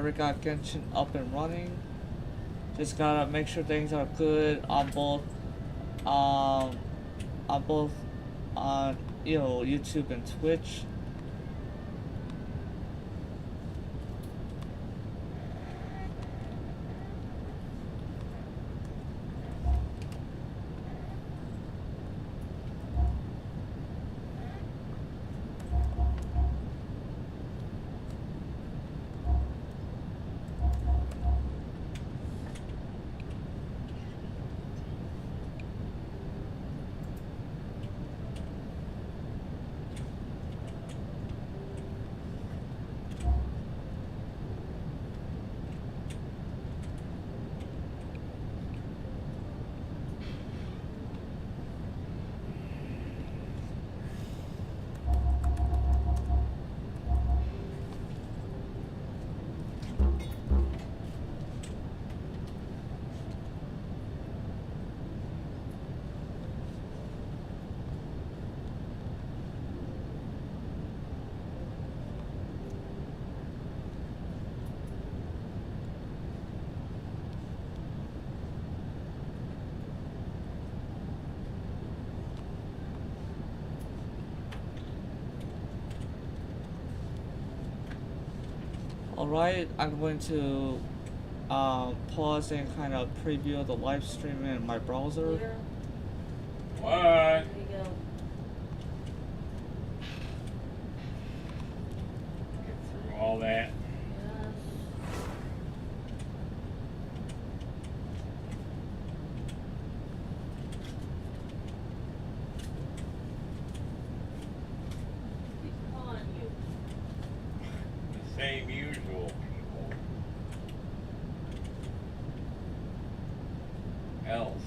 never got Genshin up and running. Just gotta make sure things are good on both, um, on both, on YouTube and Twitch. Alright, I'm going to pause and kind of preview the live stream in my browser. Here. What? There you go. Get through all that. Yes. Keep calling you. The same usual people. Else.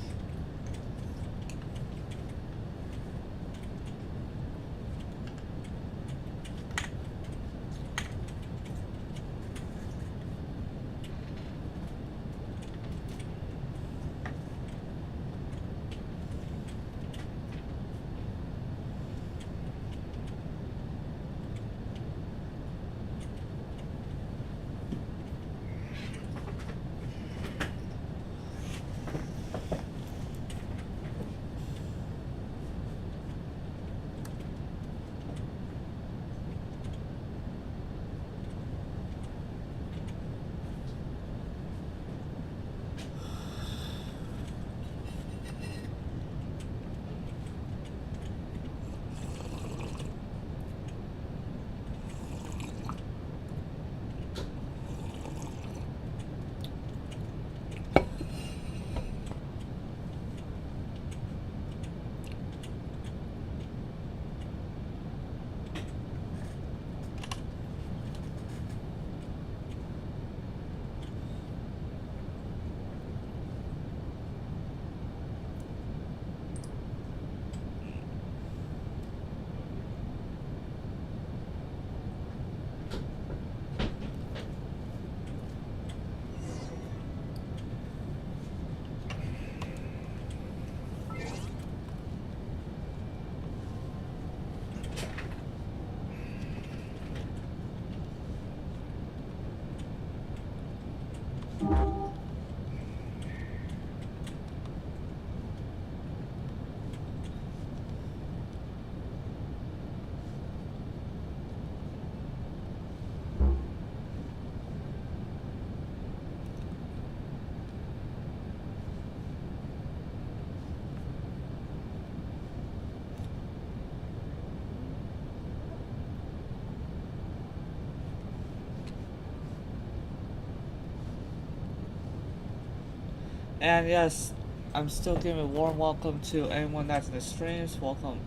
And yes, I'm still giving a warm welcome to anyone that's in the streams. Welcome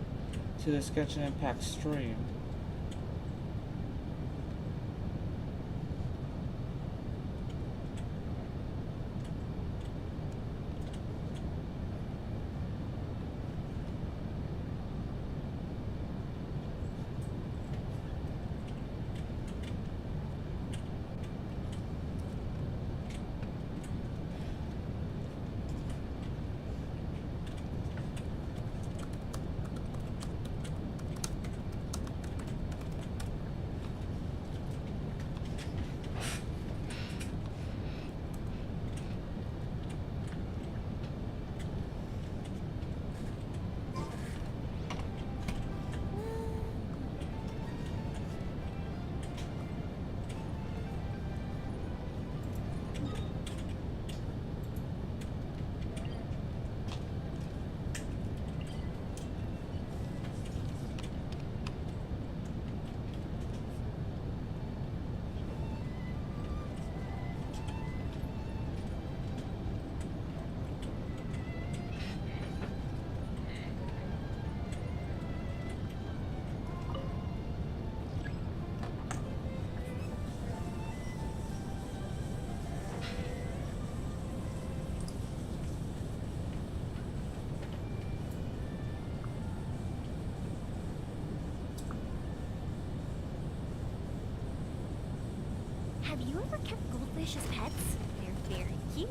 to this Genshin Impact stream. Have you ever kept goldfish as pets? They're very cute.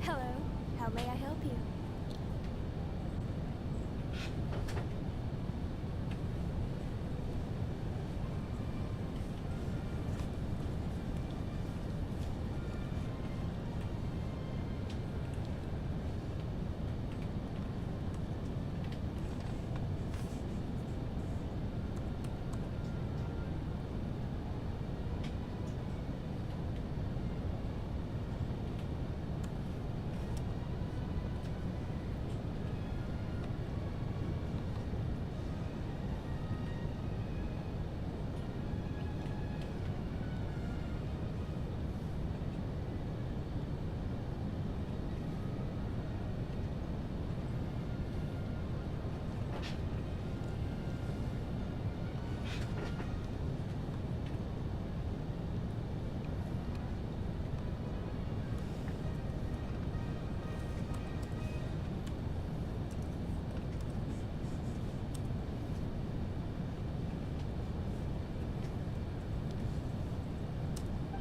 Hello, how may I help you?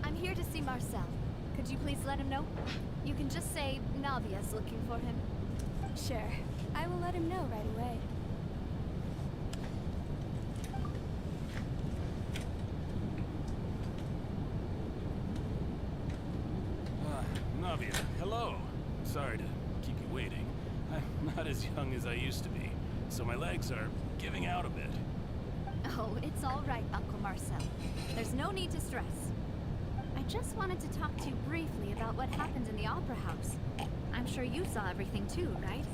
I'm here to see Marcel. Could you please let him know? You can just say Navia's looking for him. Sure. I will let him know right away. Navia, hello. Sorry to keep you waiting. I'm not as young as I used to be, so my legs are giving out a bit. Oh, it's all right, Uncle Marcel. There's no need to stress. I just wanted to talk to you briefly about what happened in the Opera House. I'm sure you saw everything too, right?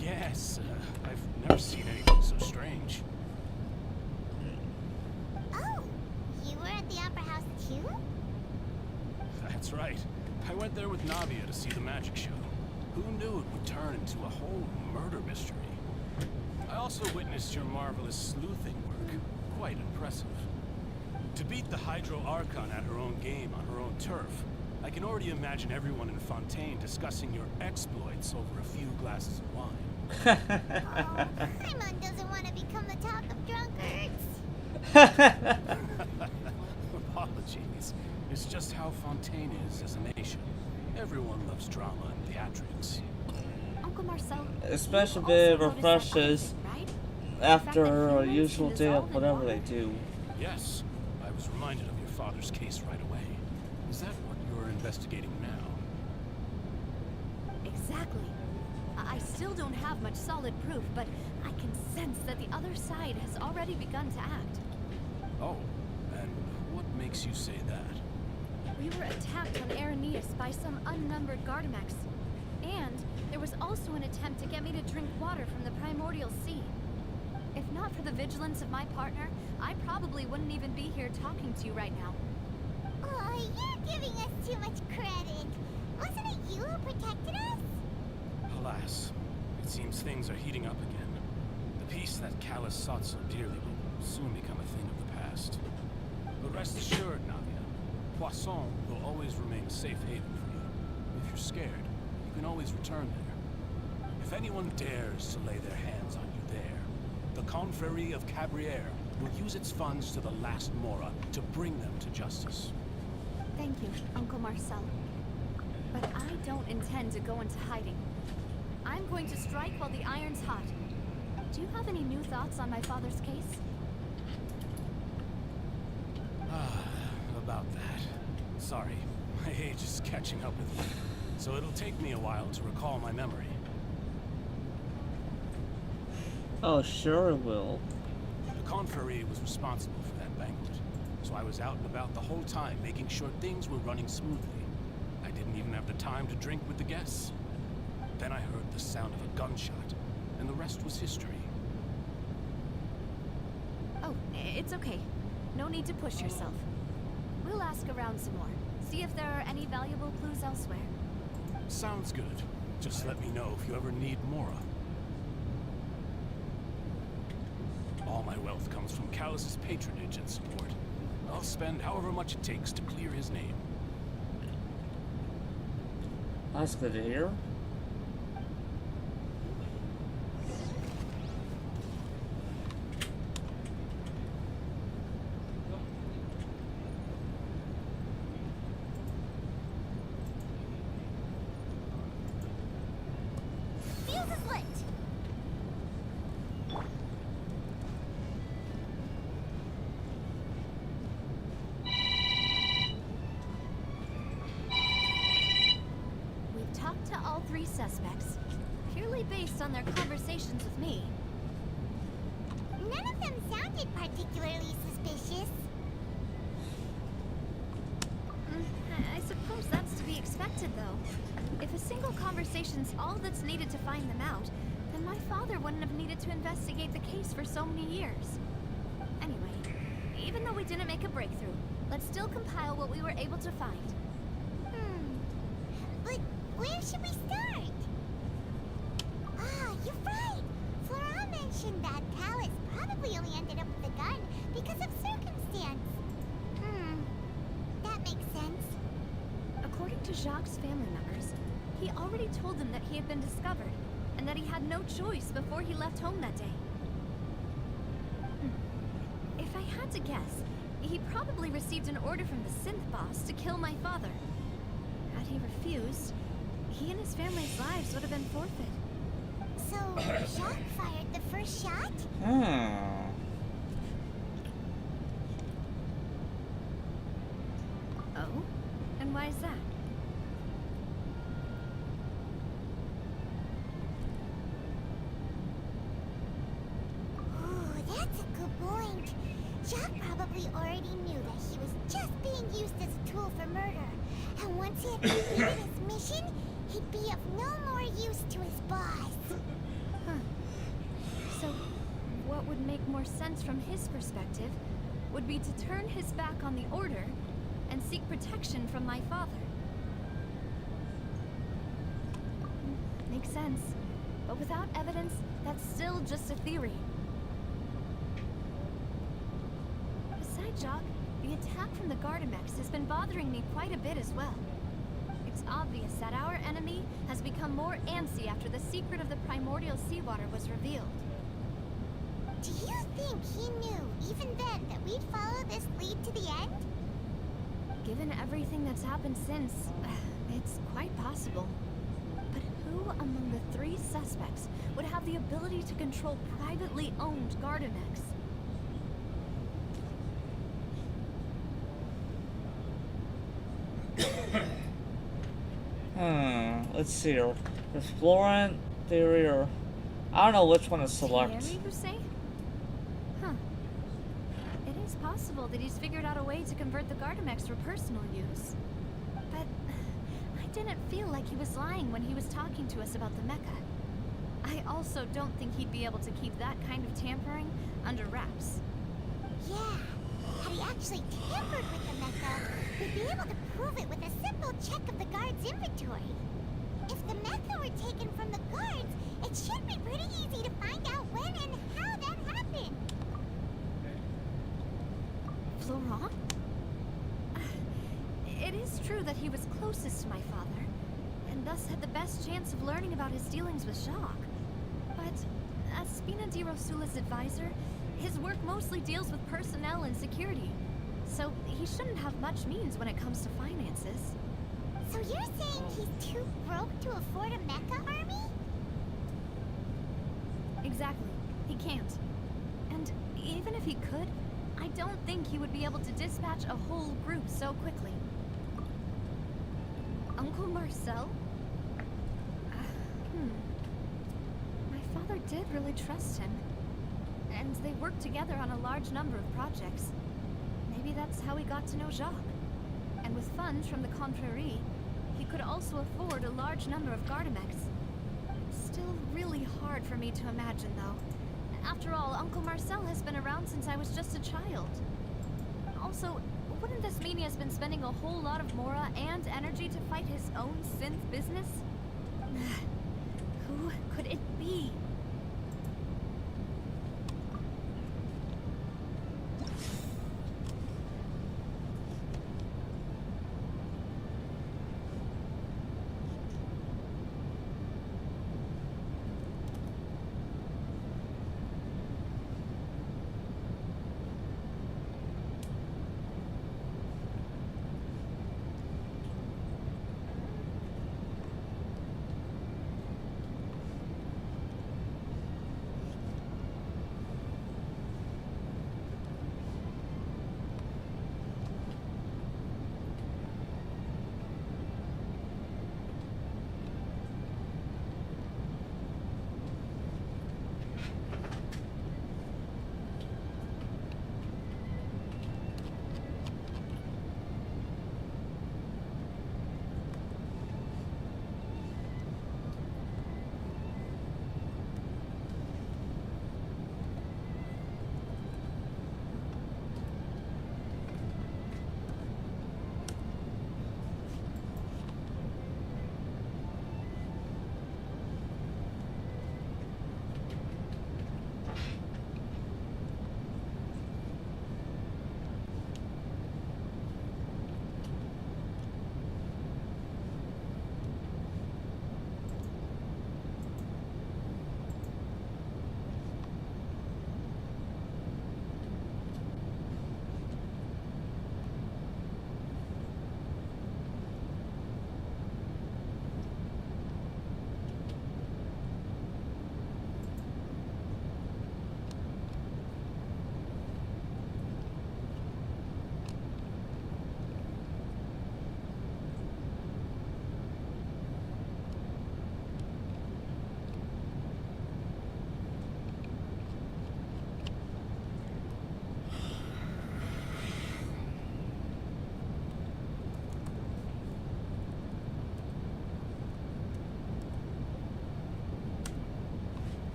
Yes, I've never seen anything so strange. Oh, you were at the Opera House too? That's right. I went there with Navia to see the magic show. Who knew it would turn into a whole murder mystery? I also witnessed your marvelous sleuthing work. Quite impressive. To beat the Hydro Archon at her own game on her own turf, I can already imagine everyone in Fontaine discussing your exploits over a few glasses of wine. Oh, Paimon doesn't want to become the talk of drunkards. Apologies. It's just how Fontaine is as a nation. Everyone loves drama and theatrics. Uncle Marcel, Especially you if it also noticed that refreshes other thing, right? after The fact that a humans usual can day dissolve of in whatever water. they do. Yes, I was reminded of your father's case right away. Is that what you're investigating now? Exactly. I still don't have much solid proof, but I can sense that the other side has already begun to act. Oh, and what makes you say that? We were attacked on Araneus by some unnumbered Gardamex. And there was also an attempt to get me to drink water from the primordial sea. If not for the vigilance of my partner, I probably wouldn't even be here talking to you right now. Oh, you're giving us too much credit. Wasn't it you who protected us? Alas, it seems things are heating up again. The peace that Callus sought so dearly will soon become a thing of the past. But rest assured, Navia, Poisson will always remain a safe haven for you. If you're scared, you can always return there. If anyone dares to lay their hands on you there, the Confrérie of Cabriere will use its funds to the last Mora to bring them to justice. Thank you, Uncle Marcel. But I don't intend to go into hiding. I'm going to strike while the iron's hot. Do you have any new thoughts on my father's case? About that. Sorry, my age is catching up with me, so it'll take me a while to recall my memory. Oh, sure it will. The Confrérie was responsible for that banquet, so I was out and about the whole time making sure things were running smoothly. I didn't even have the time to drink with the guests. Then I heard the sound of a gunshot, and the rest was history. Oh, it's okay. No need to push yourself. We'll ask around some more. See if there are any valuable clues elsewhere. Sounds good. Just let me know if you ever need Mora. All my wealth comes from Callus's patronage and support. I'll spend however much it takes to clear his name. That's good to hear. Fuse is lit. We've talked to all three suspects, purely based on their conversations with me. None of them sounded particularly suspicious. I suppose that's to be expected, though. If a single conversation's all that's needed to find them out, then my father wouldn't have needed to investigate the case for so many years. Anyway, even though we didn't make a breakthrough, let's still compile what we were able to find. But where should we start? Ah, you're right. Flora mentioned that Callus probably only ended up with a gun because of circumstance. That makes sense. According to Jacques' family members, he already told them that he had been discovered, and that he had no choice before he left home that day. If I had to guess, he probably received an order from the synth boss to kill my father. Had he refused, he and his family's lives would have been forfeit. So, Jacques fired the first shot? Oh? And why is that? Oh, that's a good point. Jacques probably already knew that he was just being used as a tool for murder. And once he had completed his mission, he'd be of no more use to his boss. So, what would make more sense from his perspective would be to turn his back on the Order and seek protection from my father. Makes sense. But without evidence, that's still just a theory. Besides Jacques, the attack from the Gardamex has been bothering me quite a bit as well. It's obvious that our enemy has become more antsy after the secret of the primordial seawater was revealed. Do you think he knew, even then, that we'd follow this lead to the end? Given everything that's happened since, it's quite possible. But who among the three suspects would have the ability to control privately owned Gardamex? Let's see here. There's Florent, theory, or I don't know which one to select. Theory, you say? Huh. It is possible incredible that he's figured out a way to convert the Gardamex for personal use. But I didn't feel like he was lying when he was talking to us about the mecha. I also don't think he'd be able to keep that kind of tampering under wraps. Yeah, had he actually tampered with the mecha, we'd be able to prove it with a simple check of the guard's inventory. If the mecha were taken from the guards, it should be pretty easy to find out when and how that happened. Florent? It is true that he was closest to my father, and thus had the best chance of learning about his dealings with Jacques. But as Spina di Rosula's advisor, his work mostly deals with personnel and security, so he shouldn't have much means when it comes to finances. So you're saying he's too broke to afford a mecha army? Exactly. He can't. And even if he could, I don't think he would be able to dispatch a whole group so quickly. Uncle Marcel? My father did really trust him. And they worked together on a large number of projects. Maybe that's how he got to know Jacques. And with funds from the Confrérie, he could also afford a large number of Gardamex. Still really hard for me to imagine, though. After all, Uncle Marcel has been around since I was just a child. Also, wouldn't this mean he has been spending a whole lot of mora and energy to fight his own synth business? Who could it be?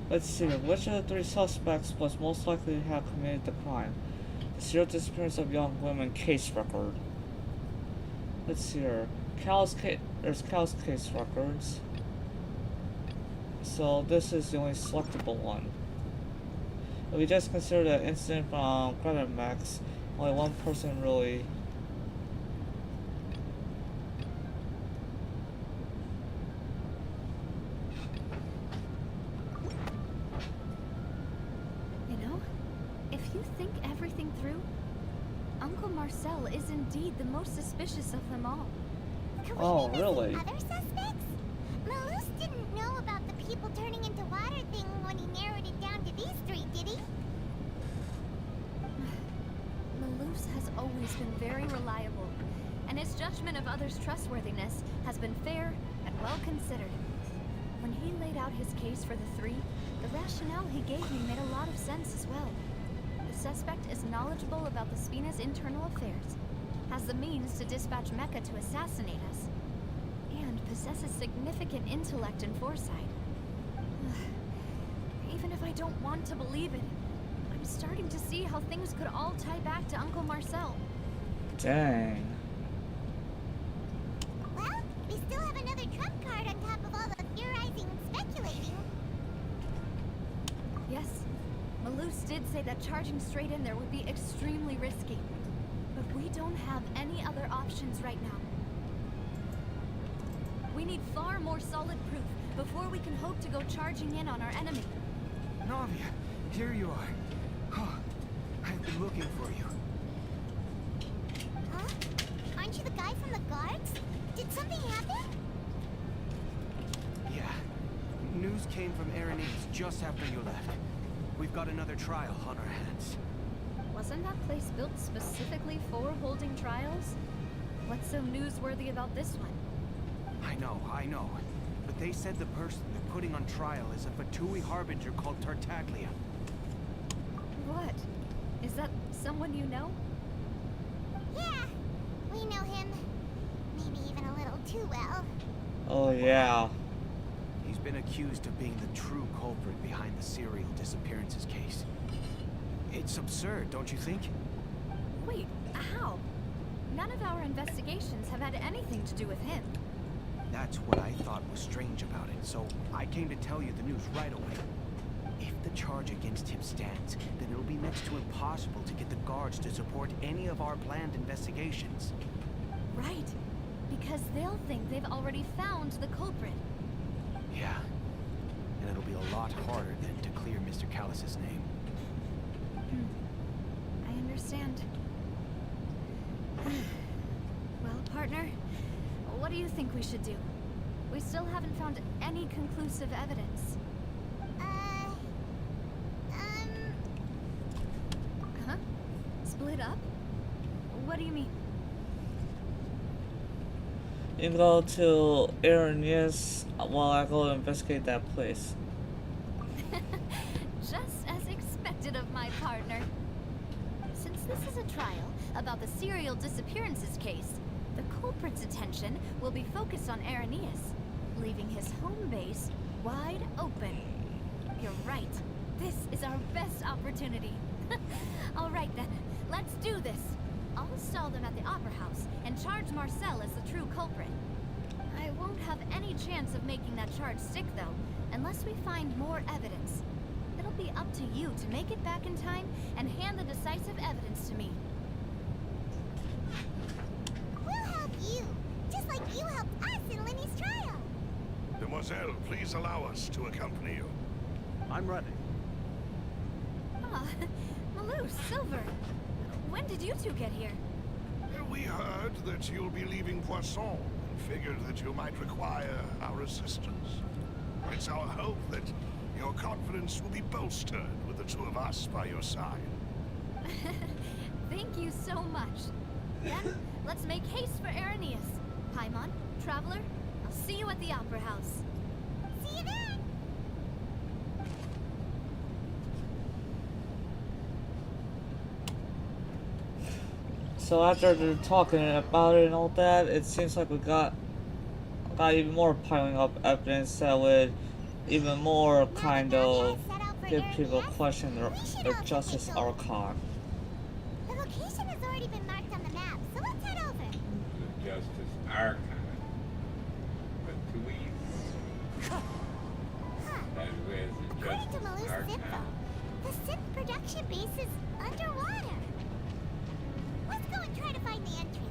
Let's see, which of the three suspects was most likely to have committed the crime? The serial disappearance of young women case record. Let's see here. There's Cal's case records. So this is the only selectable one. If we just consider the incident from Gardamex, only one person really. Marcel is indeed the most suspicious of them all. Could we Oh, be really? missing other suspects? Malus didn't know about the people turning into water thing when he narrowed it down to these three, did he? Malus has always been very reliable, and his judgment of others' trustworthiness has been fair and well considered. When he laid out his case for the three, the rationale he gave me made a lot of sense as well. The suspect is knowledgeable about the Spina's internal affairs, has the means to dispatch Mecha to assassinate us, and possesses significant intellect and foresight. Even if I don't want to believe it, I'm starting to see how things could all tie back to Uncle Marcel. Dang. Well, we still have another trump card on top of all the theorizing and speculating. Yes, Malus did say that charging straight in there would be extremely risky. But we don't have any other options right now. We need far more solid proof before we can hope to go charging in on our enemy. Navia, here you are. Oh, I've been looking for you. Huh? Aren't you the guy from the guards? Did something happen? Yeah. News came from Erinese just after you left. We've got another trial on our hands. Wasn't that place built specifically for holding trials? What's so newsworthy about this one? I know. But they said the person they're putting on trial is a Fatui harbinger called Tartaglia. What? Is that someone you know? Yeah, we know him. Maybe even a little too well. Oh yeah. He's been accused of being the true culprit behind the serial disappearances case. It's absurd, don't you think? Wait, how? None of our investigations have had anything to do with him. That's what I thought was strange about it, so I came to tell you the news right away. If the charge against him stands, then it'll be next to impossible to get the guards to support any of our planned investigations. Right. Because they'll think they've already found the culprit. Yeah. And it'll be a lot harder then to clear Mr. Callus's name. I understand. Well, partner, what do you think we should do? We still haven't found any conclusive evidence. Huh? Split up? What do you mean? You can go to Erinese while I go investigate that place. Just as expected of my partner. Since this is a trial about the serial disappearances case, the culprit's attention will be focused on Erinese, leaving his home base wide open. You're right. This is our best opportunity. All right then, let's do this. I'll install them at the Opera House and charge Marcel as the true culprit. I won't have any chance of making that charge stick though, unless we find more evidence. It'll be up to you to make it back in time and hand the decisive evidence to me. We'll help you, just like you helped us in Lenny's trial. Demoiselle, please allow us to accompany you. I'm running. Ah, Malou, Silver. When did you two get here? We heard that you'll be leaving Poisson and figured that you might require our assistance. It's our hope that your confidence will be bolstered with the two of us by your side. Thank you so much. Then, let's make haste for Erinese. Paimon, Traveler, I'll see you at the Opera House. See you then. So after they're talking about it and all that, it seems like we got even more piling up evidence that would even more kind of give people question their Justice Archon. The location has already been marked on the map, so let's head over. The Justice Archon. But to ease. Huh. That was the According to Justice Malu's Archon. info, the synth production base is underwater. Let's go and try to find the entrance.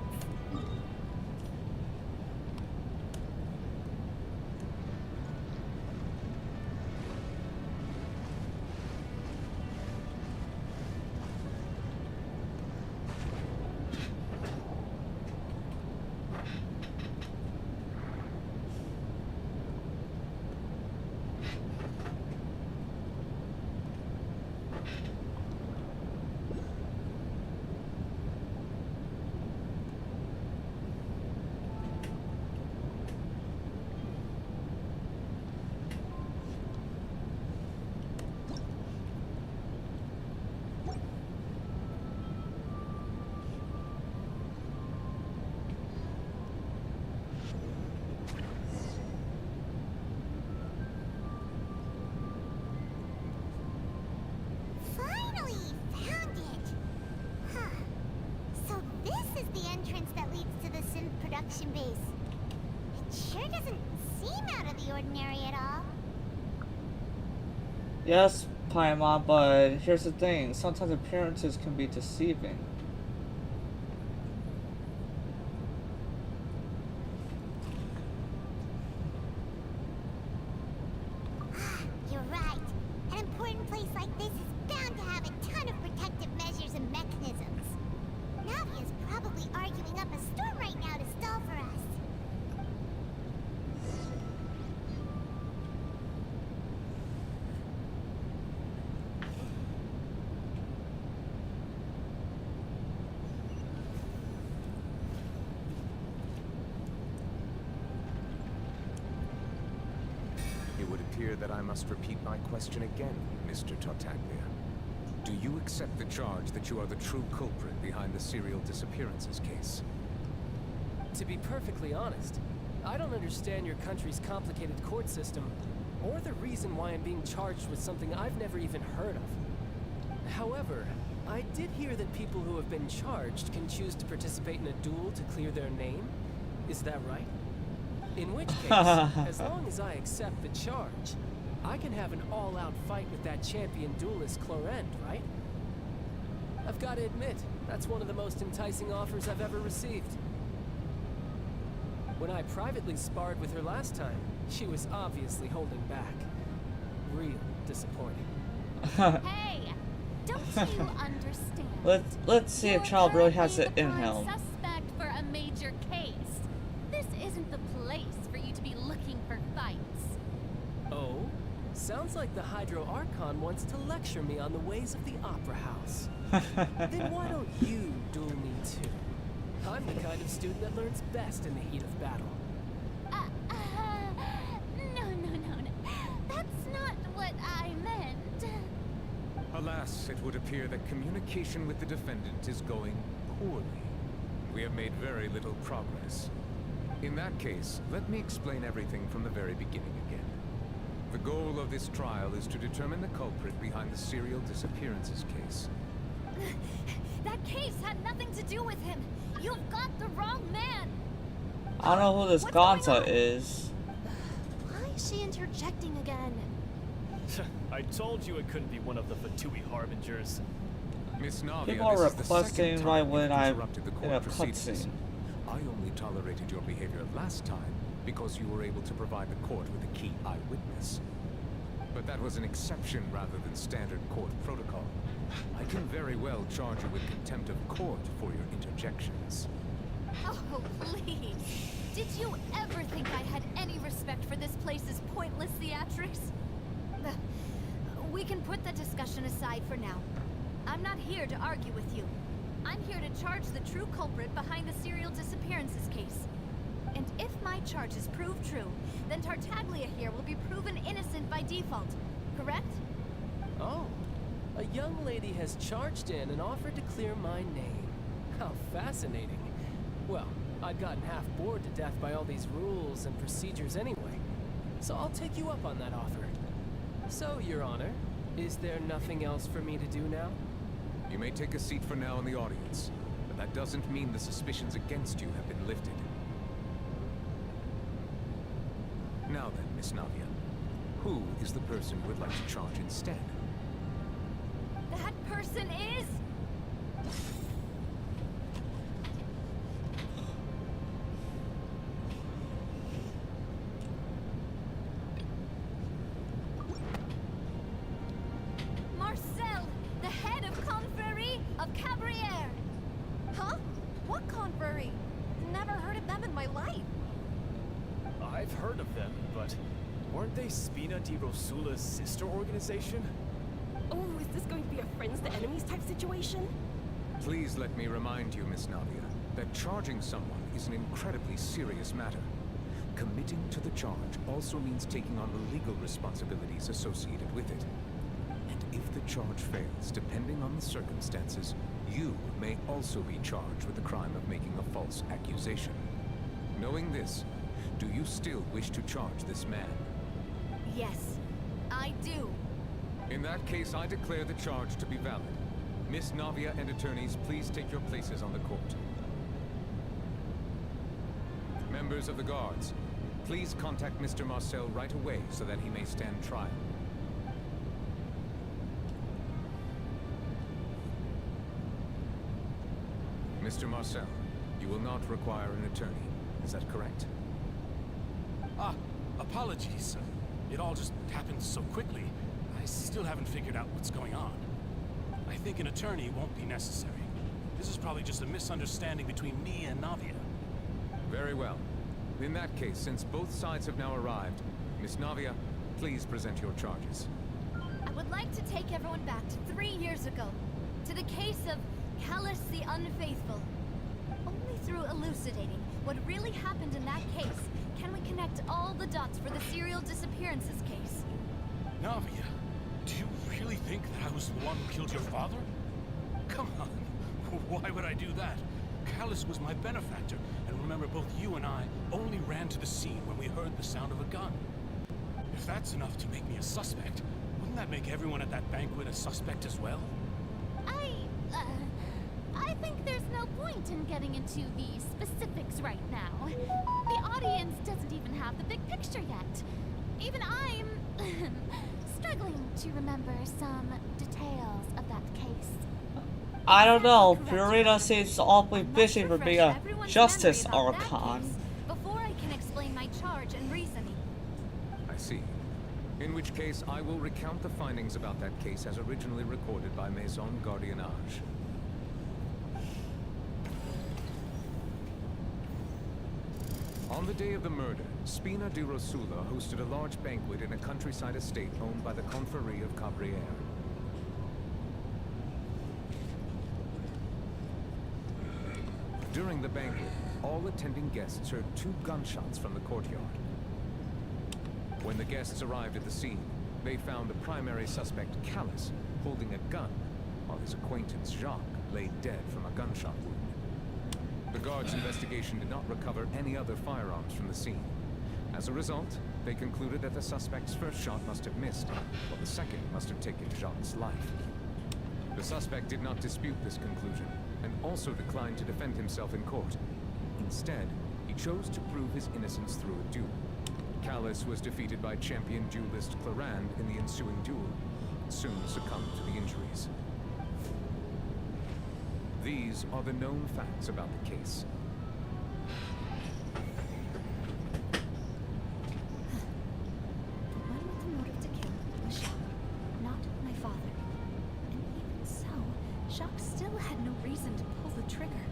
mission base. It sure doesn't seem out of the ordinary at all. Yes, Paimon, but here's the thing. Sometimes appearances can be deceiving. You're right. An important place like this is bound to have a ton of protective measures and mechanisms. Navia's probably arguing up a storm right now to stall for us. It would appear that I must repeat my question again, Mr. Tartaglia. Do you accept the charge that you are the true culprit behind the serial disappearances case? To be perfectly honest, I don't understand your country's complicated court system, or the reason why I'm being charged with something I've never even heard of. However, I did hear that people who have been charged can choose to participate in a duel to clear their name. Is that right? In which case, as long as I accept the charge, I can have an all-out fight with that champion duelist Clorend, right? I've got to admit, that's one of the most enticing offers I've ever received. When I privately sparred with her last time, she was obviously holding back. Real disappointing. Hey, don't you understand? Let's see if Child really has it in him. Suspect for a major case. This isn't the place for you to be looking for fights. Oh? Sounds like the Hydro Archon wants to lecture me on the ways of the Opera House. Then why don't you duel me too? I'm the kind of student that learns best in the heat of battle. No. That's not what I meant. Alas, it would appear that communication with the defendant is going poorly. We have made very little progress. In that case, let me explain everything from the very beginning again. The goal of this trial is to determine the culprit behind the serial disappearances case. That case had nothing to do with him. You've got the wrong man. I don't know who this Gonza is. Why is she interjecting again? I told you it couldn't be one of the Fatui harbingers. Miss Navia, People are this is the second requesting time right you've when I'm interrupted the in court a proceedings. cutscene. I only tolerated your behavior last time because you were able to provide the court with a key eyewitness. But that was an exception rather than standard court protocol. I can very well charge you with contempt of court for your interjections. Oh, please. Did you ever think I had any respect for this place's pointless theatrics? We can put the discussion aside for now. I'm not here to argue with you. I'm here to charge the true culprit behind the serial disappearances case. And if my charges prove true, then Tartaglia here will be proven innocent by default, correct? Oh, a young lady has charged in and offered to clear my name. How fascinating. Well, I'd gotten half bored to death by all these rules and procedures anyway, so I'll take you up on that offer. So, Your Honor, is there nothing else for me to do now? You may take a seat for now in the audience, but that doesn't mean the suspicions against you have been lifted. Now then, Miss Navia, who is the person you would like to charge instead? That person is... Marcel, the head of Confrérie of Cabrières. Huh? What Confrérie? Never heard of them in my life. I've heard of them, but weren't they Spina di Rosula's sister organization? Oh, is this going to be a friends to enemies type situation? Please let me remind you, Miss Navia, that charging someone is an incredibly serious matter. Committing to the charge also means taking on the legal responsibilities associated with it. And if the charge fails, depending on the circumstances, you may also be charged with the crime of making a false accusation. Knowing this, do you still wish to charge this man? Yes, I do. In that case, I declare the charge to be valid. Miss Navia and attorneys, please take your places on the court. Members of the guards, please contact Mr. Marcel right away so that he may stand trial. Mr. Marcel, you will not require an attorney. Is that correct? Ah, apologies. It all just happened so quickly. I still haven't figured out what's going on. I think an attorney won't be necessary. This is probably just a misunderstanding between me and Navia. Very well. In that case, since both sides have now arrived, Miss Navia, please present your charges. I would like to take everyone back to 3 years ago, to the case of Callus the Unfaithful. Only through elucidating what really happened in that case can we connect all the dots for the serial disappearances case. Navia, do you really think that I was the one who killed your father? Come on, why would I do that? Callus was my benefactor, and remember both you and I only ran to the scene when we heard the sound of a gun. If that's enough to make me a suspect, wouldn't that make everyone at that banquet a suspect as well? I think there's no point in getting into the specifics right now. The audience doesn't even have the big picture yet. Even I'm struggling to remember some details of that case. I don't know. Purina seems awfully busy for being a Justice Archon. Before I can explain my charge and reasoning. I see. In which case, I will recount the findings about that case as originally recorded by Maison Gardiennage. On the day of the murder, Spina di Rosula hosted a large banquet in a countryside estate owned by the Confrérie of Cabrières. During the banquet, all attending guests heard 2 gunshots from the courtyard. When the guests arrived at the scene, they found the primary suspect, Callus, holding a gun, while his acquaintance, Jacques, lay dead from a gunshot wound. The guards' investigation did not recover any other firearms from the scene. As a result, they concluded that the suspect's first shot must have missed, while the second must have taken Jacques' life. The suspect did not dispute this conclusion, and also declined to defend himself in court. Instead, he chose to prove his innocence through a duel. Callus was defeated by champion duelist Clarand in the ensuing duel, and soon succumbed to the injuries. These are the known facts about the case. The one with the motive to kill was Jacques, not my father. And even so, Jacques still had no reason to pull the trigger.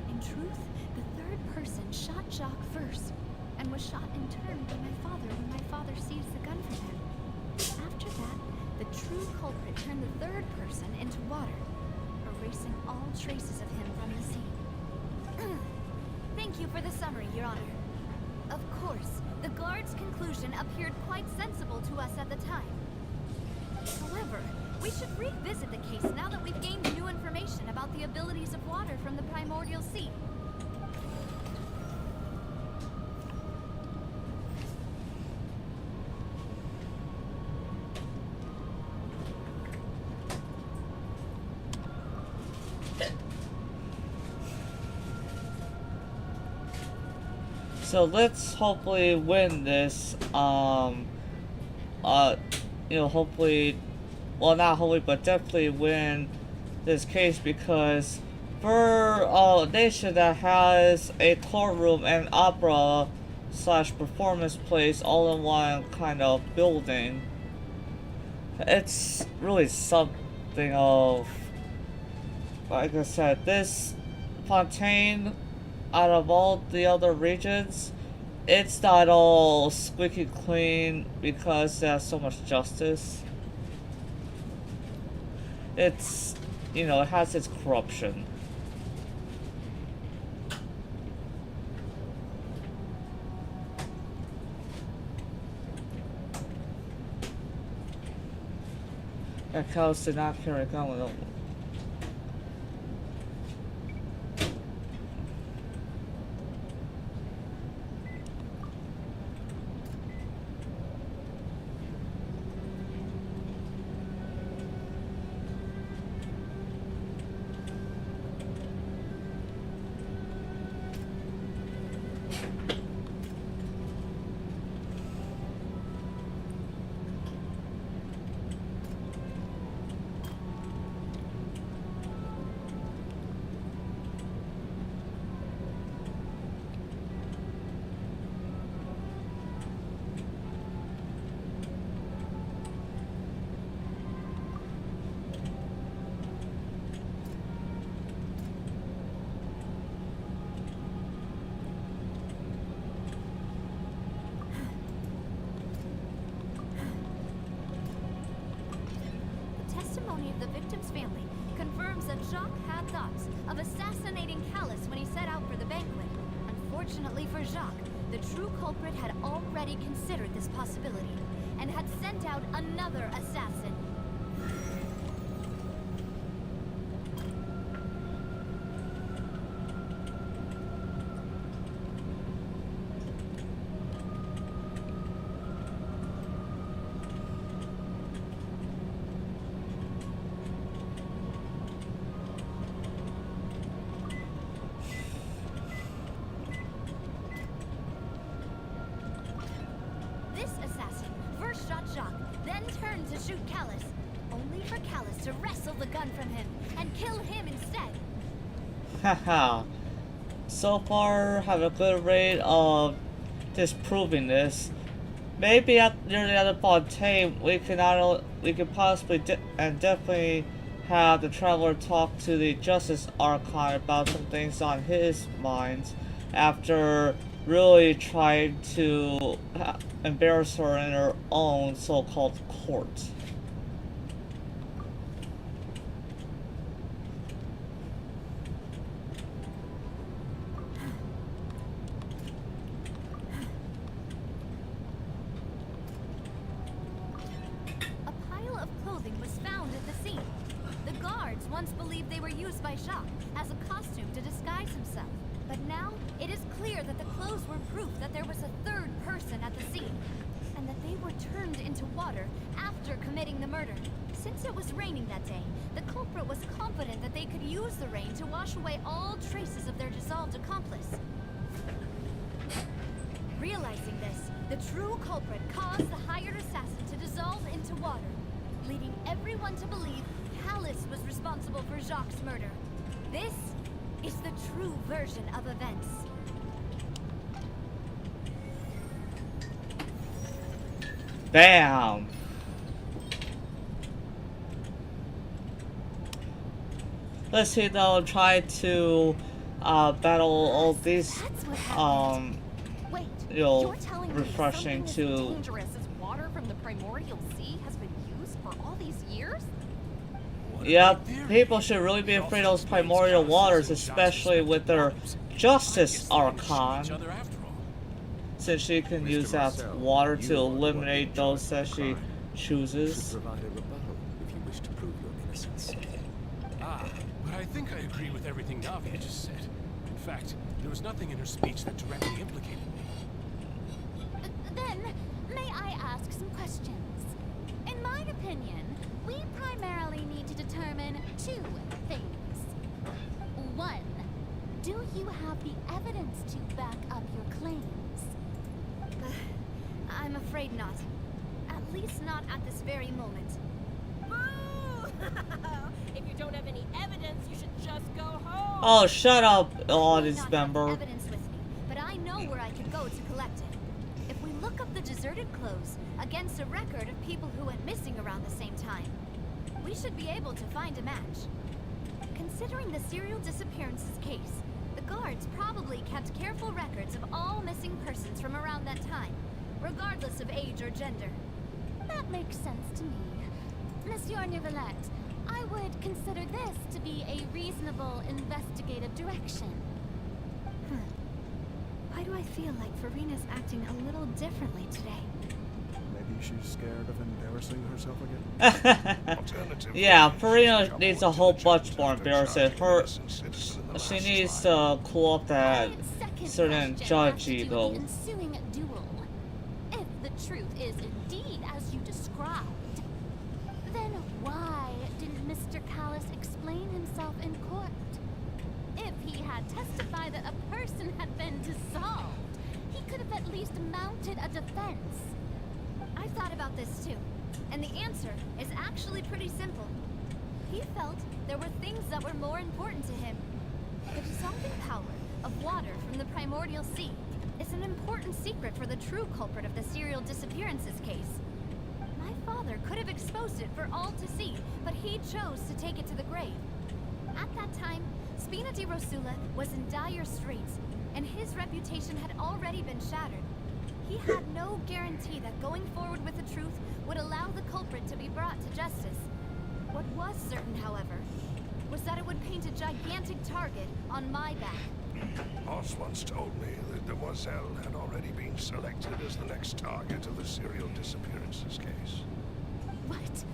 In truth, the third person shot Jacques first, and was shot in turn by my father when my father seized the gun from him. After that, the true culprit turned the third person into water, erasing all traces of him from the scene. Thank you for the summary, Your Honor. Of course, the guard's conclusion appeared quite sensible to us at the time. However, we should revisit the case now that we've gained new information about the abilities of water from the primordial sea. So let's hopefully win this, hopefully, well, not hopefully, but definitely win this case, because for a nation that has a courtroom and opera / performance place all in one kind of building, it's really something of, like I said, this Fontaine, out of all the other regions, it's not all squeaky clean because there's so much justice. It's, it has its corruption. That Callus did not carry a gun with him. Testimony of the victim's family confirms that Jacques had thoughts of assassinating Callus when he set out for the banquet. Unfortunately for Jacques, the true culprit had already considered this possibility and had sent out another assassin. This assassin first shot Jacques, then turned to shoot Callus, only for Callus to wrestle the gun from him and kill him instead. Haha. So far, have a good rate of disproving this. Maybe near the other Fontaine, we could possibly definitely have the traveler talk to the Justice Archon about some things on his mind after really trying to embarrass her in her own so-called court. A pile of clothing was found at the scene. The guards once believed they were used by Jacques as a costume to disguise himself. But now, it is clear that the clothes were proof that there was a third person at the scene, and that they were turned into water after committing the murder. Since it was raining that day, the culprit was confident that they could use the rain to wash away all traces of their dissolved accomplice. Realizing this, the true culprit caused the hired assassin to dissolve into water, leading everyone to believe Callus was responsible for Jacques' murder. This is the true version of events. Bam! Let's see though, try to battle all these Wait, you know, you're telling refreshing me something to as dangerous as water from the primordial sea has been used for all these years? Yep, people should really be afraid of those primordial waters, especially with their Justice Archon, since she can use that water to eliminate those that she chooses. Provide a rebuttal if you wish to prove your innocence. But I think I agree with everything Navia just said. In fact, there was nothing in her speech that directly implicated me. Then, may I ask some questions? In my opinion, we primarily need to determine two things. One, do you have the evidence to back up your claims? I'm afraid not. At least not at this very moment. Boo! If you don't have any evidence, you should just go home. Oh, shut up, audience I may not have member. evidence with me, but I know where I could go to collect it. If we look up the deserted clothes against a record of people who went missing around the same time, we should be able to find a match. Considering the serial disappearances case, the guards probably kept careful records of all missing persons from around that time, regardless of age or gender. That makes sense to me. Monsieur Neuvillette, I would consider this to be a reasonable investigative direction. Why do I feel like Farina's acting a little differently today? Maybe she's scared of embarrassing herself again? Yeah, Farina needs a whole bunch more embarrassing. She needs to cool up that certain judge ego. Ensuing duel. If the truth is indeed as you described, then why didn't Mr. Callus explain himself in court? If he had testified that a person had been dissolved, at least mounted a defense. I've thought about this too, and the answer is actually pretty simple. He felt there were things that were more important to him. The dissolving power of water from the primordial sea is an important secret for the true culprit of the serial disappearances case. My father could have exposed it for all to see, but he chose to take it to the grave. At that time, Spina di Rosula was in dire straits, and his reputation had already been shattered. He had no guarantee that going forward with the truth would allow the culprit to be brought to justice. What was certain, however, was that it would paint a gigantic target on my back. Boss once told me that Demoiselle had already been selected as the next target of the serial disappearances case. What?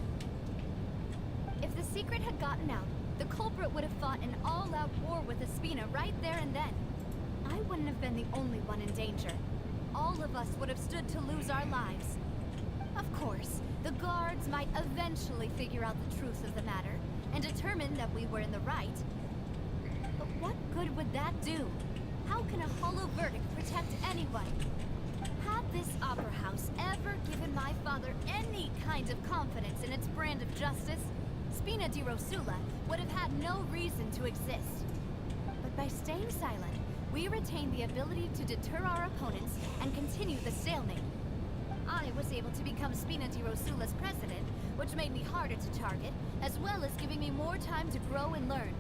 If the secret had gotten out, the culprit would have fought an all-out war with Espina right there and then. I wouldn't have been the only one in danger. All of us would have stood to lose our lives. Of course, the guards might eventually figure out the truth of the matter and determine that we were in the right. But what good would that do? How can a hollow verdict protect anyone? Had this opera house ever given my father any kind of confidence in its brand of justice, Spina di Rosula would have had no reason to exist. But by staying silent, we retained the ability to deter our opponents and continue the stalemate. I was able to become Spina di Rosula's president, which made me harder to target, as well as giving me more time to grow and learn.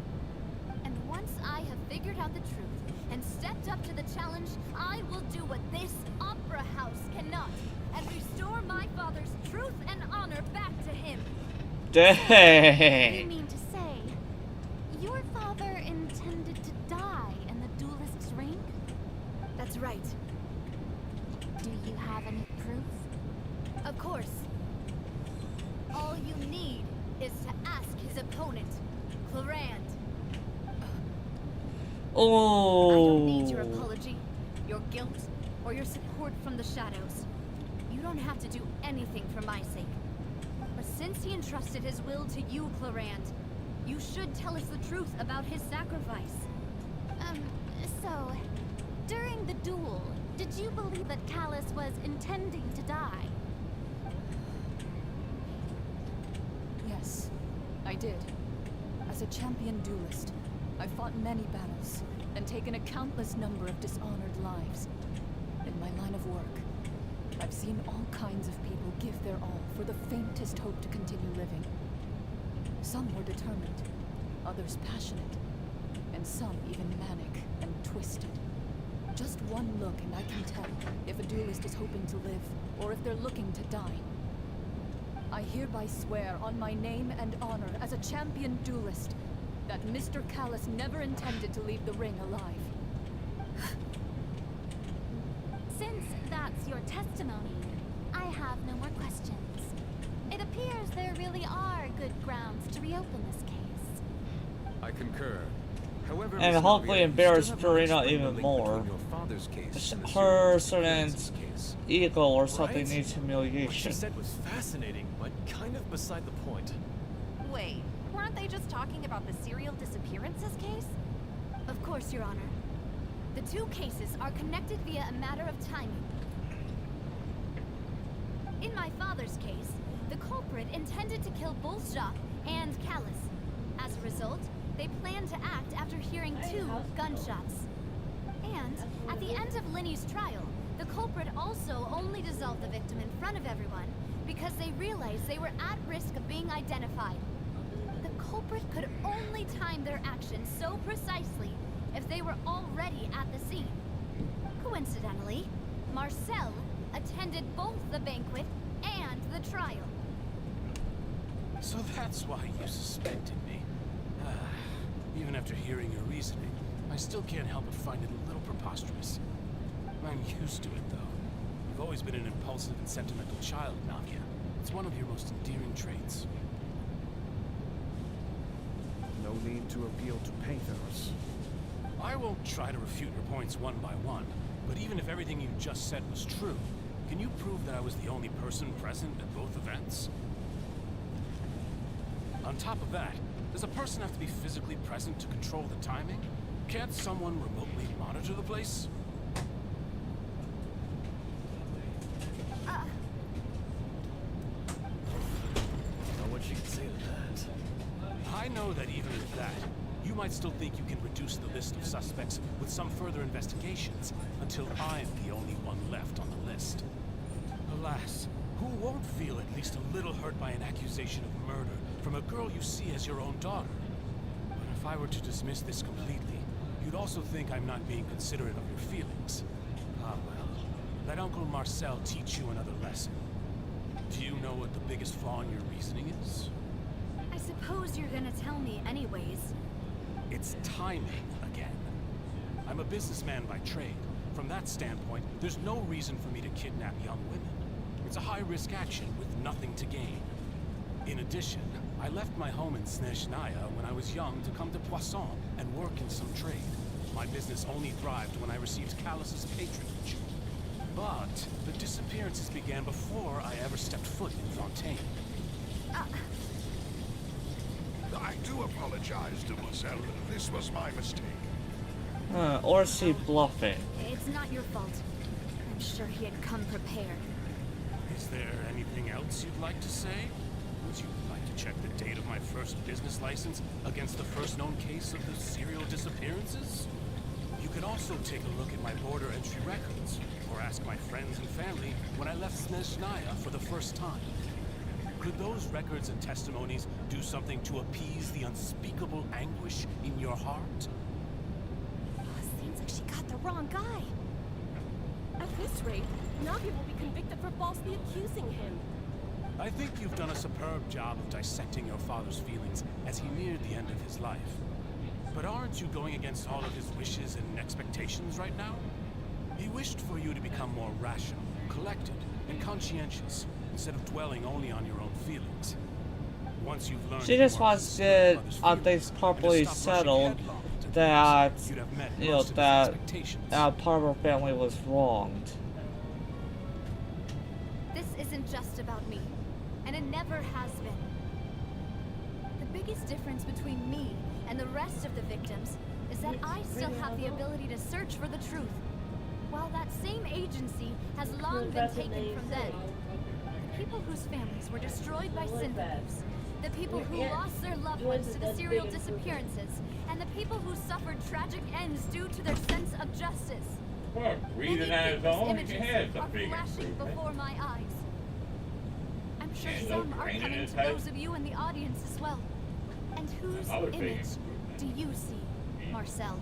And once I have figured out the truth and stepped up to the challenge, I will do what this opera house cannot, and restore my father's truth and honor back to him. Dang. You mean to say, your father intended to die in the duelist's ring? That's right. Do you have any proof? Of course. All you need is to ask his opponent, Clorand. Oh. I don't need your apology, your guilt, or your support from the shadows. You don't have to do anything for my sake. But since he entrusted his will to you, Clorand, you should tell us the truth about his sacrifice. So, during the duel, did you believe that Callus was intending to die? Yes, I did. As a champion duelist, I fought many battles and taken a countless number of dishonored lives. In my line of work, I've seen all kinds of people give their all for the faintest hope to continue living. Some were determined, others passionate, and some even manic and twisted. Just one look and I can tell if a duelist is hoping to live or if they're looking to die. I hereby swear on my name and honor as a champion duelist that Mr. Callus never intended to leave the ring alive. Since that's your testimony, I have no more questions. It appears there really are good grounds to reopen this case. I concur. However, And Miss hopefully Navia, you embarrass still have not Purina explained the even link more. between your father's case and the Her serial certain disappearances case. ego or something Right? needs What humiliation. she said was fascinating, but kind of beside the point. Wait, weren't they just talking about the serial disappearances case? Of course, Your Honor. The two cases are connected via a matter of timing. In my father's case, the culprit intended to kill both Jacques and Callus. As a result, they planned to act after hearing 2 gunshots. And at the end of Linny's trial, the culprit also only dissolved the victim in front of everyone because they realized they were at risk of being identified. The culprit could only time their actions so precisely if they were already at the scene. Coincidentally, Marcel attended both the banquet and the trial. So that's why you suspected me. Even after hearing your reasoning, I still can't help but find it a little preposterous. I'm used to it, though. You've always been an impulsive and sentimental child, Navia. It's one of your most endearing traits. No need to appeal to pathos. I won't try to refute your points one by one, but even if everything you just said was true, can you prove that I was the only person present at both events? On top of that, does a person have to be physically present to control the timing? Can't someone remotely monitor the place? know that even at that, you might still think you can reduce the list of suspects with some further investigations until I'm the only one left on the list. Alas, who won't feel at least a little hurt by an accusation of murder from a girl you see as your own daughter? But if I were to dismiss this completely, you'd also think I'm not being considerate of your feelings. Ah well, let Uncle Marcel teach you another lesson. Do you know what the biggest flaw in your reasoning is? I suppose you're gonna tell me anyways. It's timing again. I'm a businessman by trade. From that standpoint, there's no reason for me to kidnap young women. It's a high-risk action with nothing to gain. In addition, I left my home in Snezhnaya when I was young to come to Poisson and work in some trade. My business only thrived when I received Callus's patronage. But the disappearances began before I ever stepped foot in Fontaine. I do apologize, Demoiselle. This was my mistake. Or is she bluffing? It's not your fault. I'm sure he had come prepared. Is there anything else you'd like to say? Would you like to check the date of my first business license against the first known case of the serial disappearances? You could also take a look at my border entry records, or ask my friends and family when I left Snezhnaya for the first time. Could those records and testimonies do something to appease the unspeakable anguish in your heart? Seems like she got the wrong guy. At this rate, Navi will be convicted for falsely accusing him. I think you've done a superb job of dissecting your father's feelings as he neared the end of his life. But aren't you going against all of his wishes and expectations right now? He wished for you to become more rational, collected, and conscientious, instead of dwelling only on your own feelings. Once you've learned She just wants to get things properly settled that, you know, that part of her family was wronged. This isn't just about me, and it never has been. The biggest difference between me and the rest of the victims is that I still have the ability to search for the truth, while that same agency has long been taken from them. The people whose families were destroyed by synthetics, the people who lost their loved ones to the serial disappearances, and the people who suffered tragic ends due to their sense of justice. Well, reading on his own, he has a Are big flashing improvement. before my eyes. I'm sure And no some are training coming to inside. those of you in the audience as well. And whose Another big image improvement. do you see, Marcel?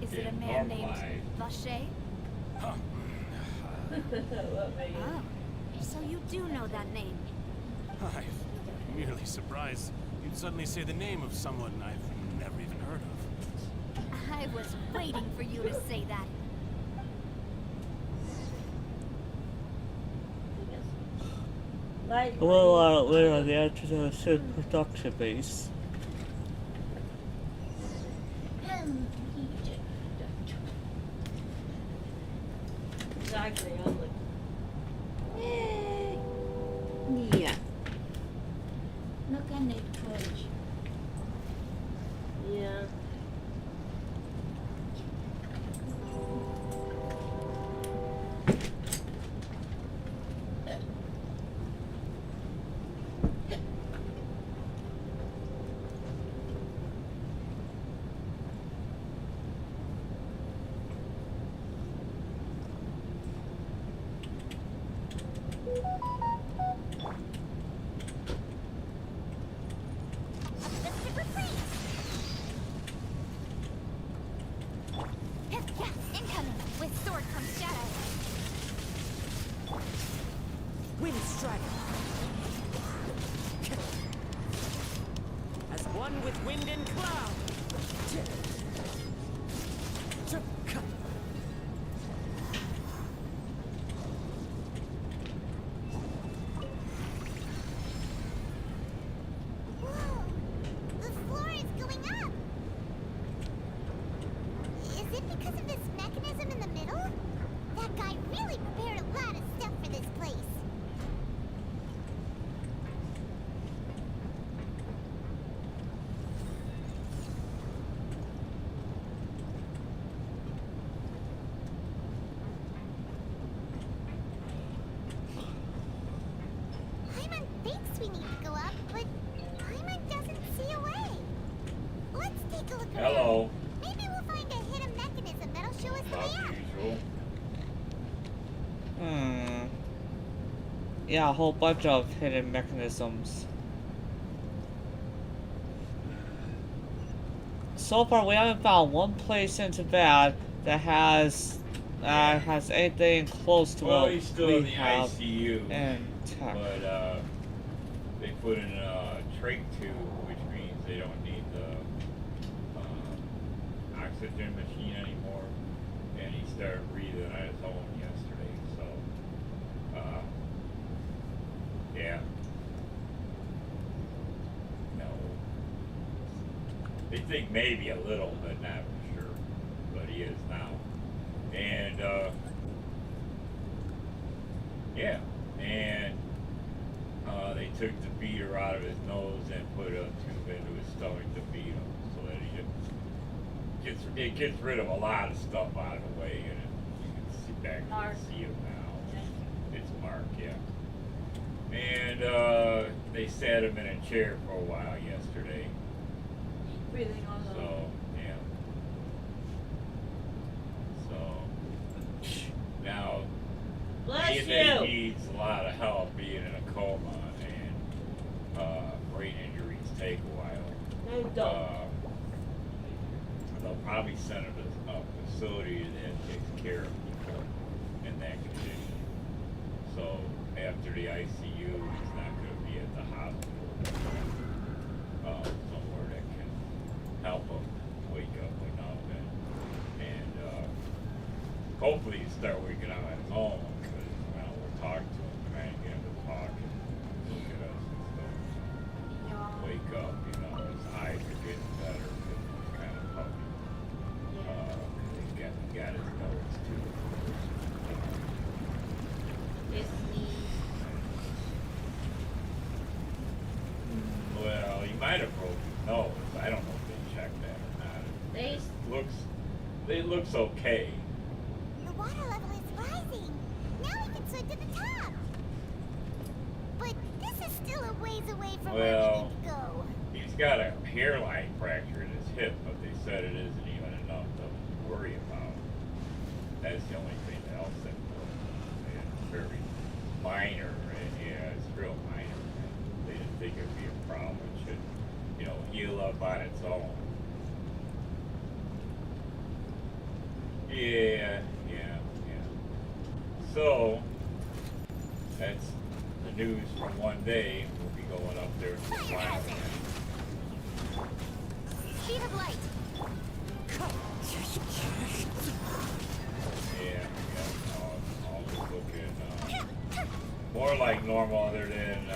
Is it a Being man named normalized. Vacher? Oh, so you do know that name. I'm merely surprised you'd suddenly say the name of someone I've never even heard of. I was waiting for you to say that. A little later on the edge of the Sid production base. Exactly. I was like, Yeah. Look at it, coach. yeah. Incoming! With sword comes shadow. Wind strike. As one with wind and cloud. Whoa! The floor is going up! Is it because of this mechanism in the middle? That guy really prepared a lot of stuff for this place. Cool. Yeah, a whole bunch of hidden mechanisms. So far, we haven't found one place in Tibet that has anything close to Well, what he's still we in the have ICU, in tech. but they put in a trach tube, which means they don't need the oxygen machine anymore, and he started breathing on his own yesterday. So, yeah, no, they think maybe a little, but not for sure. But he is now, and yeah, and they took the beater out of his nose and put a tube into his stomach to beat him, so that he gets rid of a lot of stuff out of the way, and you can see back and see him now. It's Mark, yeah. And they sat him in a chair for a while yesterday. Breathing on the. So yeah. So now Bless he you. needs a lot of help being in a coma, and brain injuries take a while. No, don't. They'll probably send him to a facility that takes care of people in that condition. So after the ICU, he's not going to be at the hospital. Somewhere that can help him wake up enough, and hopefully he start waking up at his own, because we're talking to him, trying to get him to talk and look at us and stuff. Wake up, his eyes are getting better, because he's kind of puffy. He's got his nose too. Well, he might have broke his nose. I don't know if they checked that or not. It looks okay. The water level is rising. Now we can swim to the top. But this is still a ways away from where we Well, need to go. he's got a hairline fracture in his hip, but they said it isn't even enough to worry about. That's the only thing else that it's very minor, and yeah, it's real minor. They didn't think it'd be a problem. It should, heal up on its own. Yeah. So, that's the news from one day. We'll be going up there to the final. Speed of light. Yeah. All looking more like normal, other than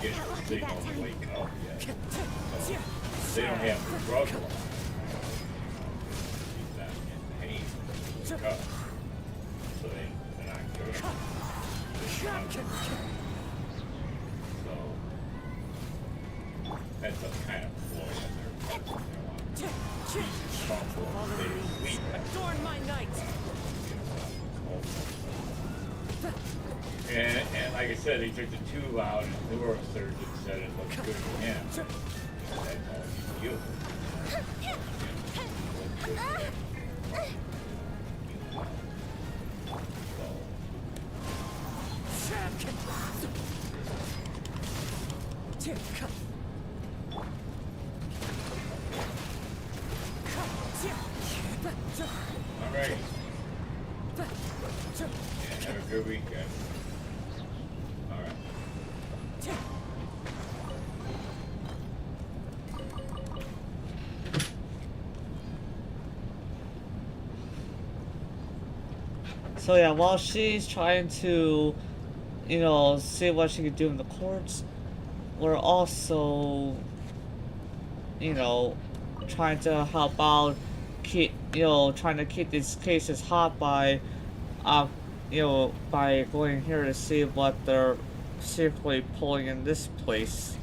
getting the signal to wake up yet. So, they don't have the drug on. He's not in pain to wake up. So they're not good. So that's a kind of ploy that they're Adorn my night. And like I said, they took the tube out, and the neurosurgeon said it looked good to him. That's all you do. All right. Yeah, have a good weekend. All right. So yeah, while she's trying to, see what she can do in the courts, we're also, trying to help out, trying to keep these cases hot by, by going here to see what they're secretly pulling in this place.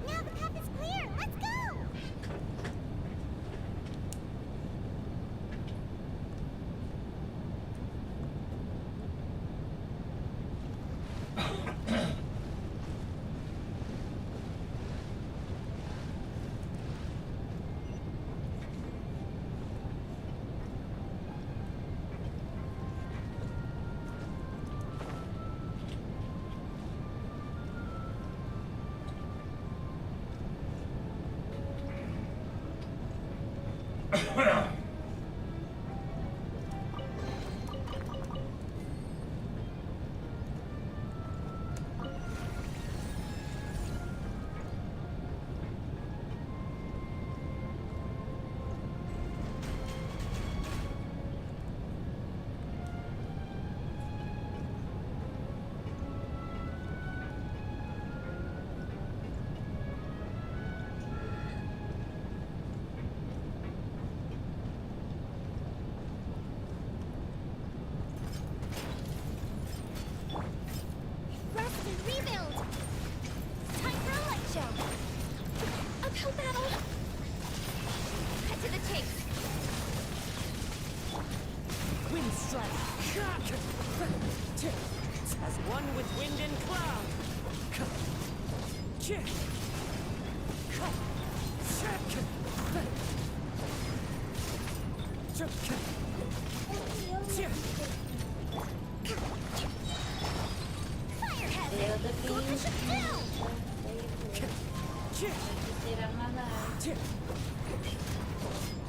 Now the path is clear. Let's go. Rusty, rebuild! Time for a light show! Uphill battle! Cut to the chase! Wind strike. As one with wind and cloud. Fire hazard! Feel the Go beam. push it down! Sit on my lap.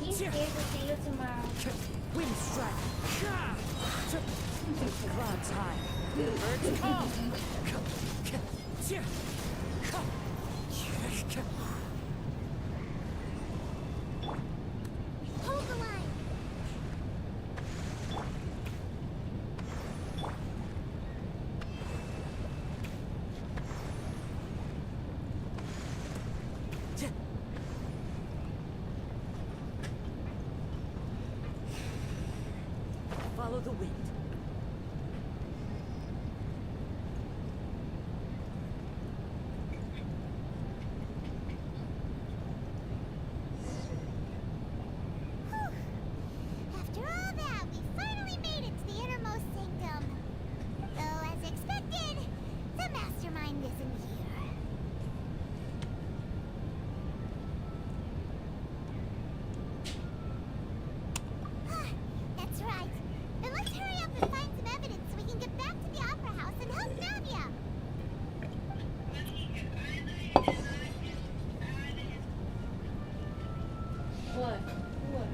He's scared to see you tomorrow. Wind strike. Clouds high. Birds call. Hold the line! Follow the wind. After all that, we finally made it to the innermost sanctum. Though, as expected, the mastermind isn't here. That's right. Then let's hurry up and find some evidence so we can get back to the Opera House and help Navia. What? What?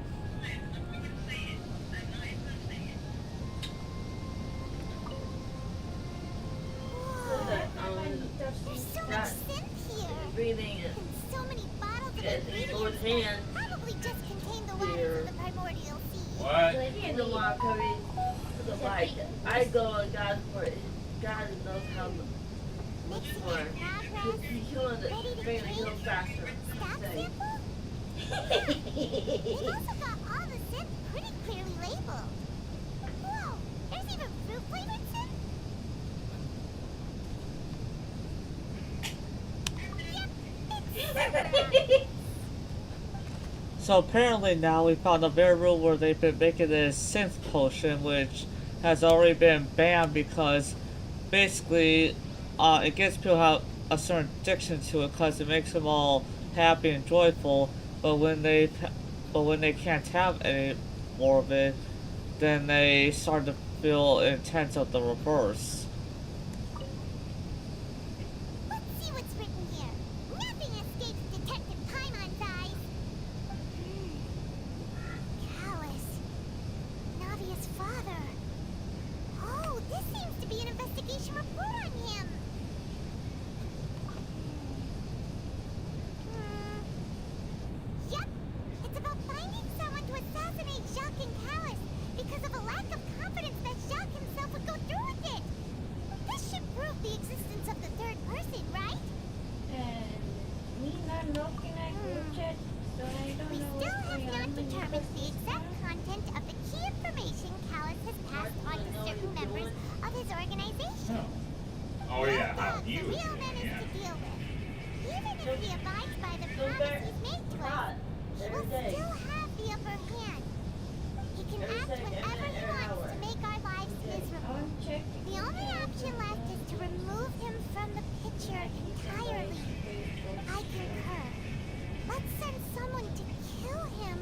There's so much synth here. Breathing And so many bottles of Yes, ingredients Fontaine. that probably just contain the waters of the primordial sea. What? in the water coming to the light. I go and God for it. God knows how much Mixing more. in progress. He's healing the bring the heal faster. Stop Say. sample? They've also got all the synths pretty clearly labeled. Whoa, there's even fruit flavored synth? Yep, it's So apparently now we found a rare room where they've been making this synth potion, which has already been banned because basically it gets people have a certain addiction to it because it makes them all happy and joyful. But when they can't have any more of it, then they start to feel intense of the reverse. Let's see what's written here. Nothing escapes Detective Paimon's eyes. Callus. Navia's father. Oh, this seems to be an investigation report on him. Yep. It's about finding someone to assassinate Jacques and Callus because of a lack of confidence that Jacques himself would go through with it. This should prove the existence of the third person, right? And me not looking at group chat, so I don't We know still what's have going not on. determined the exact content of the key information Callus has passed on to certain members of his organization. Oh yeah, But how the you real menace yeah. to deal with. Even if he abides by the promise he's made to us, he will still have the upper hand. He can act whenever he wants to make our lives miserable. The only option left is to remove him from the picture entirely. I concur. Let's send someone to kill him.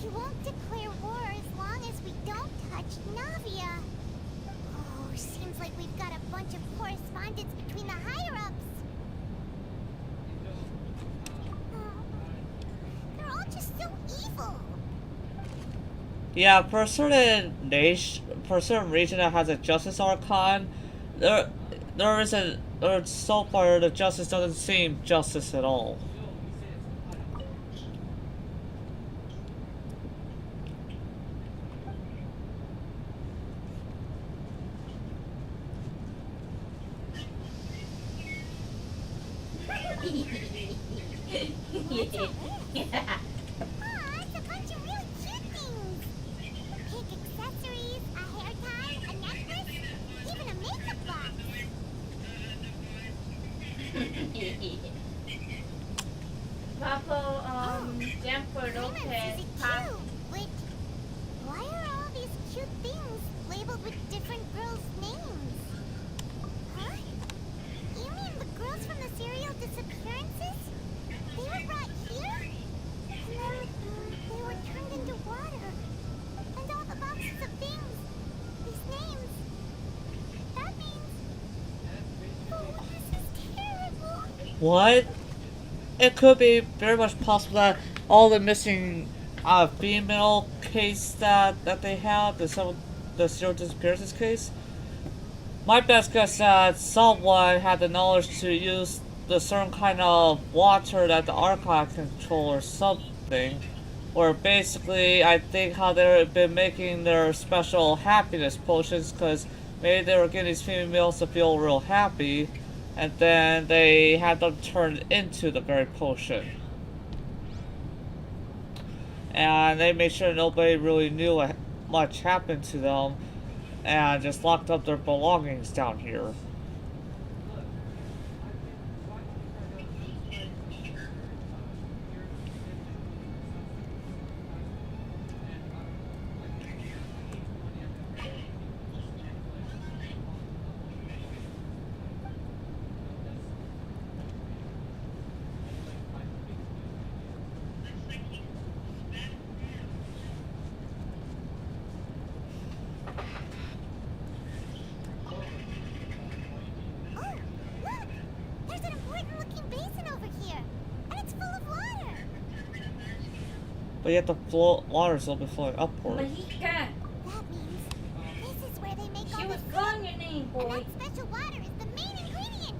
He won't declare war as long as we don't touch Navia. Oh, seems like we've got a bunch of correspondence between the higher-ups. Oh, they're all just so evil. Yeah, for a certain nation, for a certain region that has a Justice Archon, there isn't. Or so far, the justice doesn't seem justice at all. Aw, it's a bunch of really cute things. Pink accessories, a hair tie, a necklace, even a makeup box. Papa, Stanford, Paimon okay. says it too. Wait, why are all these cute things labeled with different girls' names? Huh? You mean the girls from the serial disappearances? They were brought here? And then they were turned into water. And all the boxes of things. These names. That means... Oh, this is terrible. What? It could be very much possible that all the missing female case that they have, the serial disappearances case. My best guess is that someone had the knowledge to use the certain kind of water that the archive control or something. Or basically, I think how they've been making their special happiness potions, because maybe they were getting these females to feel real happy, and then they had them turned into the very potion. And they made sure nobody really knew what much happened to them, and just locked up their belongings down here. But yet the water still be flowing upward. Mahika. That means this is where they make She all was the calling your name, And boy. that special water is the main ingredient.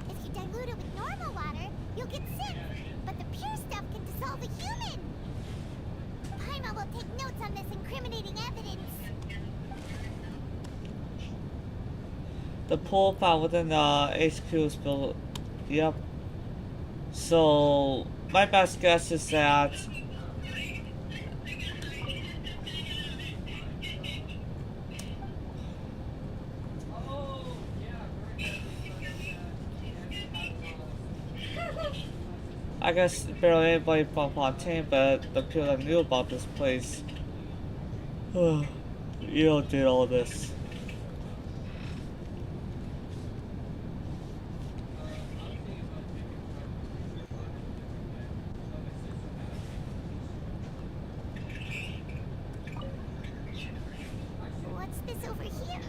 If you dilute it with normal water, you'll get sick. But the pure stuff can dissolve a human. Paimon will take notes on this incriminating evidence. The pool found within the HQ is built. Yep. So my best guess is that I guess barely anybody from Fontaine, but the people that knew about this place, you did all this. What's this over here?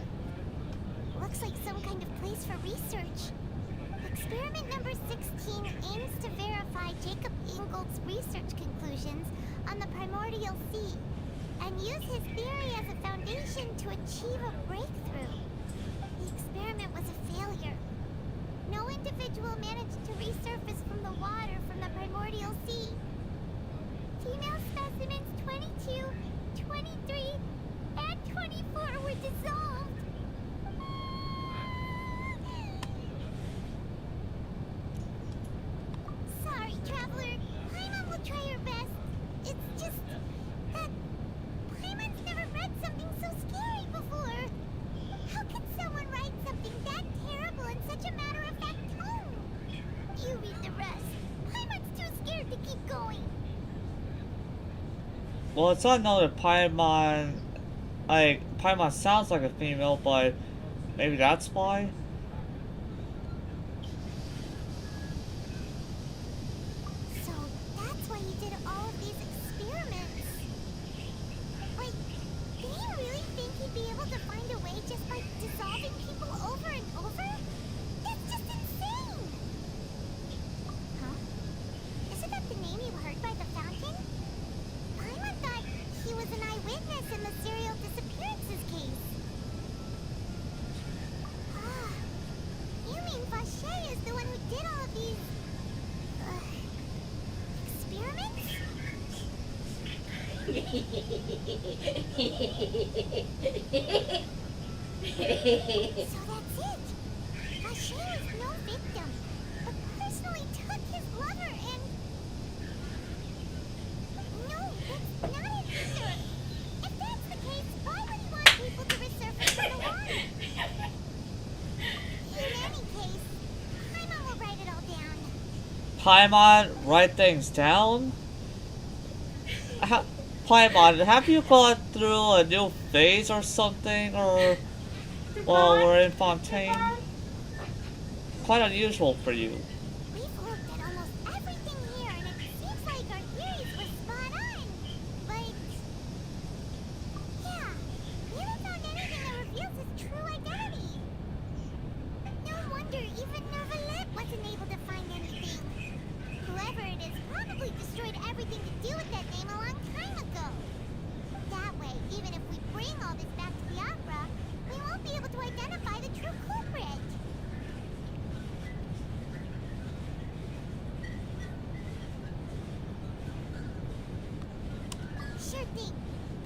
Looks like some kind of place for research. Experiment number 16 aims to verify Jacob Ingold's research conclusions on the primordial sea and use his theory as a foundation to achieve a breakthrough. The experiment was a failure. No individual managed to resurface from the water from the primordial sea. Female specimens 22, 23, and 24 were dissolved. Sorry, traveler. Paimon will try her best. It's just that Paimon's never read something so scary before. How could someone write something that terrible in such a matter-of-fact tone? You read the rest. Paimon's too scared to keep going. Well, it's not known that Paimon, Paimon sounds like a female, but maybe that's why. So that's why you did all of these experiments. Wait, did he really think he'd be able to find a way just by dissolving people over and over? That's just insane! Huh? Isn't that the name you heard by the fountain? Kay is the one who did all of these experiments? So that's it. Vacher was no victim, but personally took his lover and... No, that's not it either. If that's the case, why would he want people to resurface from the water? In any case, Paimon will write it all down. Paimon, write things down? Paimon, have you gone through a new phase or something, or while we're in Fontaine? Quite unusual for you. We've looked at almost everything here, and it seems like our theories were spot on. But... yeah, we haven't found anything that reveals his true identity. No wonder even Nervalet wasn't able to find anything. Whoever it is probably destroyed everything to do with that name a long time ago. That way, even if we bring all this back to the opera, we won't be able to identify the true culprit. Sure thing.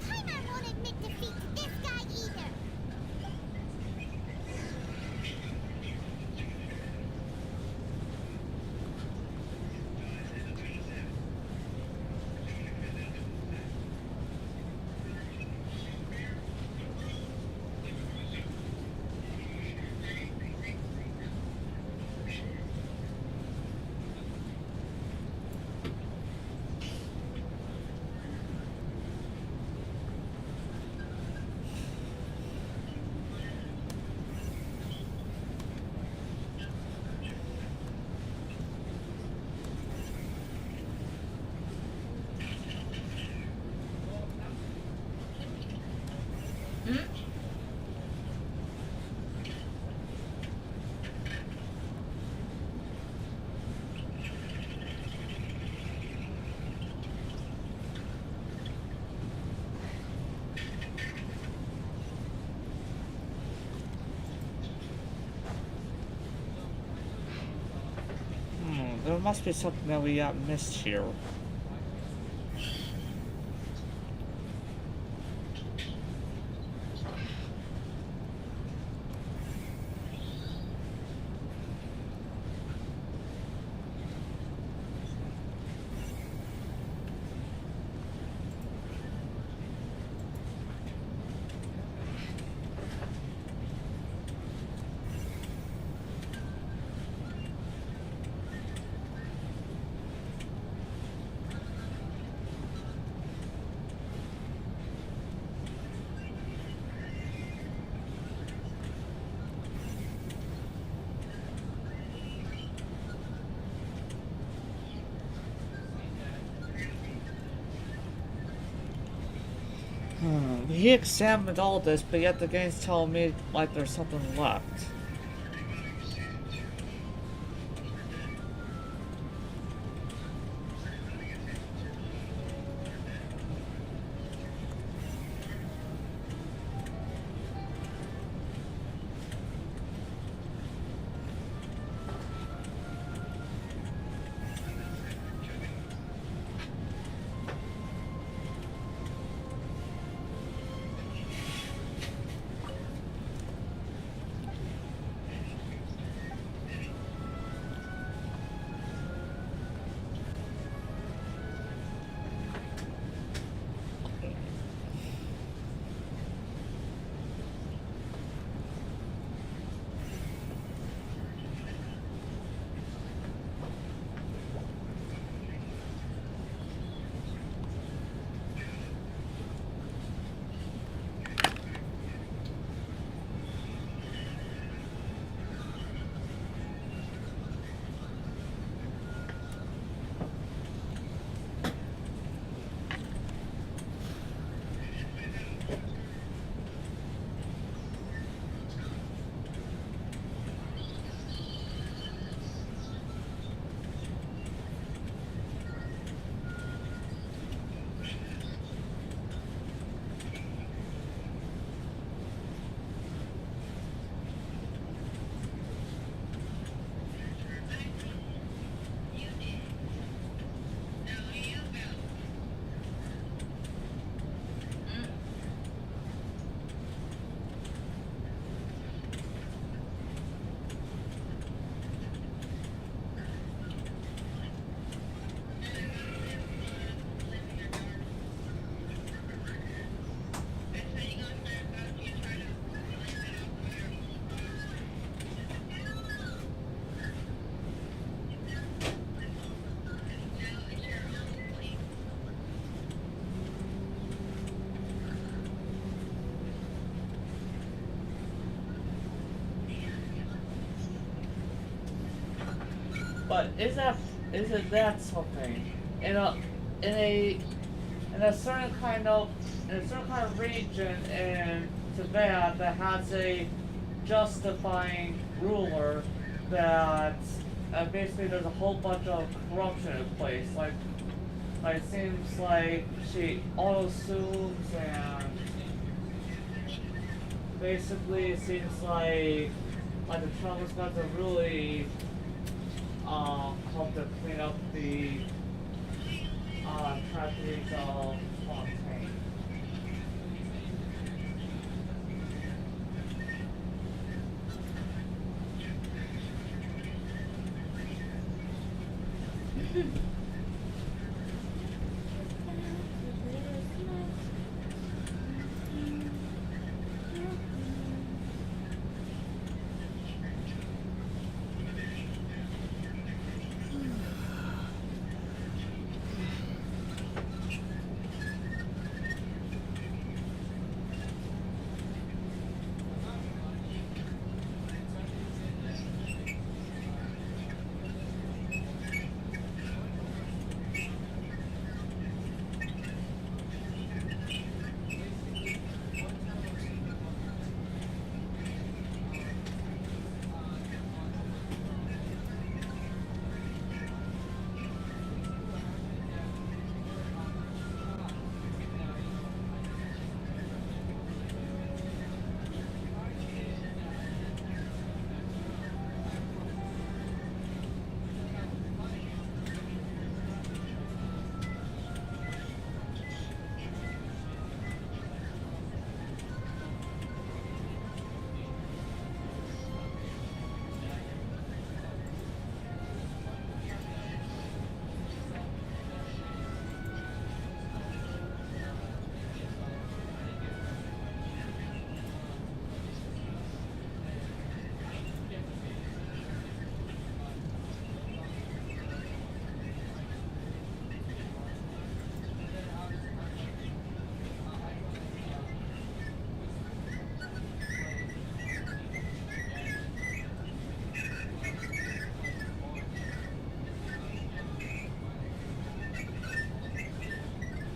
Paimon won't admit defeat to this guy either. There must be something that we got missed here. He examined all this, but yet the game's telling me like there's something left. But isn't that something? In a certain kind of region in Tibet that has a justifying ruler that basically there's a whole bunch of corruption in place. Like it seems like she auto-assumes, and basically it seems like the Trump's got to really help to clean up the tragedies of Fontaine.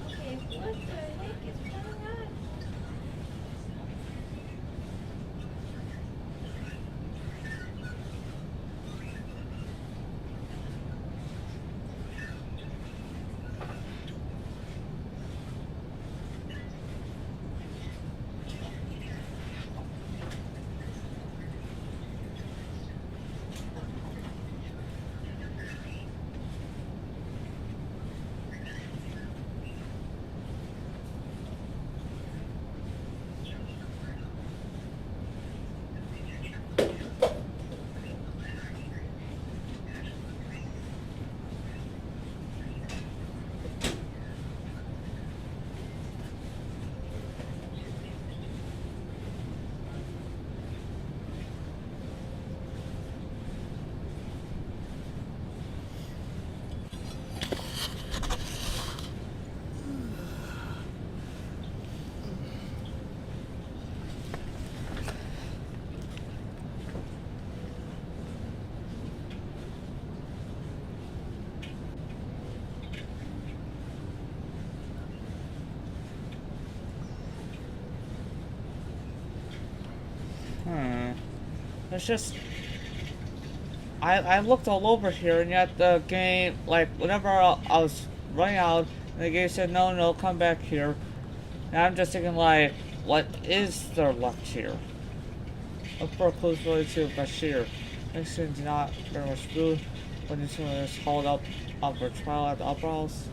Okay, what the heck is going on? It's just I looked all over here, and yet the game, like, whenever I was running out, and the game said, no, come back here. And I'm just thinking, like, what is there left here? Look for clues related to Bashir. Next thing, do not very much food. When this one is hauled up for trial at the Opera House.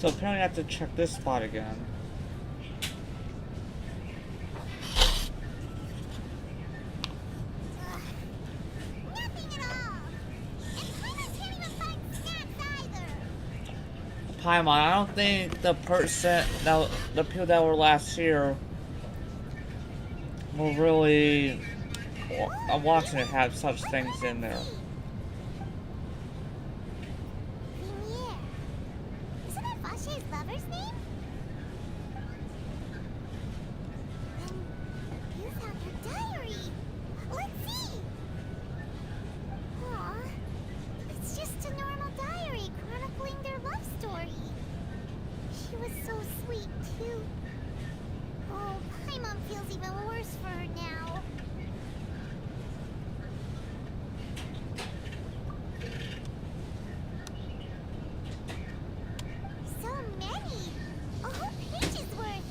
So apparently I have to check this spot again. Nothing at all. And Paimon can't even find snacks either. Paimon, I don't think the people that were last here were really wanting to have such things in there. Lumiere. Isn't that Vache's lover's name? And you found her diary. Let's see. Aw. It's just a normal diary chronicling their love story. She was so sweet, too. Oh, Paimon feels even worse for her now. So many! A whole page's worth!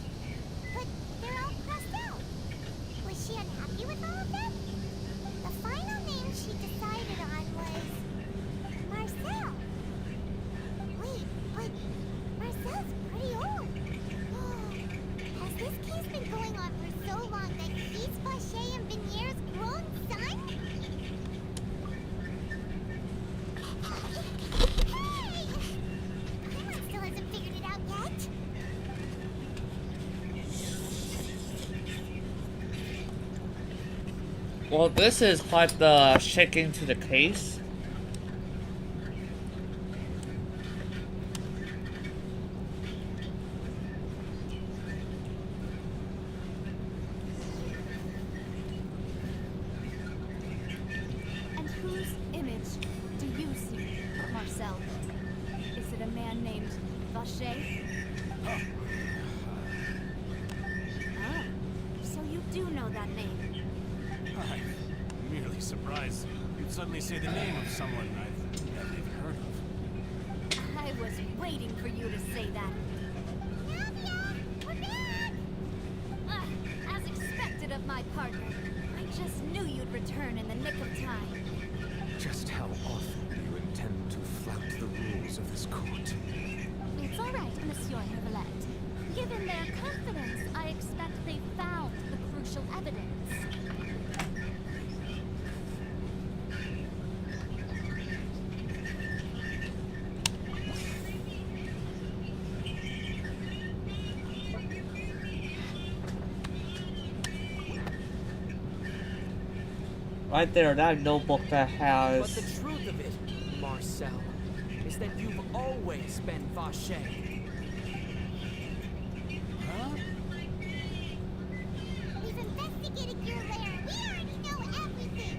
But they're all crossed out. Was she unhappy with all of them? The final name she decided on was Marcel. Wait, but Marcel's pretty old. Has this case been going on for so long that he's Vache and Venier's grown son? Hey! Paimon still hasn't figured it out yet. Well, this is quite the shaking to the case. And whose image do you see, Marcel? Is it a man named Vache? Ah, so you do know that name. I'm merely surprised you'd suddenly say the name of someone I've never even heard of. I was waiting for you to say that. Navia! We're back! As expected of my partner, I just knew you'd return in the nick of time. Just how often do you intend to flout the rules of this court? It's all right, Monsieur Neuvillette. Given their confidence, I expect they found the crucial evidence. Right there, that notebook that But has... the truth of it, Marcel, is that you've always been Vache. Huh? We've investigated your lair. We already know everything.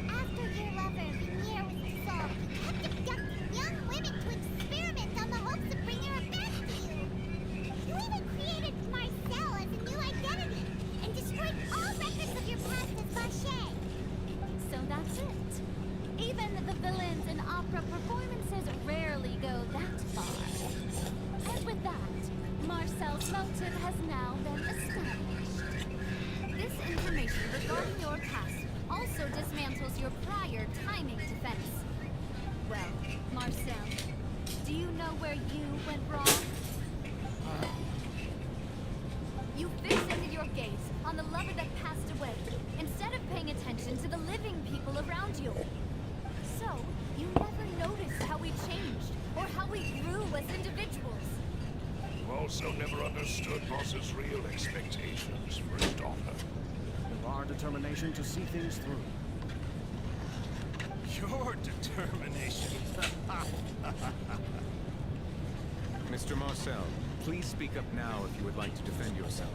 After your lover, Venier, was dissolved, you kept abducting young women to experiment on the hopes of bringing her back to you. You even created Marcel as a new identity and destroyed all records of your past as Vache. So that's it. Even the villains in opera performances rarely go that far. And with that, Marcel's motive has now been established. This information regarding your past also dismantles your prior timing defense. Well, Marcel, do you know where you went wrong? You fixated your gaze on the lover that passed away, instead of paying attention to the living people around you. So, you never noticed how we changed, or how we grew as individuals. You also never understood Boss's real expectations for his daughter. Of our determination to see things through. Your determination. Mr. Marcel, please speak up now if you would like to defend yourself.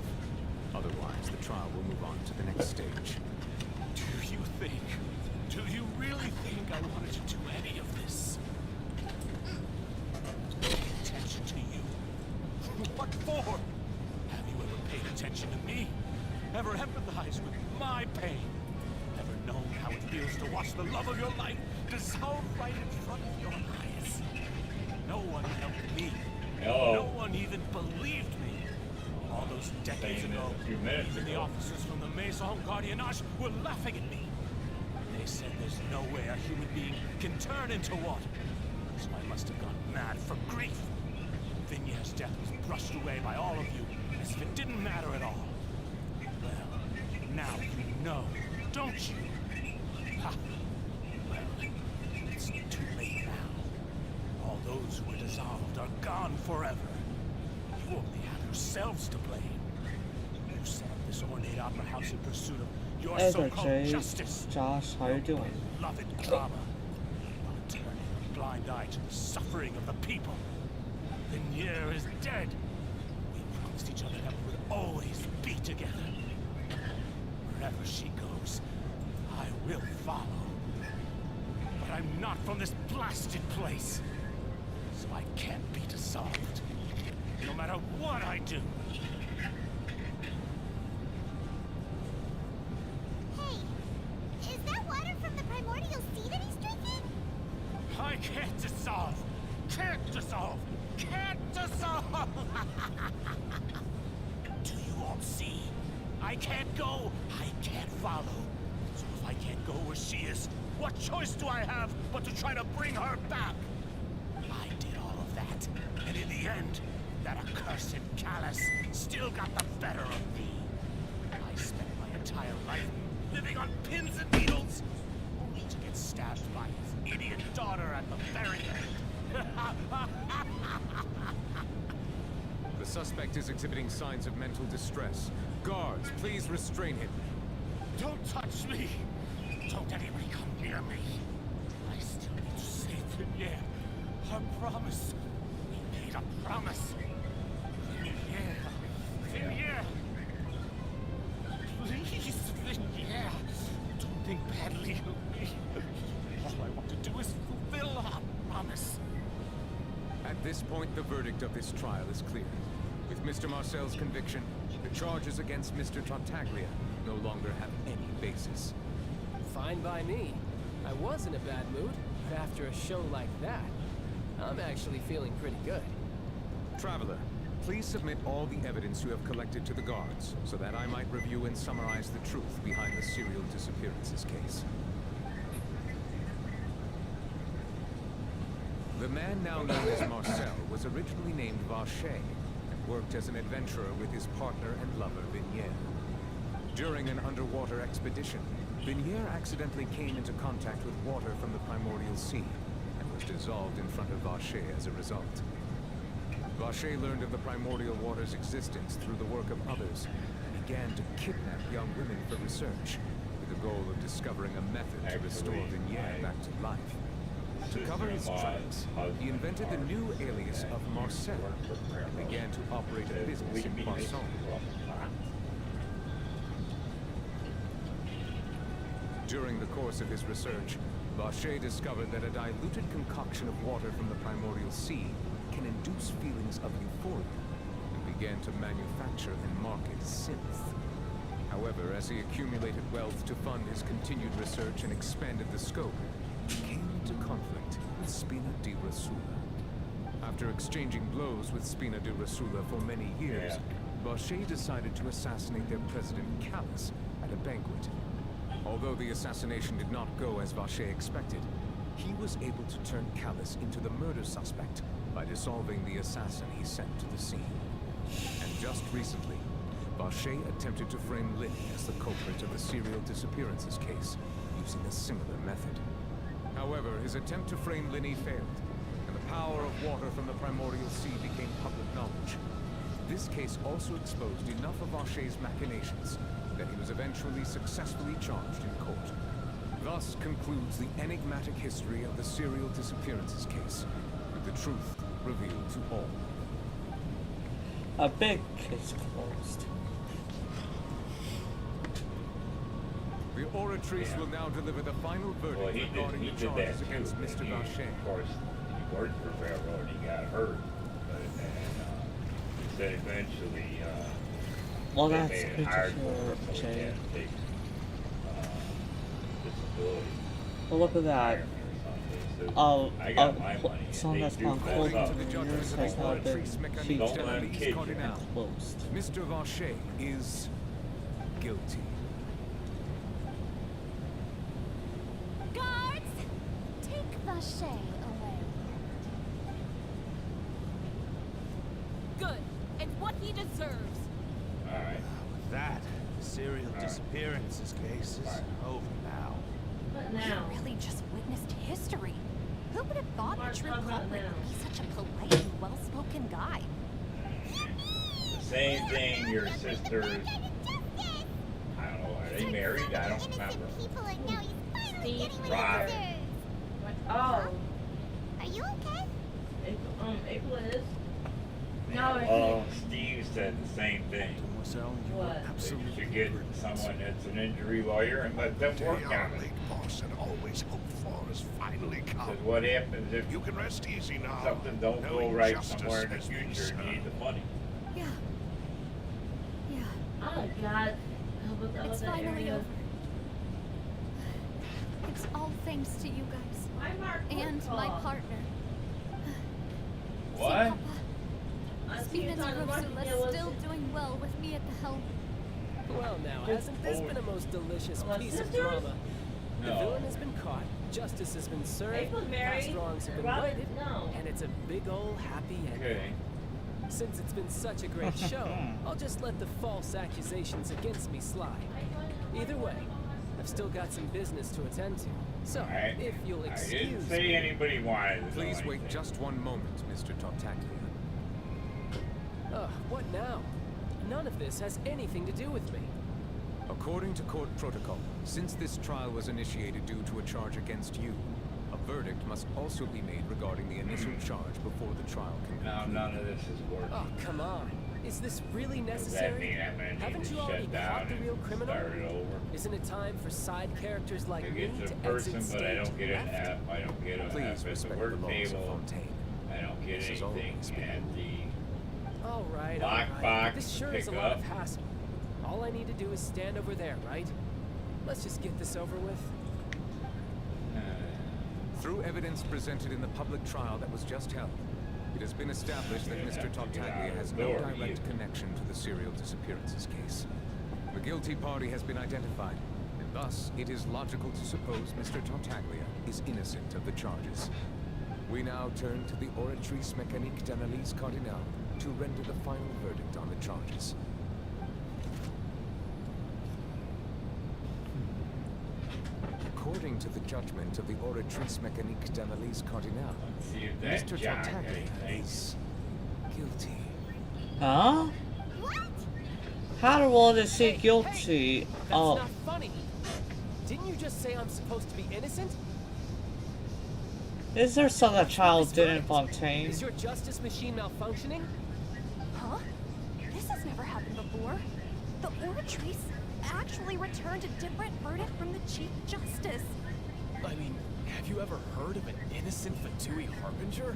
Otherwise, the trial will move on to the next stage. Do you really think I wanted to do any of this? Pay attention to you. What for? Have you ever paid attention to me? Ever empathized with my pain? Ever known how it feels to watch the love of your life dissolve right in front of your eyes? No one helped me. Hello. No one even believed me. All those decades ago, even the officers from the Maison Gardiennage were laughing at me. They said there's no way a human being can turn into water. So I must have gone mad from grief. Vignier's death was brushed away by all of you as if it didn't matter at all. Well, now you know, don't you? Ha! Well, it's too late now. All those who were dissolved are gone forever. You only have yourselves to blame. You set up this ornate opera house in pursuit of your Hey there, so-called Jay. justice. Josh, how you doing? Beloved drama. While turning a blind eye to the suffering of the people. Vignier is dead. We promised each other that we would always be together. Wherever she goes, I will follow. But I'm not from this blasted place. So I can't be dissolved. No matter what I do. Hey, is that water from the primordial sea that he's drinking? I can't dissolve. Can't dissolve. Can't dissolve. Do you all see? I can't go. I can't follow. So if I can't go where she is, what choice do I have but to try to bring her back? I did all of that, and in the end, that accursed Callus still got the better of me. I spent my entire life living on pins and needles, only to get stabbed by his idiot daughter at the very end. The suspect is exhibiting signs of mental distress. Guards, please restrain him. Don't touch me! Don't anybody come near me! I still need to save Vignier. I promise. We made a promise. Vignier. Vignier! Please, Vignier! Don't think badly of me. All I want to do is fulfill our promise. At this point, the verdict of this trial is clear. With Mr. Marcel's conviction, the charges against Mr. Tartaglia no longer have any basis. Fine by me. I was in a bad mood, but after a show like that, I'm actually feeling pretty good. Traveler, please submit all the evidence you have collected to the guards, so that I might review and summarize the truth behind the serial disappearances case. The man now known as Marcel was originally named Vache, and worked as an adventurer with his partner and lover, Vignier. During an underwater expedition, Vignier accidentally came into contact with water from the primordial sea, and was dissolved in front of Vache as a result. Vache learned of the primordial water's existence through the work of others, and began to kidnap young women for research, with the goal of discovering a method to restore Vignier back to life. To cover his tracks, he invented the new alias of Marcel, and began to operate a business in Poisson. During the course of his research, Vache discovered that a diluted concoction of water from the primordial sea can induce feelings of euphoria, and began to manufacture and market synth. However, as he accumulated wealth to fund his continued research and expanded the scope, he came into conflict with Spina di Rosula. After exchanging blows with Spina di Rosula for many years, Vache decided to assassinate their president Callus at a banquet. Although the assassination did not go as Vache expected, he was able to turn Callus into the murder suspect by dissolving the assassin he sent to the scene. And just recently, Vache attempted to frame Linny as the culprit of the serial disappearances case, using a similar method. However, his attempt to frame Linny failed, and the power of water from the primordial sea became public knowledge. This case also exposed enough of Vache's machinations that he was eventually successfully charged in court. Thus concludes the enigmatic history of the serial disappearances case, with the truth revealed to all. A big case closed. The oratrice will now deliver the final verdict Well, regarding he the did charges that against too. Mr. Vache. Of course, he worked for railroad. He got hurt, but then eventually Well, they that's made it good to hard hear, for him, so he Jay. had to take disability. Well, look at that. I got my money. Song They that's do gone mess cold up. for years has now been featured Don't let him kid you. and closed. Mr. Vache is guilty. Guards! Take Vache away. good, and what he deserves. Alright. With that, the serial disappearances case is over now. What now? We really just witnessed history. Who would have thought What a true are we talking about culprit now? would be such a polite and well-spoken guy? The same thing your sisters. I don't know. Are they married? I don't remember. People and now he's finally Steve getting what Right. he deserves. Oh, Are you okay? April is. Oh, Steve said the same thing. Marcel, you What? were They absolutely should get brilliant. someone that's an injury lawyer and let them Day work our on it. late boss had always hoped for has finally come. Because what happens if You can rest easy now. something don't go knowing right justice somewhere in the has been future? You need served. the money. Yeah. Yeah. Oh God. It's finally over. It's all thanks to you guys. And my partner. What? See, Papa, Steven Rosula's still doing well with me at the helm. Well, now, hasn't this been a most delicious piece of drama? The No. villain has been caught, justice has been served, April's married, past wrongs have been Robin- righted, no. and it's a big ol' happy ending. Okay. Since it's been such a great show, I'll just let the false accusations against me slide. Either way, I've still got some business to attend to. So, Alright. if you'll I didn't excuse say me... anybody wanted to know Please wait anything. just one moment, Mr. Tartaglia. What now? None of this has anything to do with me. According to court protocol, since this trial was initiated due to a charge against you, a verdict must also be made regarding the initial charge before the trial can Now conclude. none of this is working. Oh, come on. Is this really Does that necessary? mean I'm gonna need Haven't to you already shut down caught the and real criminal? start it over? Isn't it time for side characters like I me get to the person, exit but I stage don't get an left? F. I don't get an Please F at the respect work the laws of table. Fontaine. I don't get This has anything always been at the All right, Lockbox This sure to is a pick lot of up. hassle. All I need to do is stand over there, right? Let's just get this over with. Through evidence presented in the public trial that was just held, it has been established that Mr. Tartaglia has no direct connection to the serial disappearances case. The guilty party has been identified, and thus it is logical to suppose Mr. Tartaglia is innocent of the charges. We now turn to the Oratrice Mécanique d'Analyse Cardinale to render the final verdict on the charges. According to the judgment of the Oratrice Mécanique d'Analyse Cardinale, see if that Mr. Jack Tartaglia anything. is guilty. Huh? How do all this say guilty? That's Oh, not funny. Didn't you just say I'm supposed to be innocent? is there something a child did in Fontaine? Is your justice machine malfunctioning? Huh? This has never happened before. The Oratrice actually returned a different verdict from the Chief Justice. I mean, have you ever heard of an innocent Fatui Harbinger?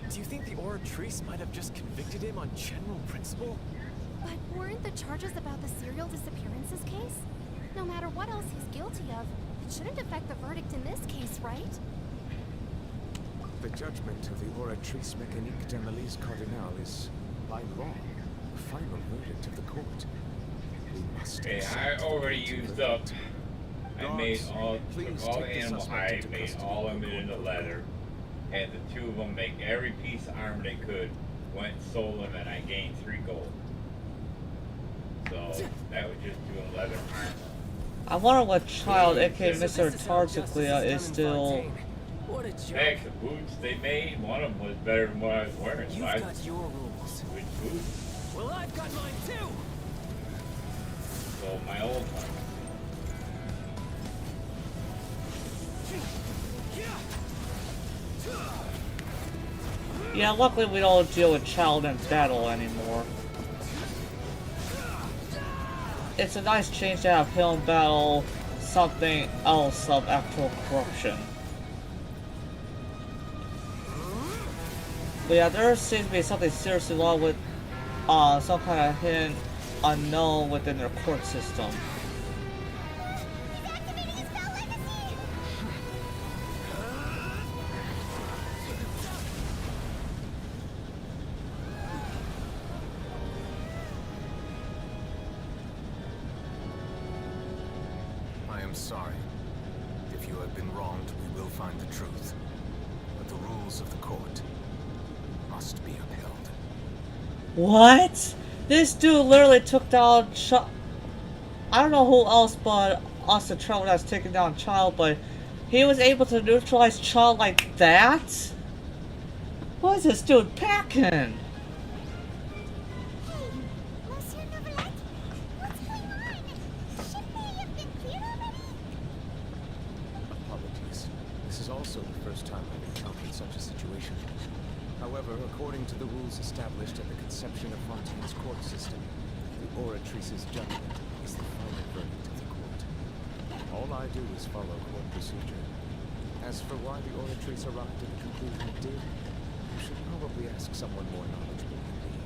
Do you think the Oratrice might have just convicted him on general principle? But weren't the charges about the serial disappearances case? No matter what else he's guilty of, it shouldn't affect the verdict in this case, right? The judgment of the Oratrice Mécanique d'Analyse Cardinale is, by law, the final verdict of the court. We must Okay, I accept already the used verdict. up. I made all, Please took all take the the animal suspect hide, into made custody all of of the them into court. leather, had the two of them make every piece of armor they could, went and sold them, and I gained 3 gold. So that was just doing leather armor. I wonder what child, aka So Mr. this is how justice Tartaglia, done is in still. Fontaine. What a joke. Heck, the boots they made, one of them was better than what I was wearing. You've So I got your rules. switched boots. Well, I've got mine too. So my old one. Yeah, luckily we don't deal with child in battle anymore. It's a nice change to have him battle something else of actual corruption. But yeah, there seems to be something seriously wrong with some kind of hidden unknown within their court system. I am sorry. If you have been wronged, we will find the truth. But the rules of the court must be upheld. What? This dude literally took down I don't know who else but Austin Trevor that's taken down Child, but he was able to neutralize Child like that? What is this dude packing? Hey, Monsieur Novelette, what's going on? Shouldn't they have been cleared already? Apologies. This is also the first time I've encountered such a situation. However, according to the rules established at the conception of Fontaine's court system, the Oratrice's judgment is the final verdict of the court. All I do is follow court procedure. As for why the Oratrice arrived at the conclusion it did, you should probably ask someone more knowledgeable than me.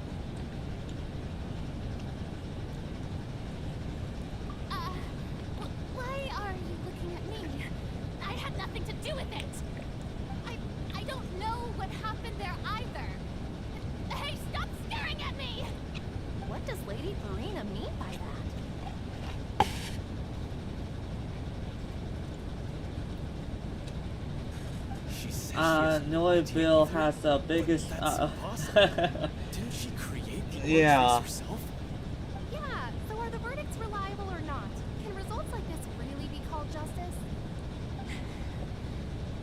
Why are you looking at me? I had nothing to do with it. I don't know what happened there either. Hey, stop staring at me! What does Lady Farina mean by that? She says she has Noe Bill has the biggest, That's impossible. Didn't she create the Yeah. Oratrice herself? Yeah, so are the verdicts reliable or not? Can results like this really be called justice?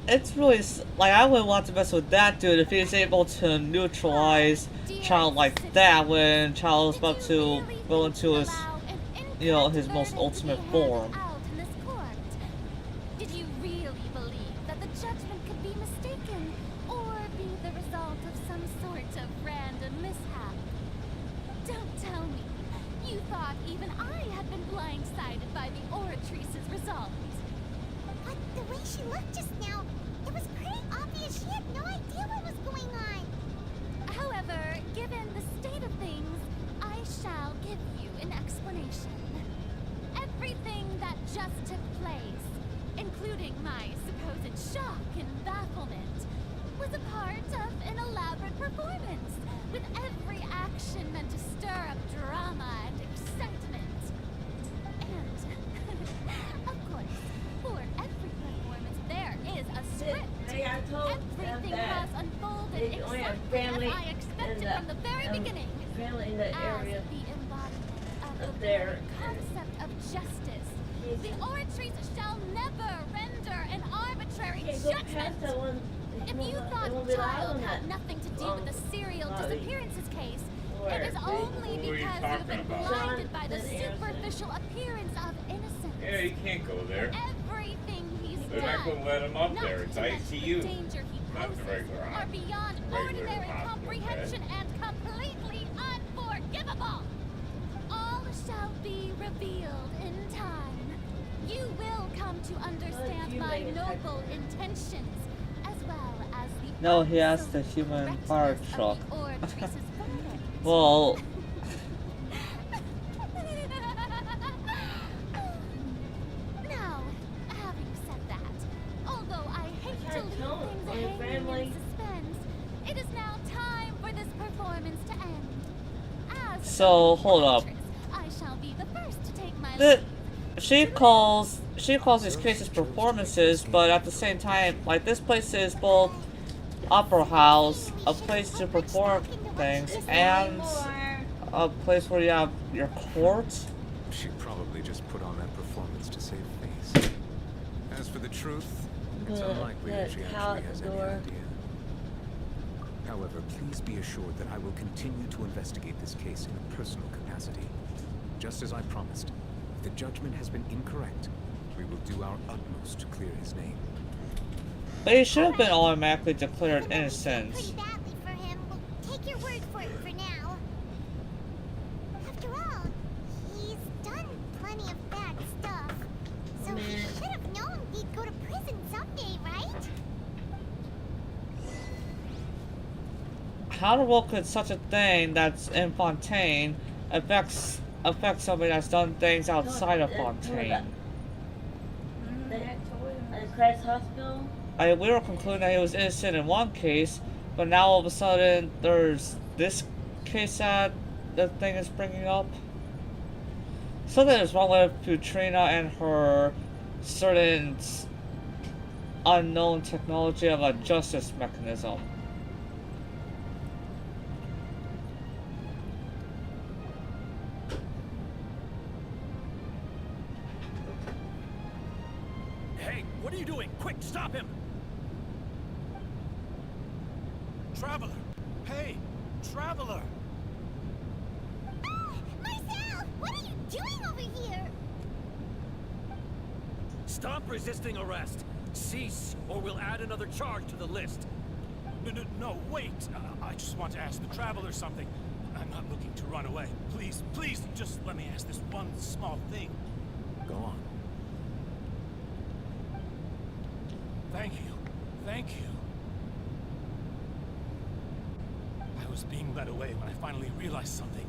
It's really, like, I wouldn't want to mess with that dude if he's able to neutralize Child like that when Child was about to go into his, you know, his most ultimate form. Did you really believe that the judgment could be mistaken or be the result of some sort of random mishap? Don't tell me you thought even I had been blindsided by the Oratrice's result. But the way she looked just now, it was pretty obvious she had no idea what was going on. However, given the state of things, I shall give you an explanation. Everything that just took place, including my supposed shock and bafflement, was a part of an elaborate performance, with every action meant to stir up drama and excitement. And, of course, for every performance there is a script. Hey, I told them Everything that has unfolded they only have exactly family as I expected from the very beginning. family in the area As the embodiment of up the there. very concept of justice, the Oratrice shall never render an arbitrary Can't go past judgment. that one. If you thought Child had nothing to do with the serial disappearances case, it is only Who are you because you've talking been about? blinded by the John Anderson. superficial appearance of innocence. Yeah, you can't go there. Everything he's They're not done, gonna let him up not there. It's to mention the ICU. danger he Not the poses, regular are hospital. beyond Regular ordinary hospital comprehension and completely unforgivable. All shall be revealed in time. You will come to understand you my make it noble intentions, as well as the No, he has the human absolute fire correctness of truck. the Oratrice's verdict. Well, Now, having said that, although I hate to leave tell things my hanging family. in suspense, it is now time for this performance to end. As So, hold up. actress, I shall be the first to take my the, leave. she calls these cases performances, but at the same time, like, this place is both opera house, a place to perform things, and a place where you have your court. She probably just put on that performance to save face. As for the truth, it's unlikely that she actually has any idea. However, please be assured that I will continue to investigate this case in a personal capacity. Just as I promised, if the judgment has been incorrect, we will do our utmost to clear his name. But he should have been automatically declared innocent. Pretty badly for him. We'll take your word for it for now. After all, he's done plenty of bad stuff. So he should have known he'd go to prison someday, right? How the world could such a thing that's in Fontaine affect somebody that's done things outside of Fontaine? At Christ Hospital? We were concluding that he was innocent in one case, but now all of a sudden there's this case that the thing is bringing up. Something is wrong with Putrina and her certain unknown technology of a justice mechanism. Stop him! Traveler! Hey! Traveler! Ah! Marcel! What are you doing over here? Stop resisting arrest! Cease, or we'll add another charge to the list. No, wait! I just want to ask the Traveler something. I'm not looking to run away. Please, please, just let me ask this one small thing. Go on. Thank you. Thank you. I was being led away when I finally realized something.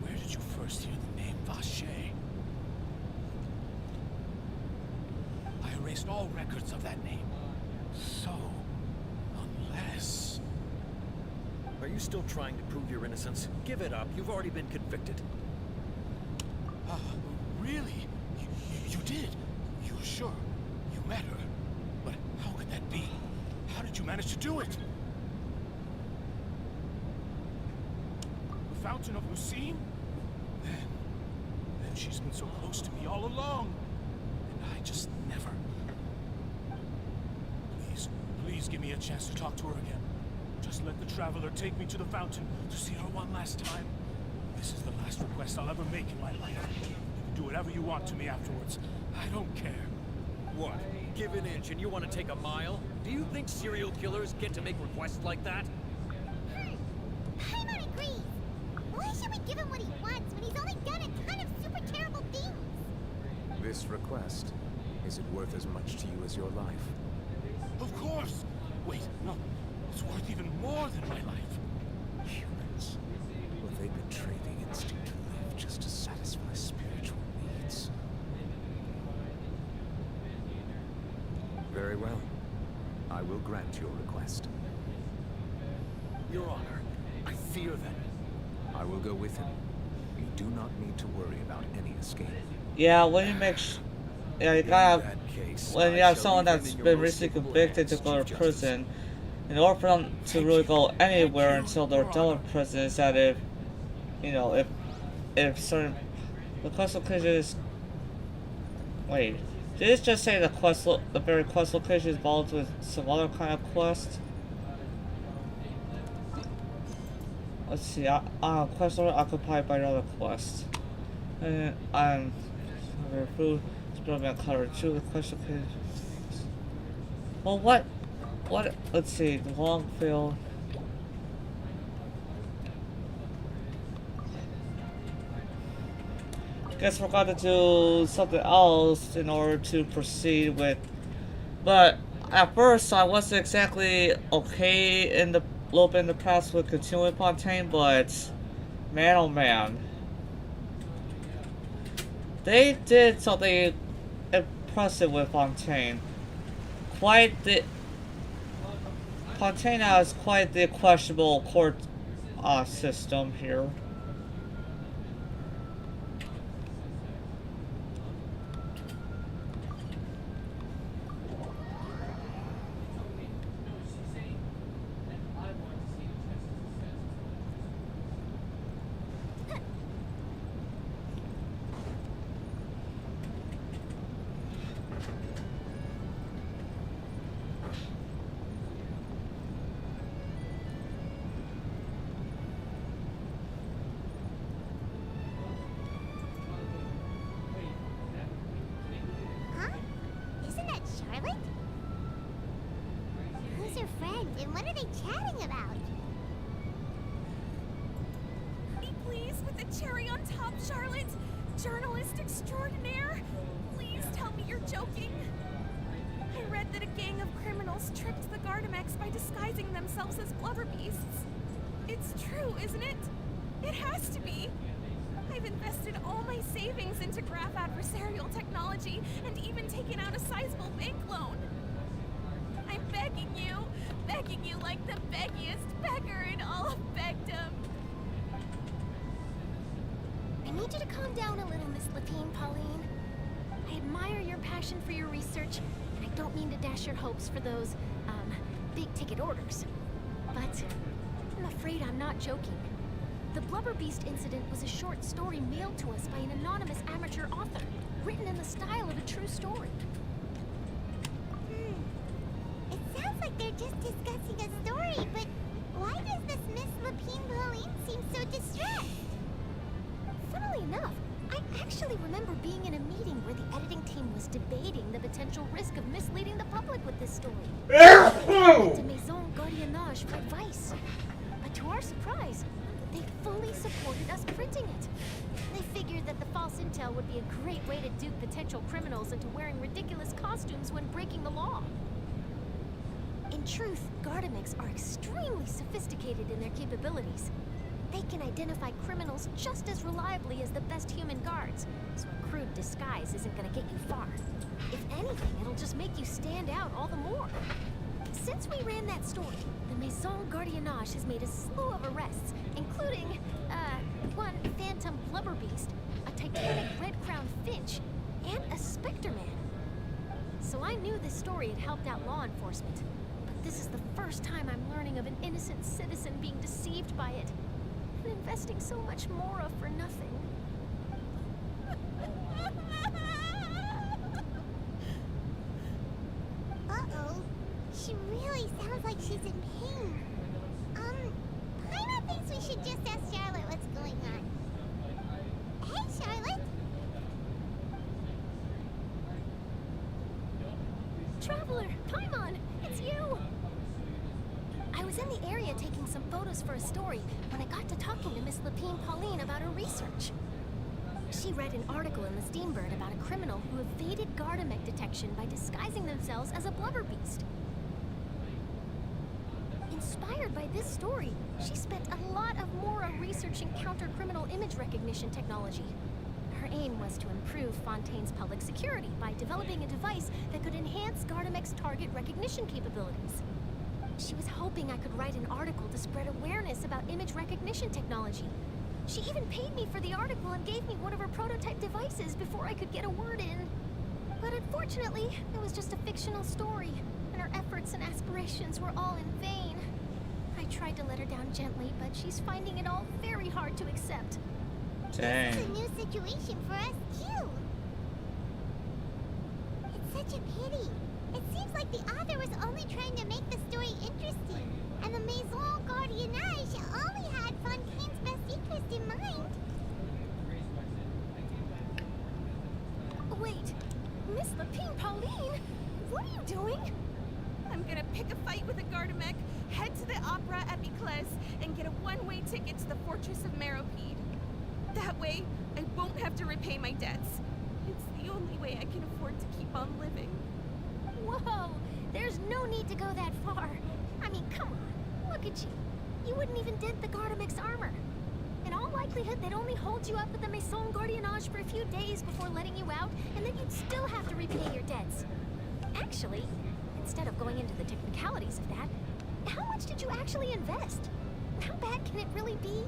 Where did you first hear the name Vache? I erased all records of that name. So, unless... Are you still trying to prove your innocence? Give it up. You've already been convicted. Really? You did? You're sure? You met her? But how could that be? How did you manage to do it? The Fountain of Lucine? Then she's been so close to me all along. And I just never... Please give me a chance to talk to her again. Just let the Traveler take me to the Fountain to see her one last time. This is the last request I'll ever make in my life. You can do whatever you want to me afterwards. I don't care. What? Give an inch and you want to take a mile? Do you think serial killers get to make requests like that? Paimon agrees. Why should we give him what he wants when he's only done a ton of super terrible things? This request, is it worth as much to you as your life? Of course! Wait, no. It's worth even more than my life. Humans. Will they betray the instinct to live just to satisfy spiritual needs? Very well. I will grant your request. Your Honor, I fear that... I will go with him. You do not need to worry about any escape. Yeah, when you make... Yeah, you gotta... In that case, When you I have shall someone leave him that's in your been most recently capable convicted to hands, go to Chief prison, in order for them to really go anywhere until they're done with prison, is that if, you know, if certain... The quest location is... Wait, did it just say the very quest location is involved with some other kind of quest? Let's see, quest order occupied by another quest. And food, experiment color, choose the quest location. Well, what, let's see, the long field. Guess we're gonna do something else in order to proceed with, but at first I wasn't exactly okay in the little bit in the past with continuing Fontaine, but man oh man, they did something impressive with Fontaine. Fontaine has quite the questionable court system here. Huh? Isn't that Charlotte? Who's her friend and what are they chatting about? Pretty please with the cherry on top, Charlotte? Journalist extraordinaire? Please tell me you're joking. I read that a gang of criminals tricked the Gardamex by disguising themselves as blubber beasts. It's true, isn't it? It has to be. I've invested all my savings into graph adversarial technology and even taken out a sizable bank loan. I'm begging you like the beggiest beggar in all of Begdom. I need you to calm down a little, Miss Lapine, Pauline. I admire your passion for your research, and I don't mean to dash your hopes for those, big-ticket orders. But I'm afraid I'm not joking. The Blubber Beast incident was a short story mailed to us by an anonymous amateur author, written in the style of a true story. they're just discussing a story, but why does this Miss Lapine Pauline seem so distressed? Funnily enough, I actually remember being in a meeting where the editing team was debating the potential risk of misleading the public with this story. To Maison Gardiennage for advice. But to our surprise, they fully supported us printing it. They figured that the false intel would be a great way to dupe potential criminals into wearing ridiculous costumes when breaking the law. In truth, Gardamex are extremely sophisticated in their capabilities. They can identify criminals just as reliably as the best human guards, so a crude disguise isn't gonna get you far. If anything, it'll just make you stand out all the more. Since we ran that story, the Maison Gardiennage has made a slew of arrests, including, one phantom blubber beast, a titanic red-crowned finch, and a specter man. So I knew this story had helped out law enforcement, but this is the first time I'm learning of an innocent citizen being deceived by it, and investing so much more for nothing. Uh-oh. She really sounds like she's in pain. Paimon thinks we should just ask Charlotte what's going on. Hey, Charlotte! Traveler, Paimon, it's you! I was in the area taking some photos for a story when I got to talking to Miss Lapine Pauline about her research. She read an article in the Steambird about a criminal who evaded Gardamex detection by disguising themselves as a blubber beast. Inspired by this story, she spent a lot of Mora researching counter-criminal image recognition technology. Her aim was to improve Fontaine's public security by developing a device that could enhance Gardamex target recognition capabilities. She was hoping I could write an article to spread awareness about image recognition technology. She even paid me for the article and gave me one of her prototype devices before I could get a word in. But unfortunately, it was just a fictional story, and her efforts and aspirations were all in vain. I tried to let her down gently, but she's finding it all very hard to accept. Dang. This is a new situation for us, too. It's such a pity. It seems like the author was only trying to make the story interesting, and the Maison Gardiennage only had Fontaine's best interest in mind. Wait, Miss Lapine Pauline? What are you doing? I'm gonna pick a fight with a Gardamex, head to the opera at Biclès, and get a one-way ticket to the Fortress of Meropide. That way, I won't have to repay my debts. It's the only way I can afford to keep on living. Whoa! There's no need to go that far. I mean, come on. Look at you. You wouldn't even dent the Gardamex armor. In all likelihood, they'd only hold you up at the Maison Gardiennage for a few days before letting you out, and then you'd still have to repay your debts. Actually, instead of going into the technicalities of that, how much did you actually invest? How bad can it really be?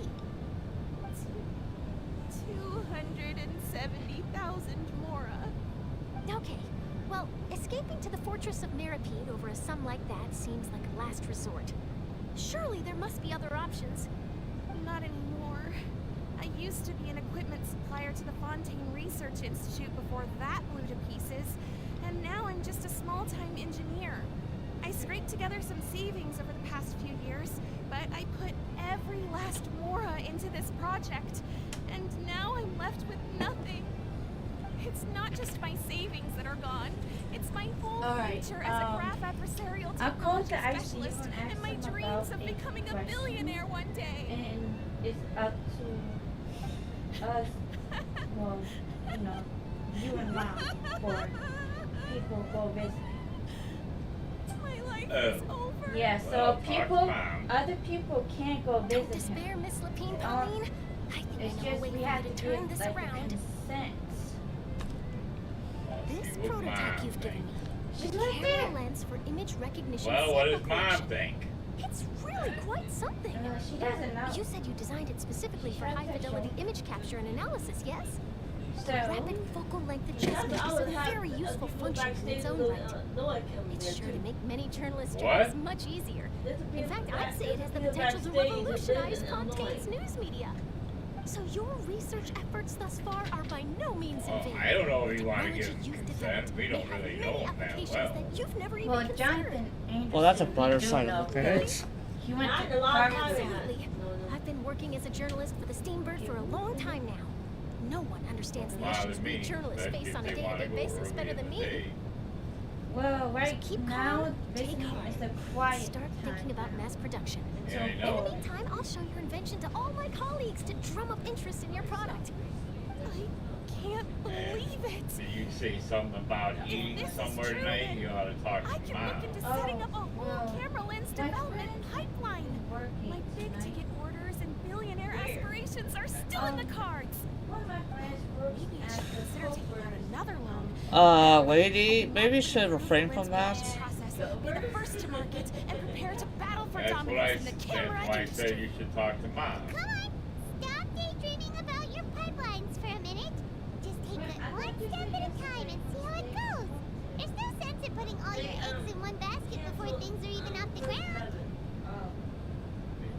270,000 Mora. Okay, well, escaping to the Fortress of Meropide over a sum like that seems like a last resort. Surely there must be other options. Not anymore. I used to be an equipment supplier to the Fontaine Research Institute before that blew to pieces, and now I'm just a small-time engineer. I scraped together some savings over the past few years, but I put every last Mora into this project, and now I'm left with nothing. It's not just my savings that are gone. It's my whole future as a graph adversarial technology specialist and my dreams of becoming a billionaire one day. And it's up to us, well, you know, you and Mom, for people go visit. My life is over. Yeah, so other people can't go visit Don't despair, him. Miss Lapine Pauline. I think It's I know a just way we for have you to to turn get this like around. consent. This prototype you've given me. She's The right camera there. lens for image recognition. Well, what does sample Mom collection. think? It's really quite something. She doesn't know. You said you designed it specifically for high-fidelity image capture and analysis, yes? So, Rapid focal length adjustment is a very useful function in its own right. It's sure to make many journalists' jobs much easier. In fact, I'd say it has the potential to revolutionize Fontaine's news media. So your research efforts thus far are by no means in vain. I don't know if you want to Technology give you've consent. developed We don't may have really many know him that applications well. that you've never even Well, considered. Jonathan Anderson. Well, that's a we better do side know, of look at it. He went Not to a long time Harvard. ago. Absolutely. I've been working as a journalist for the Steambird for a long time now. No one understands the issues we journalists face on a day-to-day basis better than me. Well, right So keep now, calm, this take heart, is a quiet start time. thinking about mass production. Yeah, I In know. the meantime, I'll show your invention to all my colleagues to drum up interest in your product. I can't believe it. Did you say something about eating this is somewhere true, tonight? then You ought to talk I to can Mom. look into setting up a whole camera lens my development friend pipeline. working My big tonight. ticket orders and billionaire aspirations are still in the cards. One of my friends works Maybe I at should the consider taking out another loan. Lady, maybe you should refrain from that. Be the first to market and prepare to battle for That's dominance in the camera that's why I industry. said you should talk to Mom. Come on, stop daydreaming about your pipelines for a minute. Just take it one step at a time and see how it goes. There's no sense in putting all your eggs in one basket before things are even off the ground.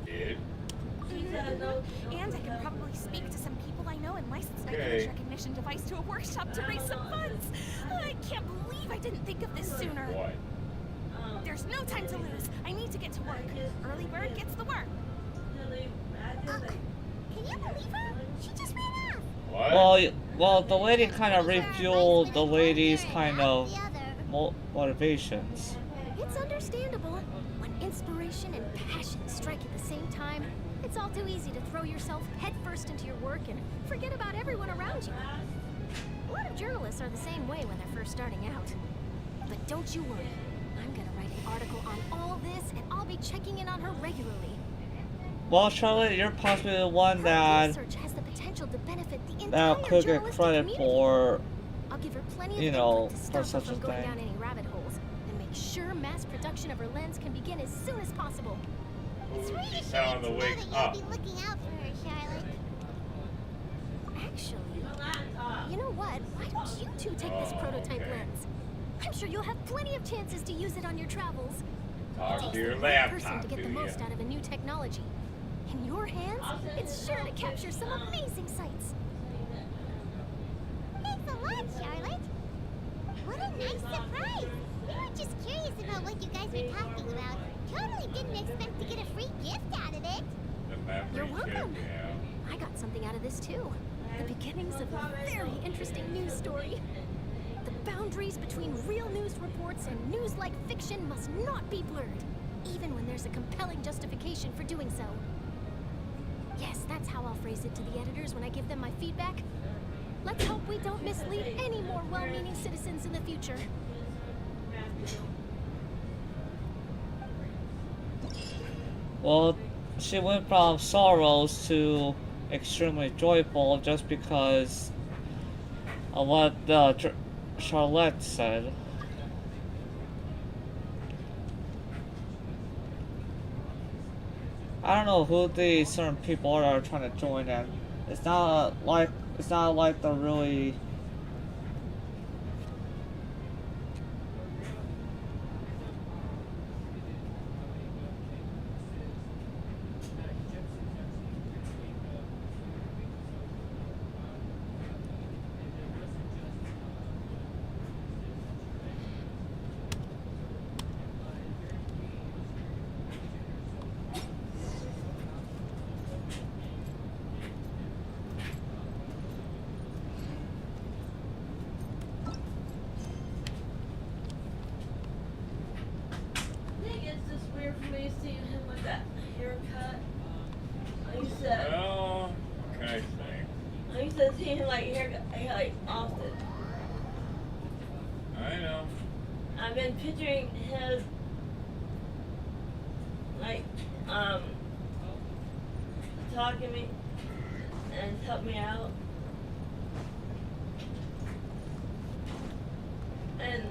They did. And I can probably speak to some people I know and license my Okay. image recognition device to a workshop to raise some funds. I can't believe I didn't think of this sooner. What? There's no time to lose. I need to get to work. Early bird gets the worm. Can you believe her? She just ran off. What? Well, the lady kind of refueled the lady's kind of The other. motivations. It's understandable. When inspiration and passion strike at the same time, it's all too easy to throw yourself headfirst into your work and forget about everyone around you. A lot of journalists are the same way when they're first starting out. But don't you worry. I'm gonna write an article on all this, and I'll be checking in on her regularly. Well, Charlotte, you're possibly the one Her that research has the potential to benefit the now entire could get journalistic credit community. for, I'll give her plenty you of know, input to for stop her such a from going thing. down any rabbit holes, and make sure mass production of her lens can begin as soon as possible. It's Ooh, reassuring she sounded to know wake that up. you'll be looking out for her, Charlotte. Actually, you know what? Why don't you two take this Oh, prototype okay. lens? I'm sure you'll have plenty of chances to use it on your travels. It Talk takes to your the right person laptop, to get do the most ya? out of a new technology. In your hands, it's sure to capture some amazing sights. Thanks a lot, Charlotte. What a nice surprise. We were just curious about what you guys were talking about. Totally didn't expect to get a free gift out of it. The memory You're chip, welcome. yeah. I got something out of this too. The beginnings of a very interesting news story. The boundaries between real news reports and news-like fiction must not be blurred, even when there's a compelling justification for doing so. Yes, that's how I'll phrase it to the editors when I give them my feedback. Let's hope we don't mislead any more well-meaning citizens in the future. Well, she went from sorrows to extremely joyful just because of what Charlotte said. I don't know who these certain people are that are trying to join in. It's not like they're really. I think it's just weird for me seeing him with that haircut. I used to, Well, what can I say? I used to see him like like often. I know. I've been picturing him like talking to me and help me out. And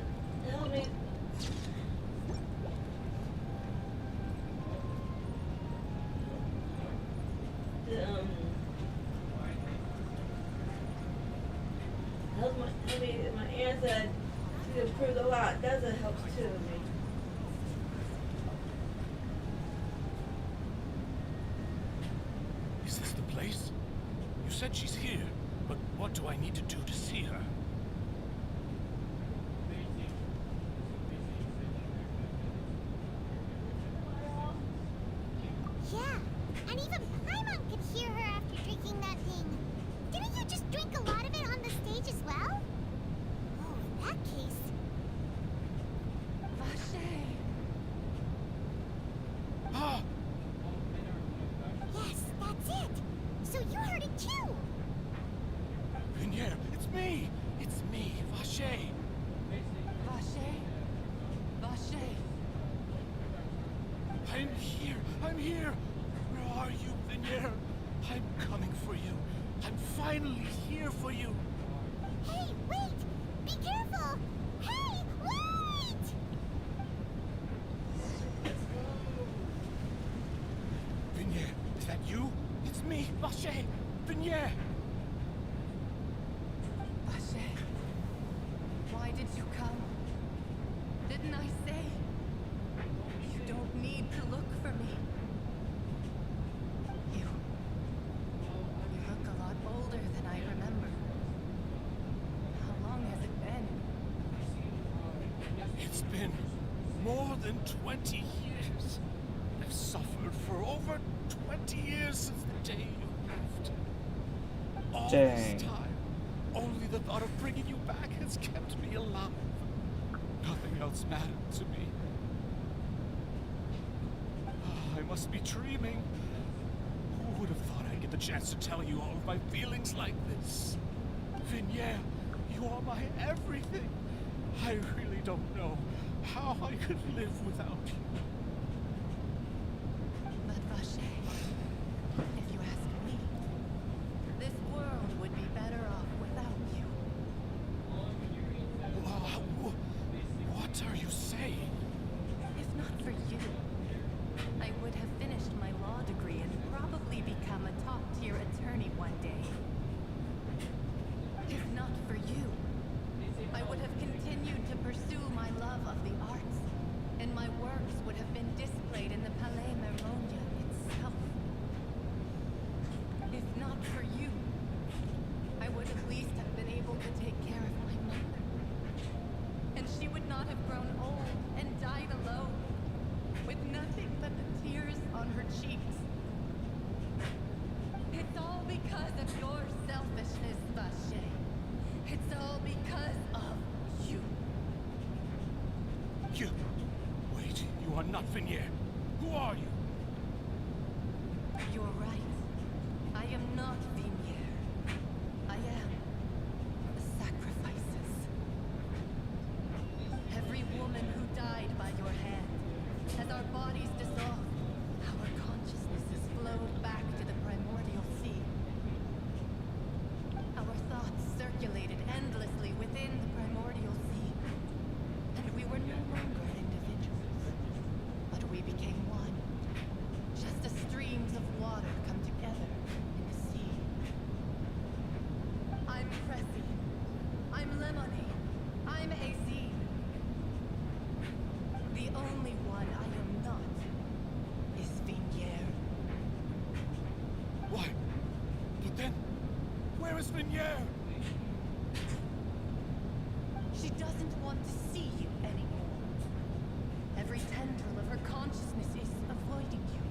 help me my aunt said she improved a lot. That's a help too. Is this the place? said she's here, but what do I need to do to see her? Yeah, and even Paimon could hear her after drinking that thing. Didn't you just drink a lot of it on the stage as well? Oh, in that case... Vache. Ah! Yes, that's it. So you heard it too. Vignere, it's me! It's me, Vache! Vache? Vache. I'm here! I'm here! Where are you, Vignere? I'm coming for you. I'm finally here for you. Hey, wait! Be careful! Hey, wait! Vignere, is that you? It's me, Vache! Vignere! Vache. Why did you come? Didn't I say? You don't need to look for me. You look a lot older than I remember. How long has it been? It's been more than 20 years. I've suffered for over 20 years since the day you left. All Dang. this time, only the thought of bringing you back has kept me alive. Nothing else mattered to me. I must be dreaming. Who would have thought I'd get the chance to tell you all of my feelings like this? Vignere, you are my everything. I really don't know how I could live without you. But Vache, if you ask me, this world would be better off without you. What are you saying? If not for you, I would have finished my law degree and probably become a top-tier attorney one day. If not for you, I would have continued to pursue my love of the arts, and my works would have been displayed in the Palais Mermonia itself. If not for you, I would at least have been able to take care of my mother. And she would not have grown old and died alone, with nothing but the tears on her cheeks. It's all because of your selfishness, Vache. It's all because of you. You... Wait, you are not Vignere. Who are you? You're right. I am not Vignere. I am the sacrifices. Every woman who died by your hand, as our bodies dissolved, our consciousnesses flowed back to the primordial sea. Our thoughts circulated endlessly within the primordial sea, and we were no longer individuals, but we became one, just as streams of water come together in the sea. I'm Cressy. I'm Lemony. I'm Azine. The only one I am not is Vignere. Why? But then, where is Vignere? She doesn't want to see you anymore. Every tendril of her consciousness is avoiding you.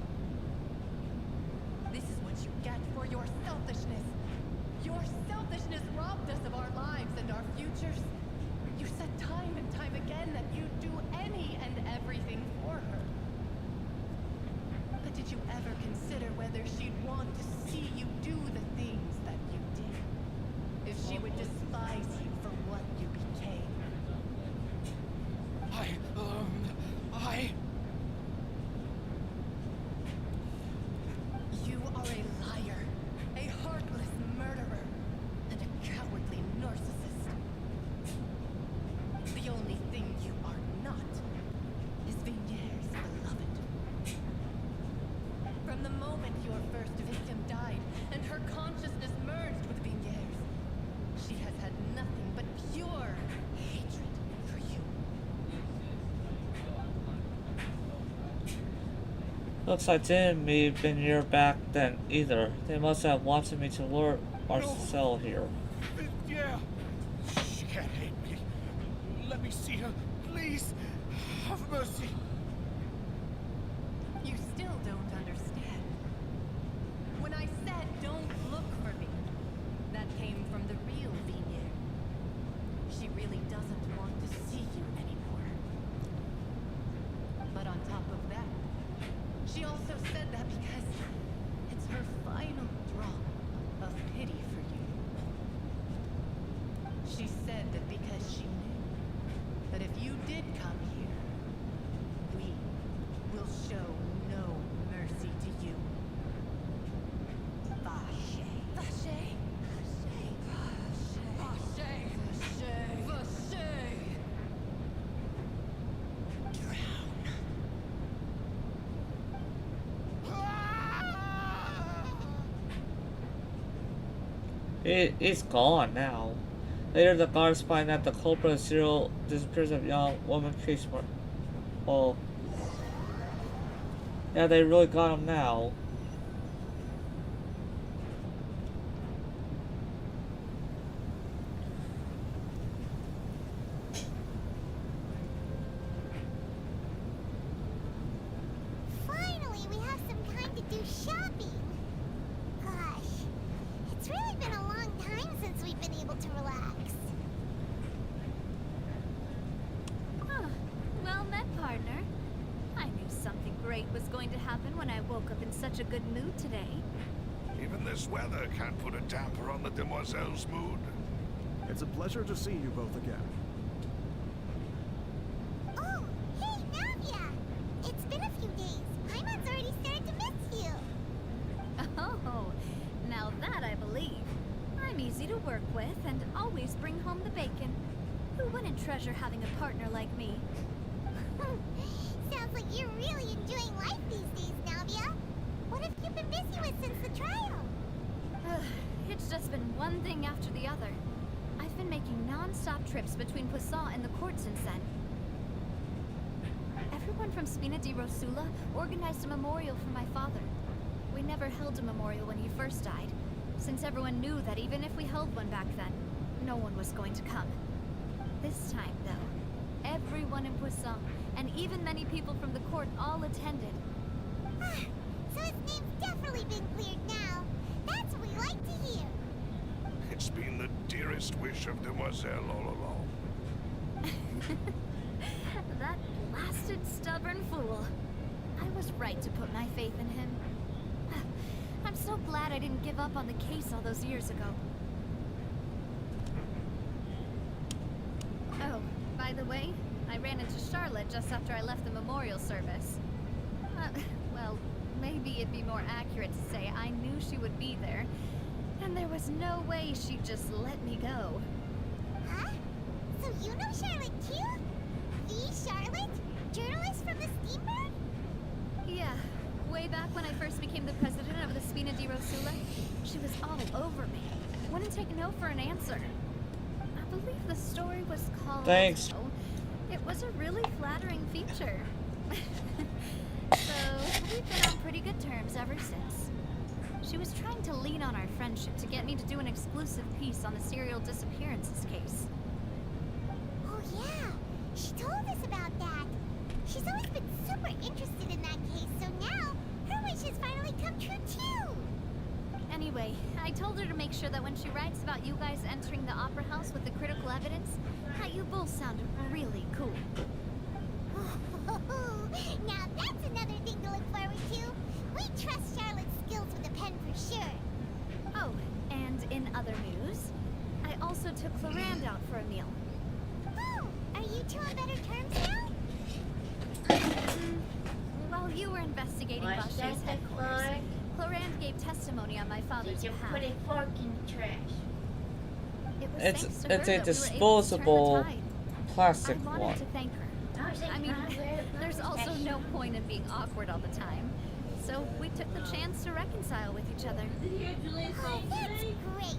This is what you get for your selfishness. Your selfishness robbed us of our lives and our futures. You said time and time again that you'd do any and everything for her. But did you ever consider whether she'd want to see you do the things that you did? If she would despise you for what you became? You are a liar, a heartless murderer, and a cowardly narcissist. The only thing you are not is Vignere's beloved. From the moment your first victim died and her consciousness merged with Vignere's, she has had nothing but pure hatred for you. Looks like they didn't meet Vignere back then either. They must have wanted me to Marcel here. Yeah. She can't hate me. Let me see her, please. Have mercy. You still don't understand. When I said don't look for me, that came from the real Vignere. She really doesn't want to see you anymore. But on top of that, she also said that because it's her final drop of pity for you. She said that because she knew that if you did come here, we will show no mercy to you. Vache. Vache. Vache. Vache. Vache. It's gone now. Later, the guards find that the culprit of serial disappearance of young woman case. Well, yeah, they really got him now. Finally, we have some time to do shopping. Gosh, it's really been a long time since we've been able to relax. Well met, partner. I knew something great was going to happen when I woke up in such a good mood today. Even this weather can't put a damper on the demoiselle's mood. It's a pleasure to see you both again. Oh, hey, Navia! It's been a few days. Paimon's already started to miss you. Oh, now that I believe. I'm easy to work with and always bring home the bacon. Who wouldn't treasure having a partner like me? Sounds like you're really enjoying life these days, Navia. What have you been busy with since the trial? It's just been one thing after the other. I've been making non-stop trips between Poisson and the court since then. Everyone from Spina di Rosula organized a memorial for my father. We never held a memorial when he first died, since everyone knew that even if we held one back then, no one was going to come. This time, though, everyone in Poisson, and even many people from the court, all attended. So his name's definitely been cleared now. That's what we like to hear. It's been the dearest wish of Demoiselle all along. That blasted stubborn fool. I was right to put my faith in him. I'm so glad I didn't give up on the case all those years ago. Oh, by the way, I ran into Charlotte just after I left the memorial service. Well, maybe it'd be more accurate to say I knew she would be there, and there was no way she'd just let me go. Huh? So you know Charlotte too? The Charlotte? Journalist from the Steambird? Yeah, way back when I first became the president of the Spina di Rosula, she was all over me. Wouldn't take no for an answer. I believe the story was called... Thanks. Oh, it was a really flattering feature. So, we've been on pretty good terms ever since. She was trying to lean on our friendship to get me to do an exclusive piece on the serial disappearances case. Oh yeah, she told us about that. She's always been super interested in that case, so now her wish has finally come true too. Anyway, I told her to make sure that when she writes about you guys entering the opera house with the critical evidence, that you both sounded really cool. Now that's another thing to look forward to. We trust Charlotte's skills with a pen for sure. Oh, and in other news, I also took Clarande out for a meal. Oh, are you two on better terms now? While you were investigating What's Vache's that, headquarters, Clark? Clarande gave testimony on my father's Did you behalf. put a fork in the trash? It was It's thanks to her a that we were able to turn the disposable tide. plastic I wanted one. to thank her. I mean, there's also no point in being awkward all the time. So we took the chance to reconcile with each other. Oh, that's great.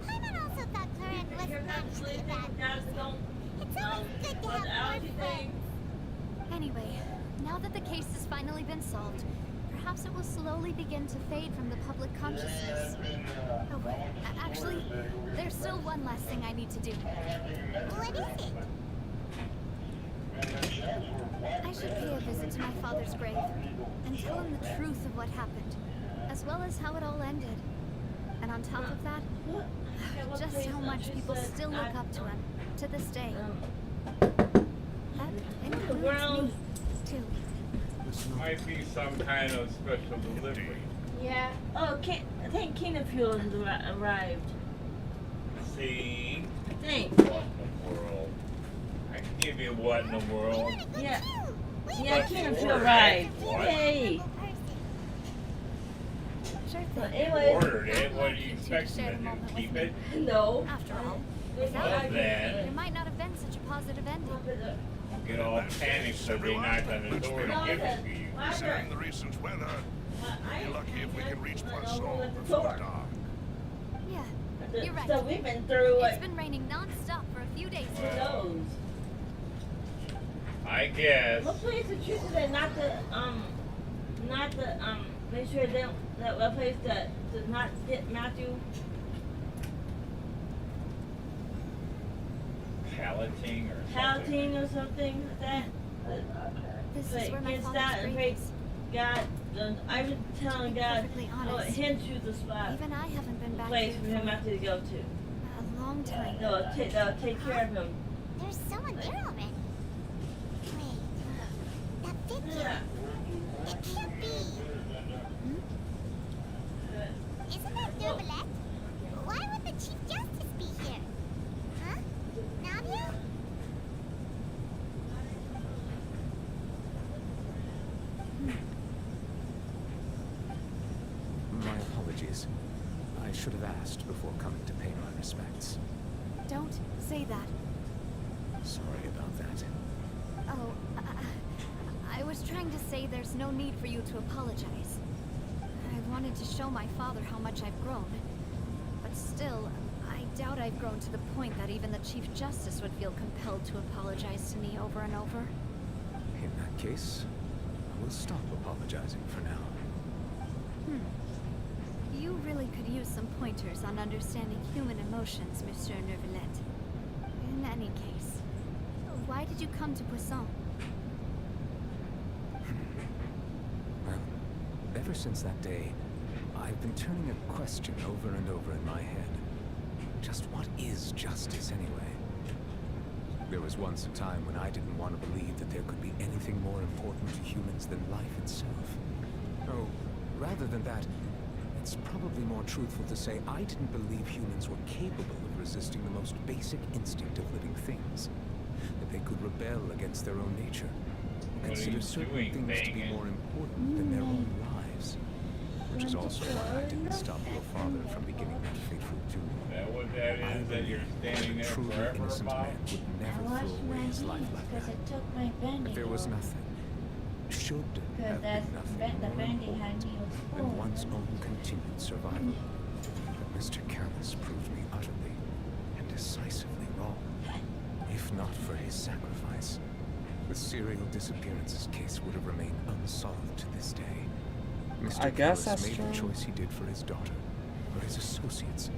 Paimon also thought Clarande wasn't actually a bad person. It's always good to have more friends. Anyway, now that the case has finally been solved, perhaps it will slowly begin to fade from the public consciousness. Oh, actually, there's still one last thing I need to do. What is it? I should pay a visit to my father's grave and tell him the truth of what happened, as well as how it all ended. And on top of that, just how much people still look up to him to this day. That includes me, too. Might be some kind of special delivery. Yeah. Oh, I think Kingdom Fuel has arrived. See? I think. What in the world? I can give you what in the world. Yeah. Yeah, Kingdom Fuel arrived. What? Yay. Sure So thing. anyway, Ordered it. What do you expect me to do? Keep it? no. After all, Well, without it, then. there might not have been such a positive ending. Get all panicked so they knock on the door to give it to you. Considering the recent weather, we'll be lucky if we can reach Poisson at the before door. dark. Yeah, you're right. So we've been through It's like been raining non-stop for a few days who now. knows. I guess. What place to choose today? Not the make sure they don't that what place that does not get Matthew. Palatine or something. Palatine or something like that. This is But where my against that father's and grave pray is. God, I've been telling To be God, perfectly oh, honest, him choose the spot, Even I haven't been back place here for him for Matthew to go to. a long time. They'll take care of him. There's someone there already. Wait, that figure. It can't be. Isn't that Derbilette? Why would the Chief Justice be here? Huh? Navia? My apologies. I should have asked before coming to pay my respects. Don't say that. Sorry about that. Oh, I was trying to say there's no need for you to apologize. I wanted to show my father how much I've grown. But still, I doubt I've grown to the point that even the Chief Justice would feel compelled to apologize to me over and over. In that case, I will stop apologizing for now. You really could use some pointers on understanding human emotions, Monsieur Neuvillette. In any case, why did you come to Poisson? Well, ever since that day, I've been turning a question over and over in my head. Just what is justice anyway? There was once a time when I didn't want to believe that there could be anything more important to humans than life itself. Oh, rather than that, it's probably more truthful to say I didn't believe humans were capable of resisting the most basic instinct of living things. That they could rebel against their own nature. What are Consider you certain doing, things to be Megan? more important than their own lives. Which is also why I didn't stop your father from beginning that fateful duel. That what that I is that you're believe standing there a truly forever innocent about? man would never throw away his life like because that. I took my bandage But there was off. nothing, should Because have that's been nothing the more bandage important had needles than full. one's own continued survival. But Mr. Callus proved me utterly and decisively wrong. If not for his sacrifice, the serial disappearances case would have remained unsolved to this day. Mr. I guess Callus that's made the true. choice he did for his daughter, or his associates,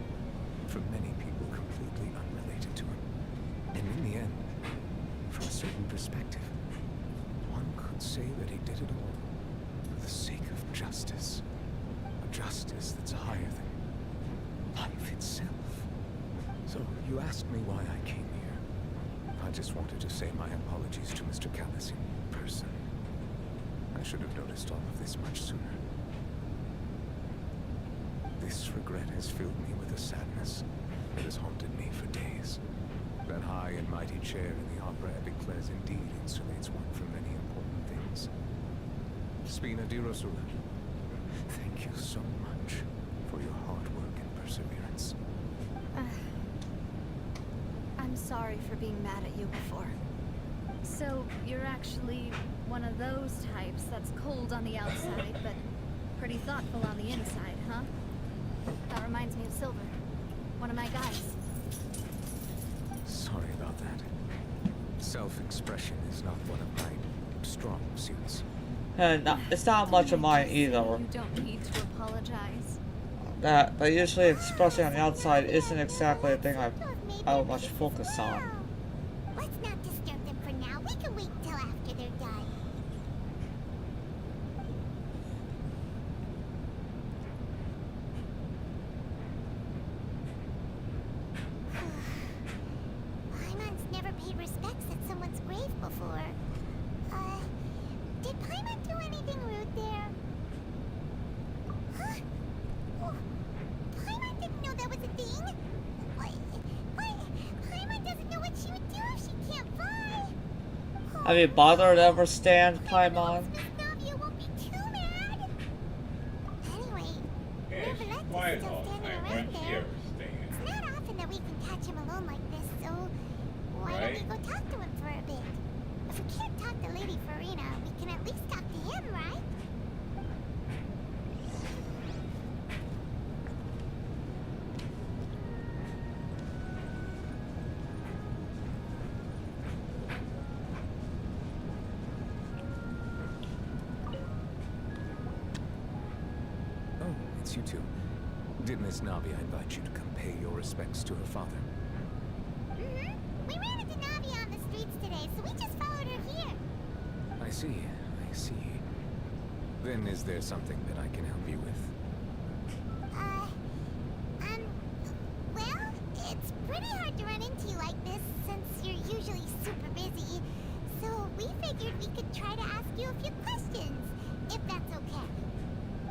for many people completely unrelated to him. And in the end, from a certain perspective, one could say that he did it all for the sake of justice. A justice that's higher than life itself. So, you asked me why I came here. I just wanted to say my apologies to Mr. Callus in person. I should have noticed all of this much sooner. This regret has filled me with a sadness that has haunted me for days. That high and mighty chair in the opera epic clairs indeed insulates one from many important things. Spina di Rosula, thank you so much for your hard work and perseverance. I'm sorry for being mad at you before. So, you're actually one of those types that's cold on the outside, but pretty thoughtful on the inside, huh? That reminds me of Silver, one of my guys. Sorry about that. Self-expression is not one of my strong suits. And it's not much of mine either. You don't need to apologize. But usually expressing on the outside isn't exactly a thing I would much focus on. Let's not disturb them for now. We can wait till after they're done. Paimon's never paid respects at someone's grave before. Did Paimon do anything rude there? Huh? Oh, Paimon didn't know that was a thing. Paimon doesn't know what she would do if she can't fly. Have you bothered to ever stand Paimon? Navia won't be too mad. Anyway, Yeah, she's Neverlette's quiet still all the standing time. around When she there. ever stands. It's not often that we can catch him alone like this, so why don't Right. we go talk to him for a bit? If we can't talk to Lady Farina, we can at least talk to him, right? Oh, it's you two. Did Miss Navia invite you to come pay your respects to her father? Mm-hmm. We ran into Navia on the streets today, so we just followed her here. I see. Then is there something that I can help you with? Well, it's pretty hard to run into you like this since you're usually super busy. So we figured we could try to ask you a few questions, if that's okay.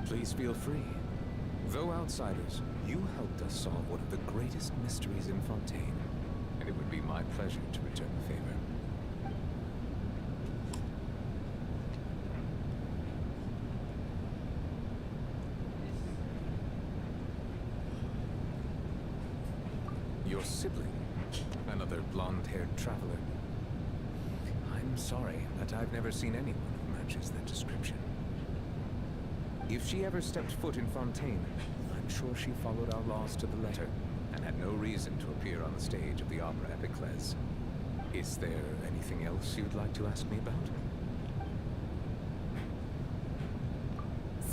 Please feel free. Though outsiders, you helped us solve one of the greatest mysteries in Fontaine, and it would be my pleasure to return the favor. Your sibling, another blonde-haired traveler. I'm sorry, but I've never seen anyone who matches that description. If she ever stepped foot in Fontaine, I'm sure she followed our laws to the letter, and had no reason to appear on the stage of the opera Epiclese. Is there anything else you'd like to ask me about?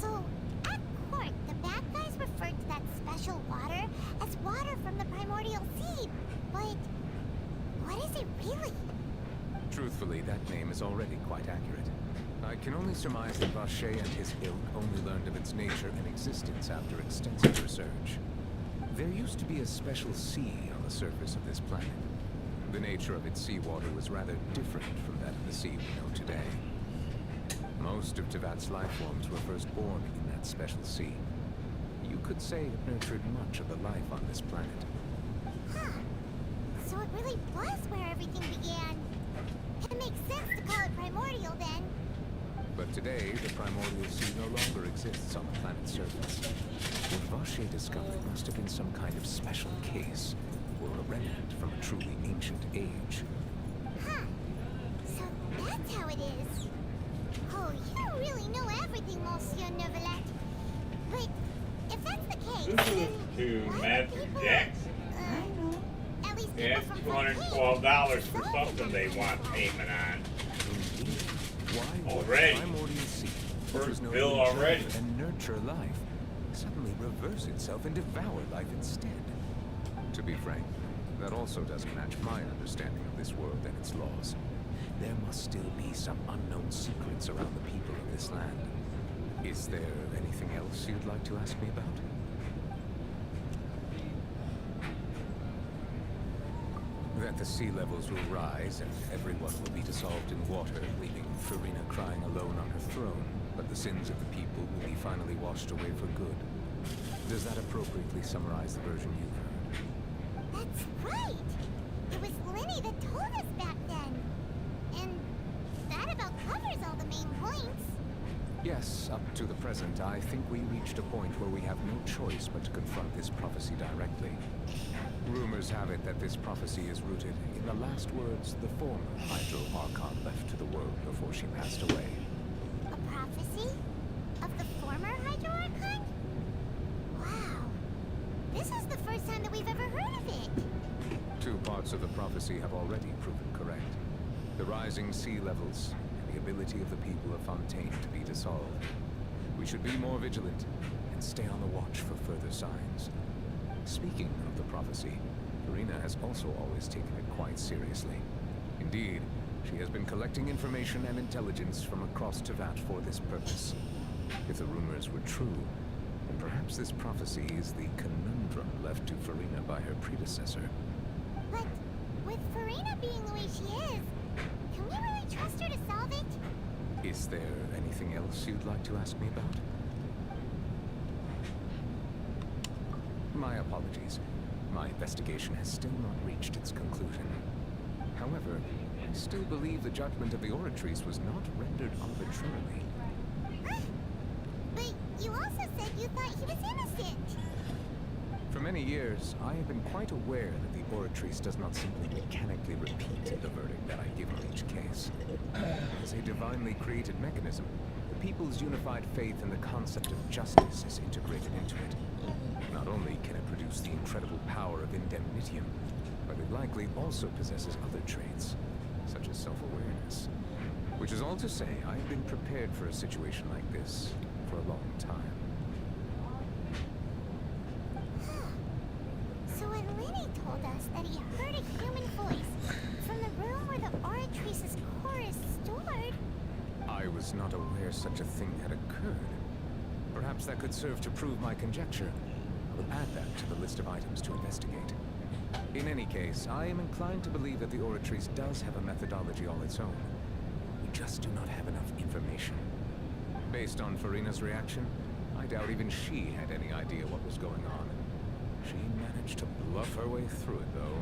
So, at court, the bad guys referred to that special water as water from the primordial sea. But what is it really? Truthfully, that name is already quite accurate. I can only surmise that Vacher and his ilk only learned of its nature and existence after extensive research. There used to be a special sea on the surface of this planet. The nature of its seawater was rather different from that of the sea we know today. Most of Tevat's life forms were first born in that special sea. You could say it nurtured much of the life on this planet. Huh. So it really was where everything began. It makes sense to call it primordial then. But today, the primordial sea no longer exists on the planet's surface. What Vacher discovered must have been some kind of special case, or a remnant from a truly ancient age. Huh. So that's how it is. Oh, you really know everything, Monsieur Neuvillette. But if that's the case, This is then to why Matthew do people, Jackson. at least They people had from $212 for something they want payment on. Why would Already. the primordial sea, which First was known bill to preserve already. and nurture life, suddenly reverse itself and devour life instead? To be frank, that also doesn't match my understanding of this world and its laws. There must still be some unknown secrets around the people of this land. Is there anything else you'd like to ask me about? That the sea levels will rise and everyone will be dissolved in water, leaving Farina crying alone on her throne, but the sins of the people will be finally washed away for good. Does that appropriately summarize the version you've heard? That's right. It was Lenny that told us back then. And that about covers all the main points. Yes, up to the present, I think we reached a point where we have no choice but to confront this prophecy directly. Rumors have it that this prophecy is rooted in the last words the former Archon left to the world before she passed away. A prophecy? Of the former Archon? Wow. This is the first time that we've ever heard of it. Two parts of the prophecy have already proven correct. The rising sea levels and the ability of the people of Fontaine to be dissolved. We should be more vigilant and stay on the watch for further signs. Speaking of the prophecy, Farina has also always taken it quite seriously. Indeed, she has been collecting information and intelligence from across Tevat for this purpose. If the rumors were true, then perhaps this prophecy is the conundrum left to Farina by her predecessor. But with Farina being the way she is, can we really trust her to solve it? Is there anything else you'd like to ask me about? My apologies. My investigation has still not reached its conclusion. However, I still believe the judgment of the Oratrice was not rendered arbitrarily. But you also said you thought he was innocent. For many years, I have been quite aware that the Oratrice does not simply mechanically repeat the verdict that I give on each case. As a divinely created mechanism, the people's unified faith in the concept of justice is integrated into it. Not only can it produce the incredible power of indemnitium, but it likely also possesses other traits, such as self-awareness. Which is all to say, I've been prepared for a situation like this for a long time. So when Lenny told us that he heard a human voice from the room where the Oratrice's core is stored... I was not aware such a thing had occurred. Perhaps that could serve to prove my conjecture. I will add that to the list of items to investigate. In any case, I am inclined to believe that the Oratrice does have a methodology all its own. We just do not have enough information. Based on Farina's reaction, I doubt even she had any idea what was going on. She managed to bluff her way through it, though.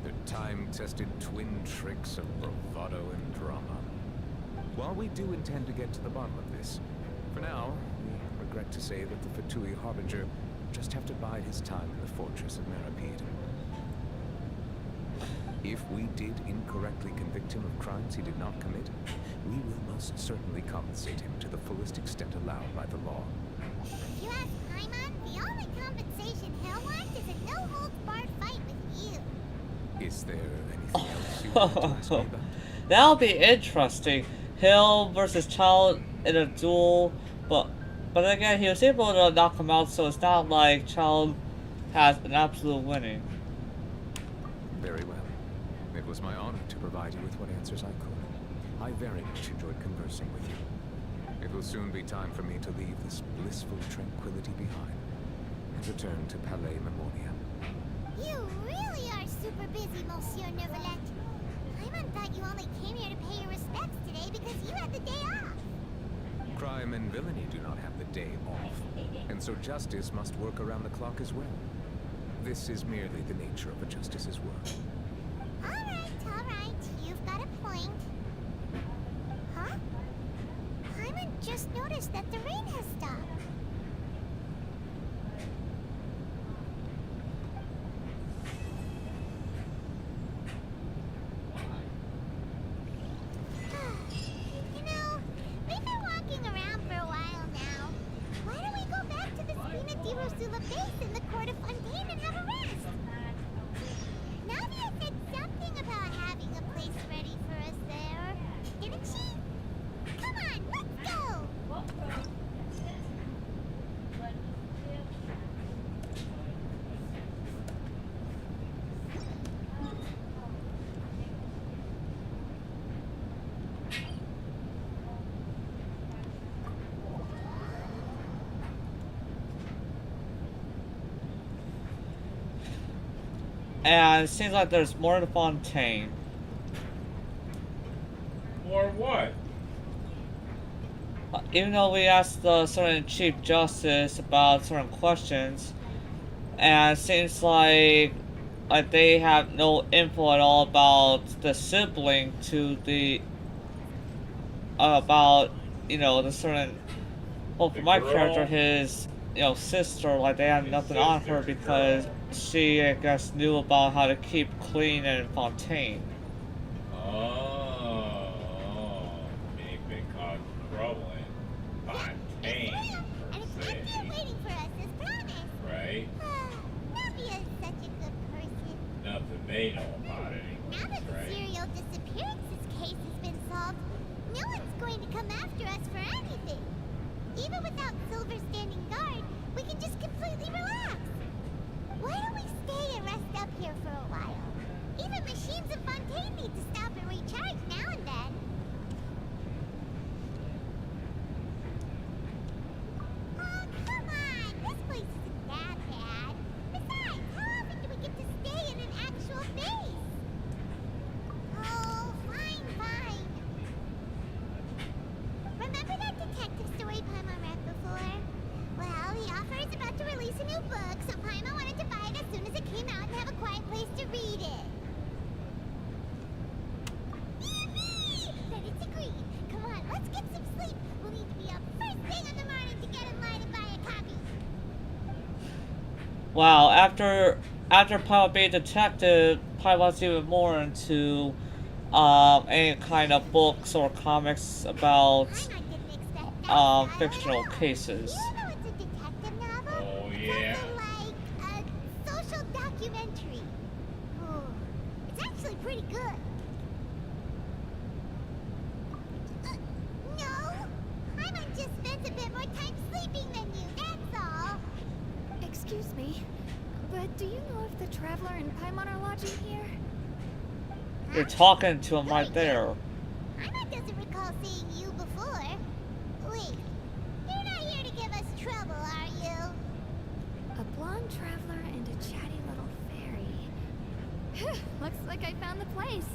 The time-tested twin tricks of bravado and drama. While we do intend to get to the bottom of this, for now, we regret to say that the Fatui Harbinger just have to bide his time in the fortress of Merapede. If we did incorrectly convict him of crimes he did not commit, we will most certainly compensate him to the fullest extent allowed by the law. If you ask Paimon, the only compensation he'll want is a no-holds-barred fight with you. Is there anything else you want to ask me about? That'll be interesting. Hill versus Child in a duel, but again, he was able to knock him out, so it's not like Child has an absolute winning. Very well. It was my honor to provide you with what answers I could. I very much enjoyed conversing with you. It will soon be time for me to leave this blissful tranquility behind and return to Palais Memoria. You really are super busy, Monsieur Neuvillette. Paimon thought you only came here to pay your respects today because you had the day off. Crime and villainy do not have the day off, and so justice must work around the clock as well. This is merely the nature of a justice's work. All right. You've got a point. Huh? Paimon just noticed that the rain has stopped. You know, we've been walking around for a while now. Why don't we go back to the Spina di Rosula base in the court of Fontaine and have a rest? Navia said something about having a place ready for us there, didn't she? Come on, let's go! And it seems like there's more to Fontaine. Or what? Even though we asked the certain Chief Justice about certain questions, and it seems like they have no info at all about the sibling to the about the certain, well, for my character, his sister, like they have nothing on her because she, I guess, knew about how to keep clean in Fontaine. Oh, they've been causing trouble in Fontaine, And it's right there waiting for us, as promised. right? Navia is such a good person. Nothing they know about it, Now that the right? serial disappearances case has been solved, no one's going to come after us for anything. Even without Silver standing guard, we can just completely relax. Why don't we stay and rest up here for a while? Even machines in Fontaine need to stop and recharge now and then. Oh, come on! This place isn't that bad. Besides, how often do we get to stay in an actual base? Oh, fine, fine. Remember that detective story Paimon read before? Well, the author is about to release a new book, so Paimon wanted to buy it as soon as it came out and have a quiet place to read it. Yippee! Then it's agreed. Come on, let's get some sleep. We'll need to be up first thing in the morning to get in line and buy a copy. Wow, after Paimon being a detective, Paimon's even more into any kind of books or comics about fictional cases. You know it's a detective novel? Oh, yeah. Something like a social documentary. Oh, it's actually pretty good. No, Paimon just spends a bit more time sleeping than you, that's all. Excuse me, but do you know if the Traveler and Paimon are lodging here? You're talking to him right there. Paimon doesn't recall seeing you before. Wait, you're not here to give us trouble, are you? A blonde traveler and a chatty little fairy. Looks like I found the place.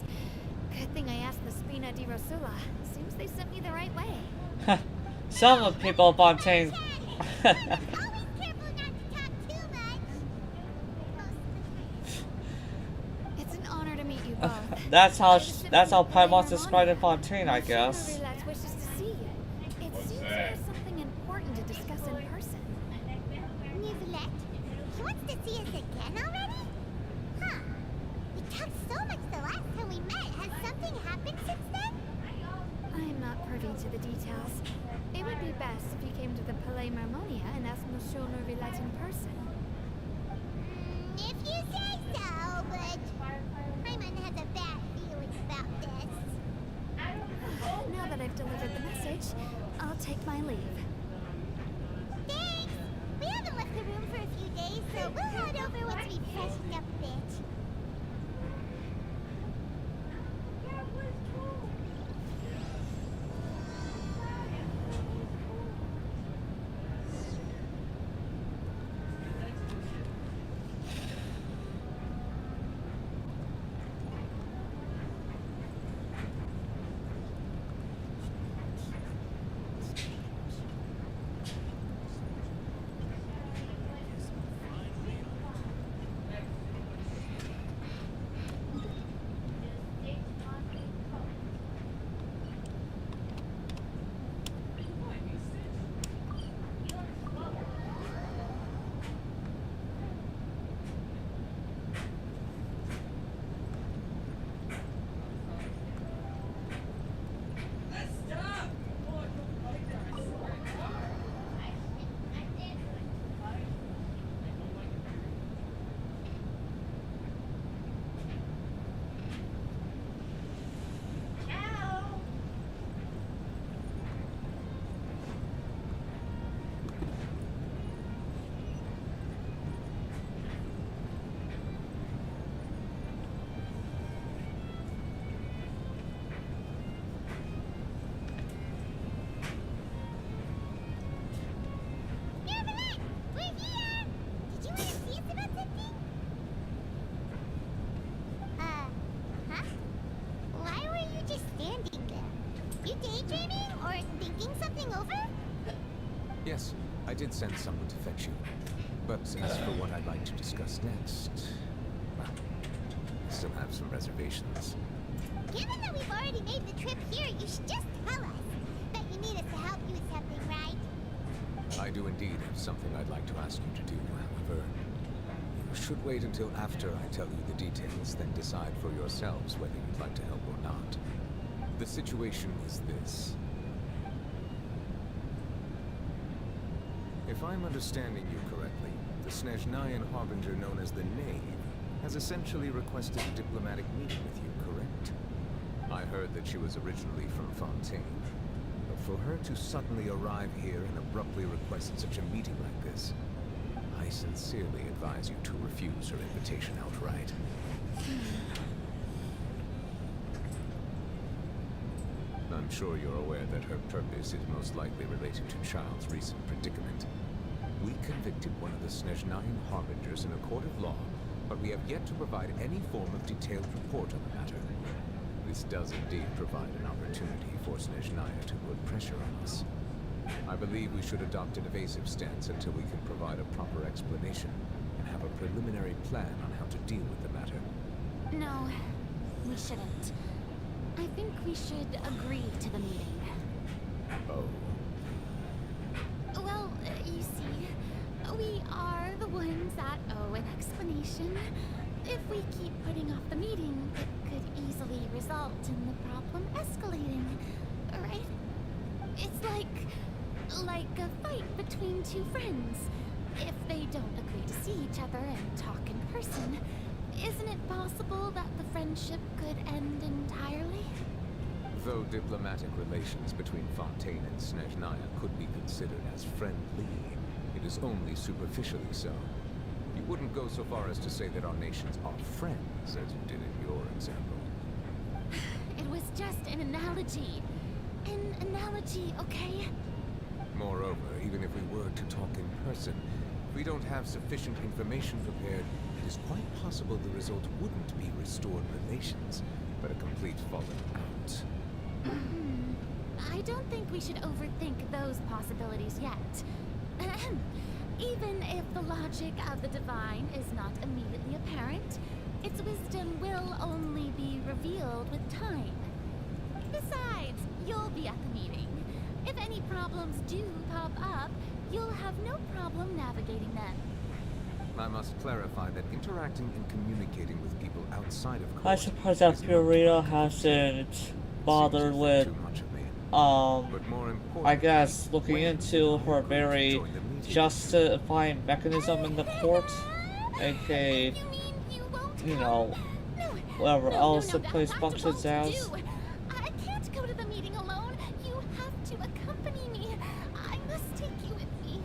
Good thing I asked the Spina di Rosula. Seems they sent me the right way. Some of the people of Fontaine. Always careful not to talk too much. It's an honor to meet you both. That's how Paimon's described in Fontaine, I guess. Relax wishes to see you. It seems there's something important to discuss in person. Nicolette, he wants to see us again already? Huh. We talked so much the last time we met. Has something happened since then? I am not privy to the details. It would be best if you came to the Palais Marmonia and asked Monsieur Neuvillette in person. If you say so, but Paimon has a bad feeling about this. Now that I've delivered the message, I'll take my leave. Thanks! We haven't left the room for a few days, so we'll head over once we've freshened up a bit. Yes, I did send someone to fetch you. But as for what I'd like to discuss next, well, I still have some reservations. Given that we've already made the trip here, you should just tell us. Bet you need us to help you with something, right? I do indeed have something I'd like to ask you to do. However, you should wait until after I tell you the details, then decide for yourselves whether you'd like to help or not. The situation is this. If I'm understanding you correctly, the Snezhnayan Harbinger known as the Knave has essentially requested a diplomatic meeting with you, correct? I heard that she was originally from Fontaine. For her to suddenly arrive here and abruptly request such a meeting like this, I sincerely advise you to refuse her invitation outright. I'm sure you're aware that her purpose is most likely related to Child's recent predicament. We convicted one of the Snezhnayan harbingers in a court of law, but we have yet to provide any form of detailed report on the matter. This does indeed provide an opportunity for Snezhnaya to put pressure on us. I believe we should adopt an evasive stance until we can provide a proper explanation and have a preliminary plan on how to deal with the matter. No, we shouldn't. I think we should agree to the meeting. Oh. Well, you see, we are the ones that owe an explanation. If we keep putting off the meeting, it could easily result in the problem escalating, right? It's like a fight between two friends. If they don't agree to see each other and talk in person, isn't it possible that the friendship could end entirely? Though diplomatic relations between Fontaine and Snezhnaya could be considered as friendly, it is only superficially so. You wouldn't go so far as to say that our nations are friends, as you did in your example. It was just an analogy. An analogy, okay? Moreover, even if we were to talk in person, if we don't have sufficient information prepared, it is quite possible the result wouldn't be restored relations, but a complete falling out. I don't think we should overthink those possibilities yet. Even if the logic of the divine is not immediately apparent, its wisdom will only be revealed with time. Besides, you'll be at the meeting. If any problems do pop up, you'll have no problem navigating them. I must clarify that interacting and communicating with people outside of court I suppose that Fiorito hasn't bothered with, I guess, looking into her very justifying mechanism in the court, aka, you know, whatever else the place functions as. I can't go to the meeting alone. You have to accompany me. I must take you with me.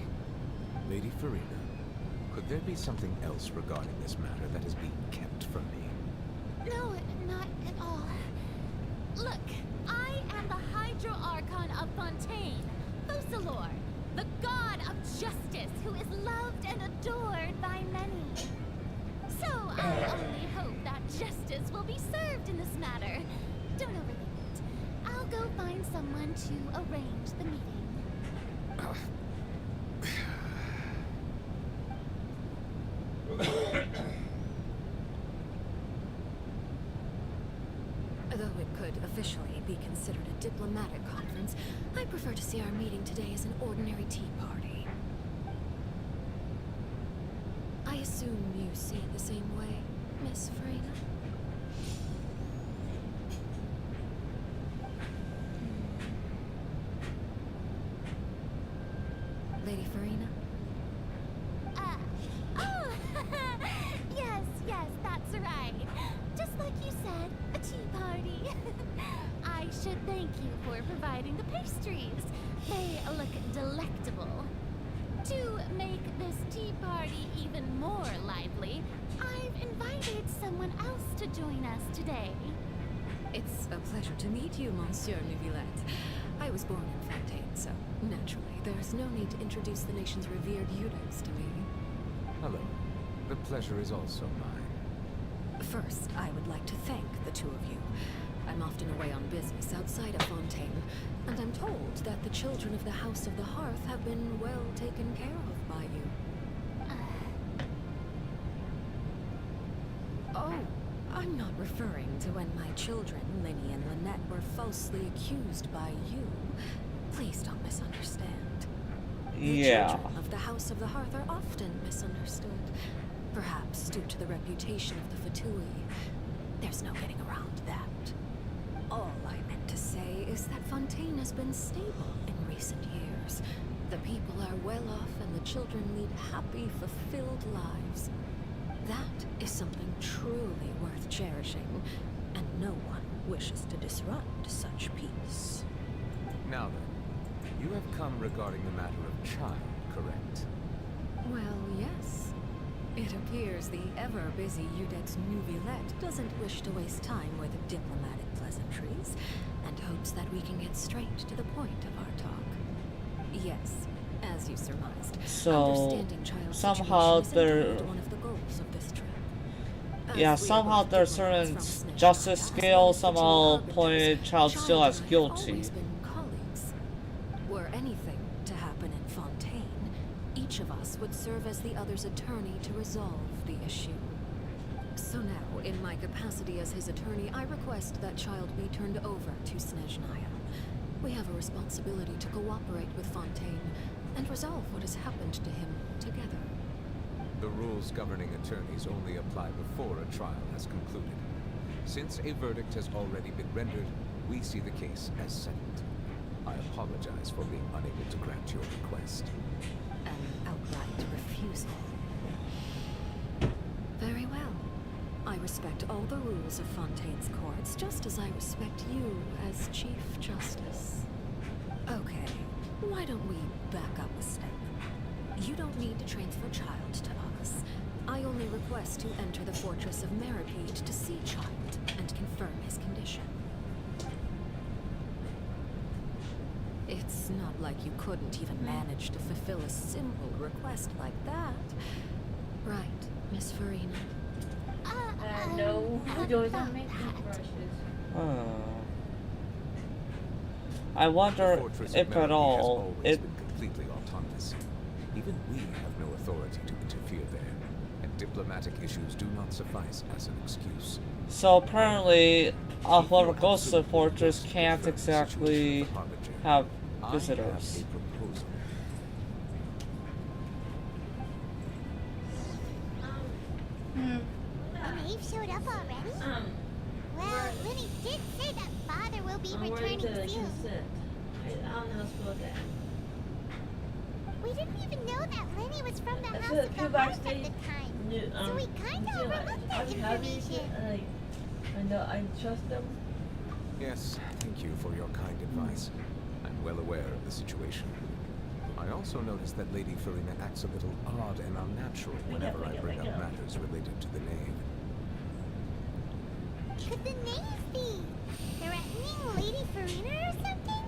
Lady Farina, could there be something else regarding this matter that is being kept from me? No, not at all. Look, I am the Hydro Archon of Fontaine, Focalor, the god of justice who is loved and adored by many. So I only hope that justice will be served in this matter. Don't overthink it. I'll go find someone to arrange the meeting. Though it could officially be considered a diplomatic conference, I prefer to see our meeting today as an ordinary tea party. I assume you see it the same way, Miss Farina? Lady Farina? Oh, yes, that's right. Just like you said, a tea party. I should thank you for providing the pastries. They look delectable. To make this tea party even more lively, I've invited someone else to join us today. It's a pleasure to meet you, Monsieur Neuvillette. I was born in Fontaine, so naturally, there's no need to introduce the nation's revered Eudos to me. Hello. The pleasure is also mine. First, I would like to thank the two of you. I'm often away on business outside of Fontaine, and I'm told that the children of the House of the Hearth have been well taken care of by you. Oh, I'm not referring to when my children, Linny and Lynette, were falsely accused by you. Please don't misunderstand. The children of the House of the Hearth are often misunderstood. Perhaps due to the reputation of the Fatui. There's no getting around that. All I meant to say is that Fontaine has been stable in recent years. The people are well off and the children lead happy, fulfilled lives. That is something truly worth cherishing, and no one wishes to disrupt such peace. Now then, You have come regarding the matter of child, correct? Well, yes. It appears the ever-busy Udex Nuvillette doesn't wish to waste time with diplomatic pleasantries, and hopes that we can get straight to the point of our talk. Yes, as you surmised, So understanding child somehow situation is there, indeed one of the goals of this trip. yeah, somehow there's certain justice scale somehow pointed child still as guilty. Always been colleagues. Were anything to happen in Fontaine, each of us would serve as the other's attorney to resolve the issue. So now, in my capacity as his attorney, I request that child be turned over to Snezhnaya. We have a responsibility to cooperate with Fontaine and resolve what has happened to him together. The rules governing attorneys only apply before a trial has concluded. Since a verdict has already been rendered, we see the case as settled. I apologize for being unable to grant your request. An outright refusal. Very well. I respect all the rules of Fontaine's courts, just as I respect you as Chief Justice. Okay, why don't we back up a step? You don't need to transfer Child to us. I only request to enter the fortress of Meripede to see Child and confirm his condition. It's not like you couldn't even manage to fulfill a simple request like that. Right, Miss Farina? No, we're doing some makeup brushes. I wonder The fortress of if at Meripede all has always it been completely autonomous. Even we have no authority to interfere there, and diplomatic issues do not suffice as an excuse. so apparently whoever goes to the fortress can't exactly have visitors. I have a proposal. Maeve showed up already? Well, Linny did say that father will be I'm returning ready to soon. consent. I don't know how to spell that. We didn't even know that Lenny was from the I House feel of like the you Hearth at backstage the time. knew, So we kinda feel like overlooked that I'm happy information. I know I trust them. Yes, thank you for your kind advice. I'm well aware of the situation. I also noticed that Lady Farina acts a little odd and unnatural whenever I bring up matters related to the knave. Could the knave be threatening Lady Farina or something?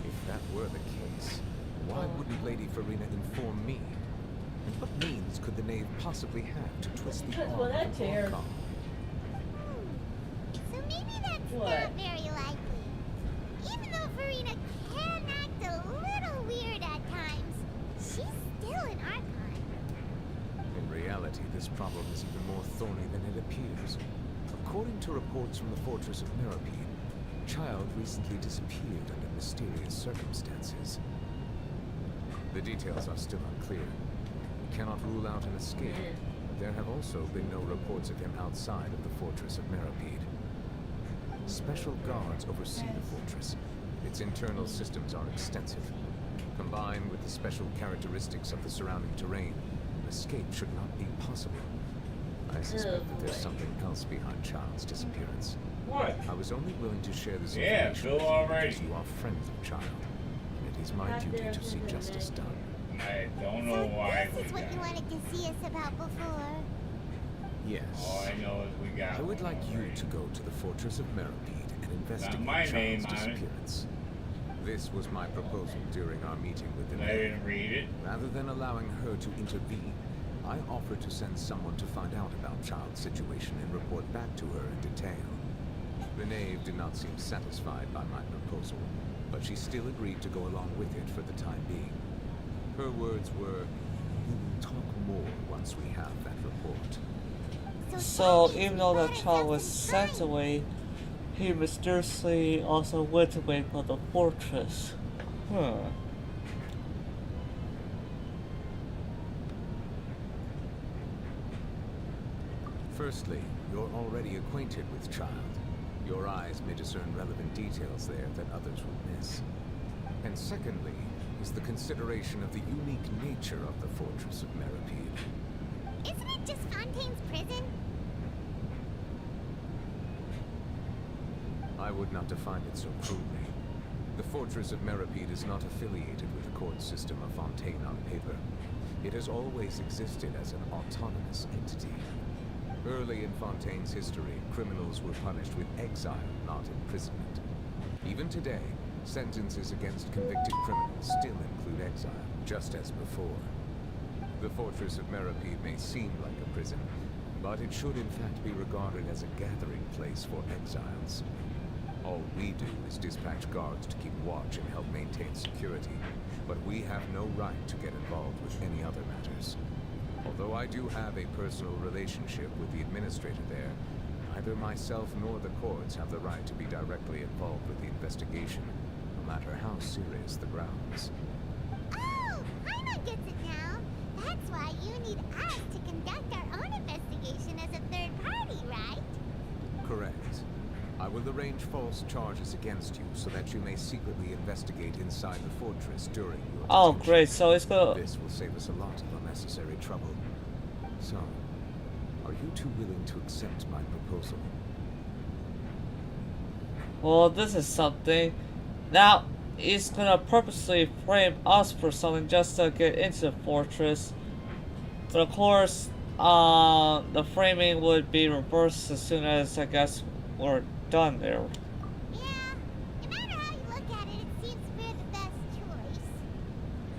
If that were the case, why wouldn't Lady Farina inform me? And what means could the knave possibly have to twist the Because, arm well, that of chair- Archon? So maybe that's What? not very likely. Even though Farina can act a little weird at times, she's still an Archon. In reality, this problem is even more thorny than it appears. According to reports from the Fortress of Meripede, Child recently disappeared under mysterious circumstances. The details are still unclear. We cannot rule out an escape, but there have also been no reports of him outside of the Fortress of Meripede. Special guards oversee the fortress. Its internal systems are extensive. Combined with the special characteristics of the surrounding terrain, an escape should not be possible. I suspect that there's something else behind Child's disappearance. What? I was only willing to share this Yeah, information Bill already. because you are friends of Child, and it is my duty to see justice done. I don't know why This we is what you got. wanted to see us about before. Yes. All I know is we got. I would one like you already. to go to the Fortress of Meripede and investigate my name Child's on it. disappearance. This was my proposal during our meeting with the I mayor. didn't read it. Rather than allowing her to intervene, I offered to send someone to find out about Child's situation and report back to her in detail. The knave did not seem satisfied by my proposal, but she still agreed to go along with it for the time being. Her words were, "We will talk more once we have that report." So even though the child was sent away, he mysteriously also went away from the fortress. Huh. Firstly, you're already acquainted with Child. Your eyes may discern relevant details there that others would miss. And secondly, is the consideration of the unique nature of the Fortress of Meripede. Isn't it just Fontaine's prison? I would not define it so crudely. The Fortress of Meripede is not affiliated with the court system of Fontaine on paper. It has always existed as an autonomous entity. Early in Fontaine's history, criminals were punished with exile, not imprisonment. Even today, sentences against convicted criminals still include exile, just as before. The Fortress of Meripede may seem like a prison, but it should in fact be regarded as a gathering place for exiles. All we do is dispatch guards to keep watch and help maintain security, but we have no right to get involved with any other matters. Although I do have a personal relationship with the administrator there, neither myself nor the courts have the right to be directly involved with the investigation, no matter how serious the grounds. Oh, Paimon gets it now. That's why you need us to conduct our own investigation as a third party, right? Correct. I will arrange false charges against you so that you may secretly investigate inside the fortress during your Oh, detention. great. So it's gonna. This will save us a lot of unnecessary trouble. So, are you two willing to accept my proposal? Well, this is something. Now, he's gonna purposely frame us for something just to get into the fortress. But of course, the framing would be reversed as soon as, I guess, we're done there. Yeah, no matter how you look at it, it seems we're the best choice.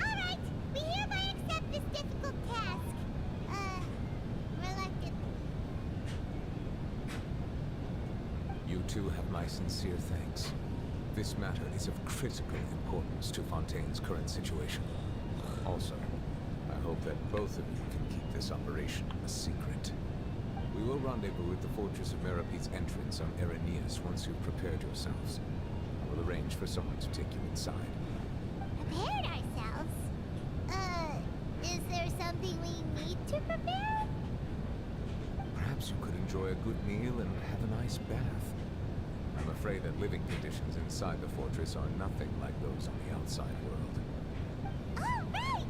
Alright, we hereby accept this difficult task. Reluctantly. You two have my sincere thanks. This matter is of critical importance to Fontaine's current situation. Also, I hope that both of you can keep this operation a secret. We will rendezvous with the Fortress of Meripede's entrance on Erinius once you've prepared yourselves. I will arrange for someone to take you inside. Prepared ourselves? Is there something we need to prepare? Perhaps you could enjoy a good meal and have a nice bath. I'm afraid that living conditions inside the fortress are nothing like those on the outside world. Oh, right!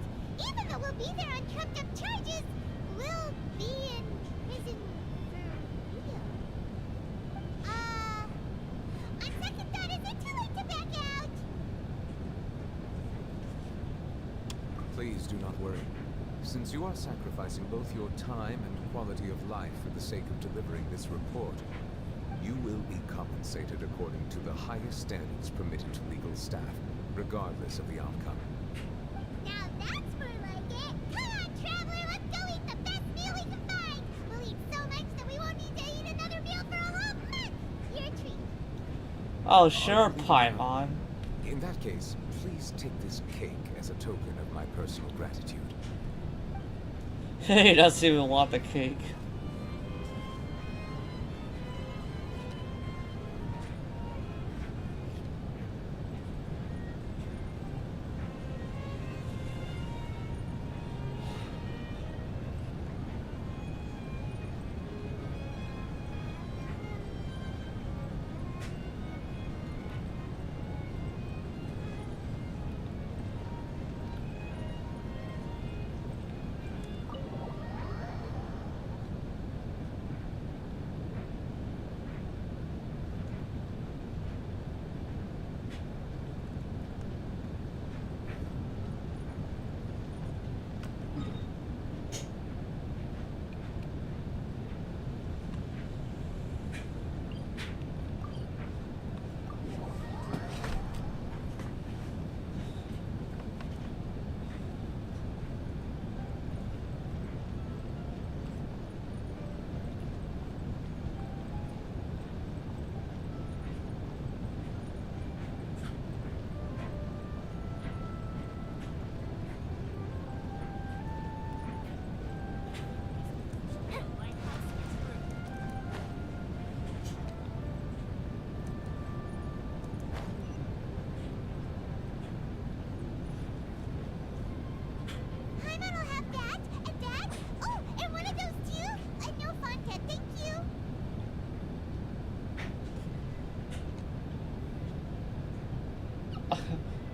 Even though we'll be there on trumped up charges, we'll be in prison for real. On second thought, is it too late to back out? Please do not worry. Since you are sacrificing both your time and quality of life for the sake of delivering this report, you will be compensated according to the highest standards permitted to legal staff, regardless of the outcome. Now that's more like it. Come on, traveler, let's go eat the best meal we can find. We'll eat so much that we won't need to eat another meal for a whole month. Your treat. Oh, sure, Paimon. In that case, please take this cake as a token of my personal gratitude. He doesn't even want the cake.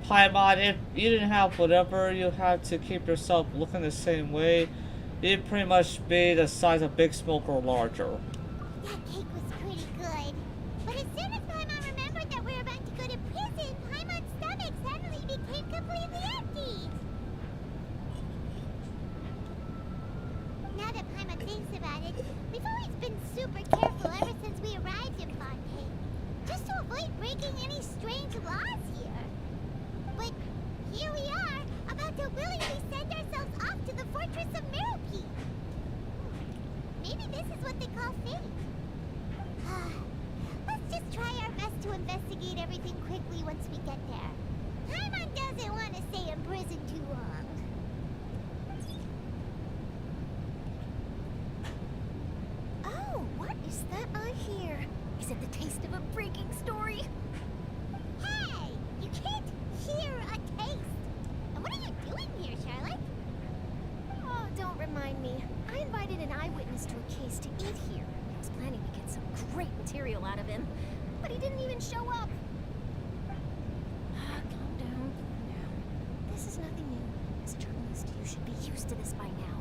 Paimon, if you didn't have whatever you had to keep yourself looking the same way, you'd pretty much be the size of Big Smoke or larger. That cake was pretty good. But as soon as Paimon remembered that we were about to go to prison, Paimon nice about it. We've always been super careful ever since we arrived in Fontaine, just to avoid breaking any strange laws here. But here we are, about to willingly send ourselves off to the fortress of Mirapede. Maybe this is what they call fate. Let's just try our best to investigate everything quickly once we get there. Paimon doesn't want to stay in prison too long. Oh, what is that I hear? Is it the taste of a breaking story? Hey! You can't hear a taste! And what are you doing here, Charlotte? Oh, don't remind me. I invited an eyewitness to a case to eat here. I was planning to get some great material out of him, but he didn't even show up. Calm down. This is nothing new. As a journalist, you should be used to this by now.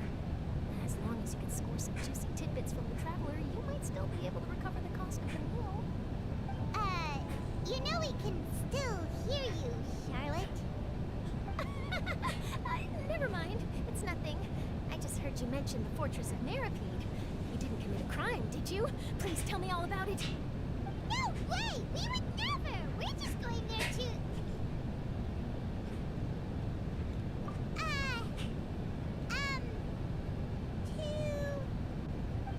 As long as you can score some juicy tidbits from the traveler, you might still be able to recover the cost of the meal. You know we can still hear you, Charlotte. Never mind. It's nothing. I just heard you mention the fortress of Mirapede. You didn't commit a crime, did you? Please tell me all about it. No way! We would never! We're just going there to...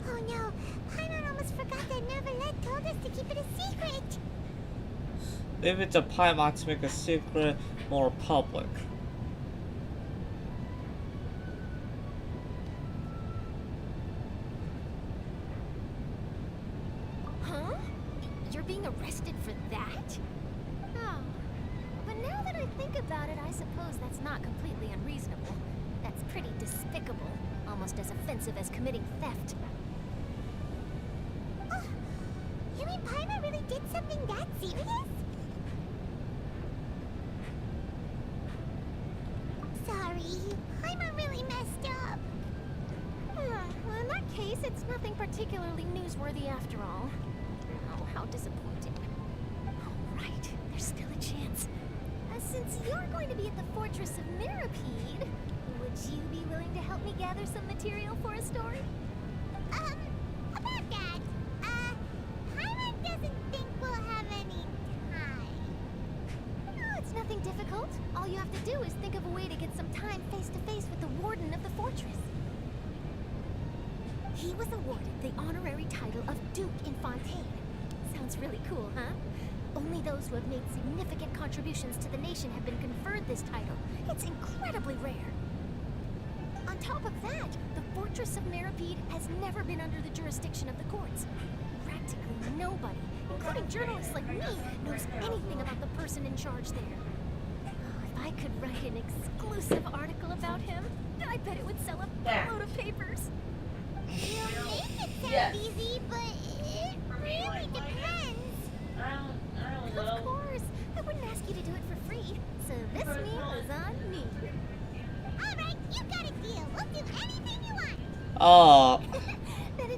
Oh no, Paimon almost forgot that Neverlet told us to keep it a secret! Maybe it's a Paimon to make a secret more public. Huh? You're being arrested for that? Oh. But now that I think about it, I suppose that's not completely unreasonable. That's pretty despicable. Almost as offensive as committing theft. Oh, you mean Paimon really did something that serious? Sorry, Paimon really messed up. Well, in that case, it's nothing particularly newsworthy after all. Oh, how disappointing. All right, there's still a chance. Since you're going to be at the fortress of Mirapede, would you be willing to help me gather some material for a story? About that, Paimon doesn't think we'll have any time. Oh, it's nothing difficult. All you have to do is think of a way to get some time face-to-face with the warden of the fortress. He was awarded the honorary title of Duke in Fontaine. Sounds really cool, huh? Only those who have made significant contributions to the nation have been conferred this title. It's incredibly rare. On top of that, the fortress of Mirapede has never been under the jurisdiction of the courts. Practically nobody, including journalists like me, knows anything about the person in charge there. Oh, if I could write an exclusive article about him, I bet it would sell a boatload of papers. You make it sound Yes. easy, but it really depends. I don't know. Of course, I wouldn't ask you to do it for free. So this meal is on me. Alright, you got a deal. We'll do anything you want.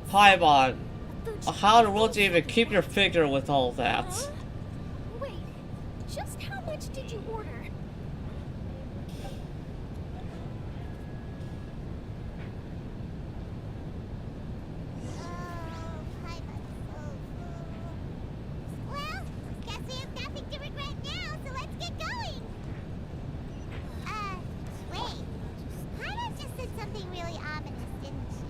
Paimon, how would you even keep your figure with all that? Huh? Wait, just how much did you order? Well, guess we have nothing to regret now, so let's get going. Wait. Paimon just said something really ominous, didn't she?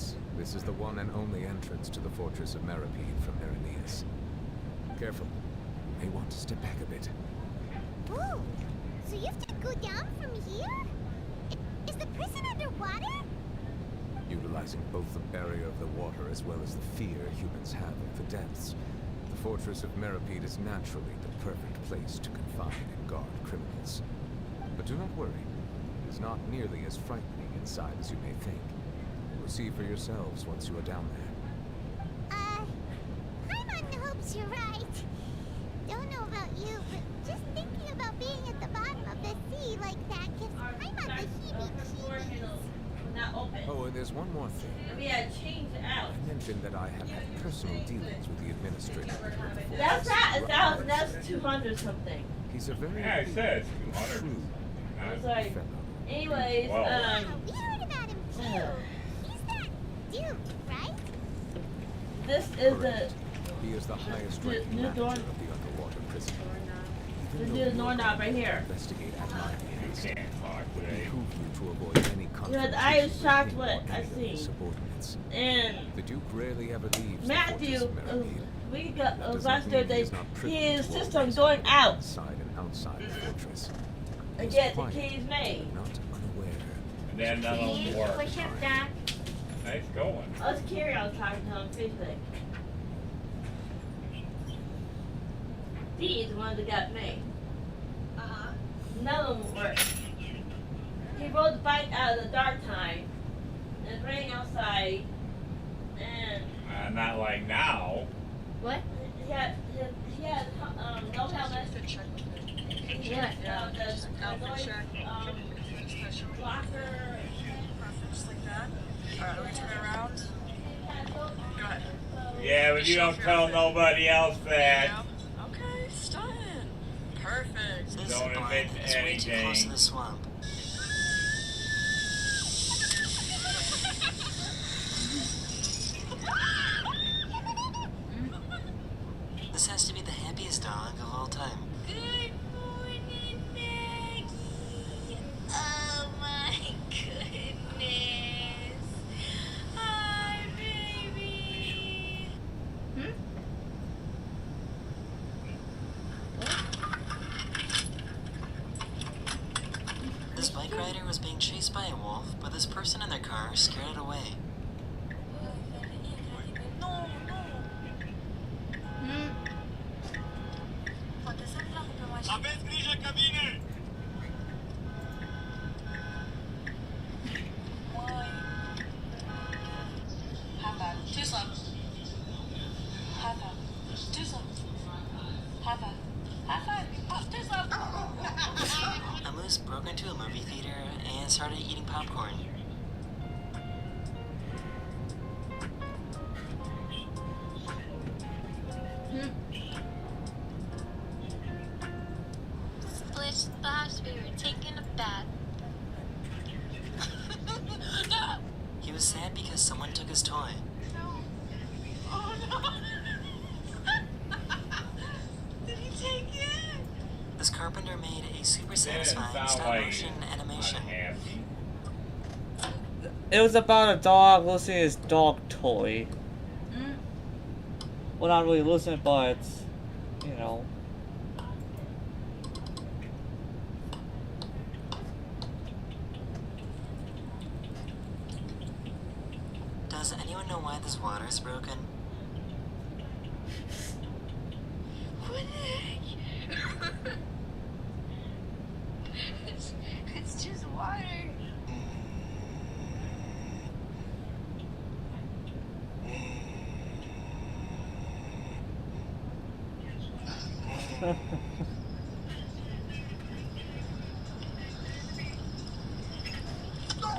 Yes, this is the one and only entrance to the fortress of Meripede from Irenaeus. Careful. You may want to step back a bit. Whoa! So you have to go down from here? Is the prison underwater? Utilizing both the barrier of the water as well as the fear humans have of the depths, the fortress of Meripede is naturally the perfect place to confine and guard criminals. But do not worry. It is not nearly as frightening inside as you may think. You will see for yourselves once you are down there. I'm on the hopes you're right. Don't know about you, but just thinking about being at the bottom of the sea like that gives Paimon the heebie-jeebies. Not open. Oh, and there's one more thing. We had changed it out. I mentioned that I have had personal dealings with the administrator of the fortress. That's not 1,000. That's 200 something. He's a very Yeah, it says shrewd 200. It's like, fellow. anyways, Wow. We heard about him too. He's that dude, right? this is the Correct. He is the highest ranking new manager door- of the underwater prison. this Even is though the you are doorknob right going to here. investigate at my behest, Can't talk it would today. behoove you to avoid any confrontation I was shocked with him what or I any of his seen. subordinates. And The Duke rarely ever leaves Matthew, the fortress of Meripede. we got That does not last mean he Thursday. is not privy His to system always going happening out inside and outside the fortress. He and is get the quiet, keys made. but not unaware. And then none of them work. Push him back. Nice going. Us Carrie, I was talking to on Facebook. These ones that got made. None of them work. He rode the bike out of the dark time. And it's raining outside. And Not like now. what? He had no helmet. He had the noise blocker. Just like that. Alright, we turn it around. Go ahead. Yeah, but you don't tell nobody else that. Okay, stunning. Perfect. This Don't admit to It's way too close to anything. the swamp. This has to be the happiest dog of all time. Good morning, Maggie. Oh my goodness. Hi, baby. This bike rider was being chased by a wolf, but this person in their car scared it away. A moose broke into a movie theater and started eating popcorn. Splish splash, we were taking a bath. He was sad because someone took his toy. Oh no. Did he take it? This carpenter made a super That didn't satisfying sound stop like motion animation. unhappy. It was about a dog losing his dog toy. Well, not really losing, but you know. Does anyone know why this water is broken? What the heck? It's just water.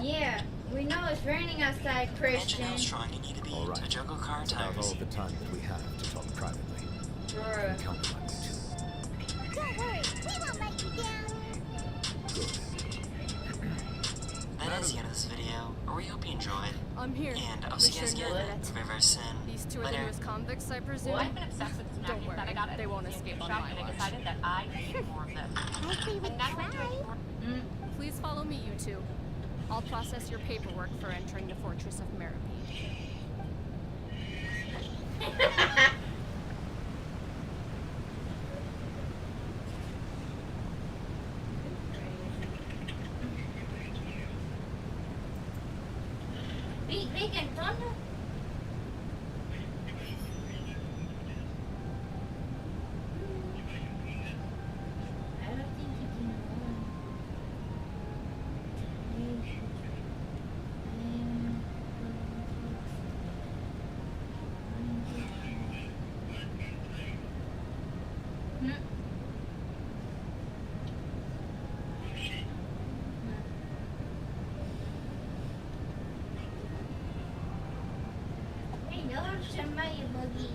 Yeah, we know it's raining outside, Imagine Christian. how strong you need to be All right. to juggle car It's about all tires. the time that we have to talk privately. Bruh. Count on me too. Don't worry, we won't let you down. Good. That is the end of this video. We hope you enjoyed. I'm here. And I'll see you guys Monsieur again. Nolet. Reverse These two are later. the newest convicts, I presume? Well, I've been obsessed with this Don't magnet worry, that I got at they the won't museum escape on shop, my and I watch. decided that I needed more of this. Hopefully we And now I'm try. doing more. Please follow me, you two. I'll process your paperwork for entering the Fortress of Meripede. Big and thunder? I don't think you can run. Hey, no, somebody buggy.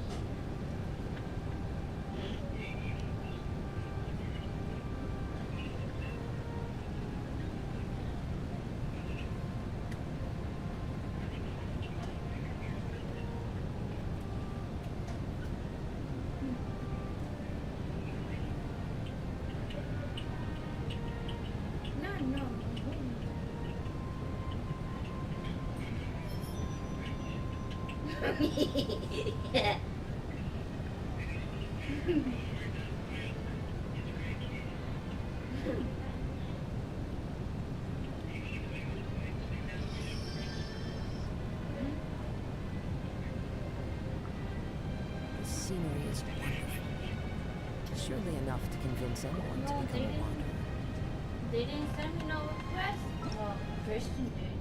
No, no. Yeah. The scenery is wonderful. Surely enough to convince anyone to No, become a wanderer. They didn't send me no request. Well, Christian did.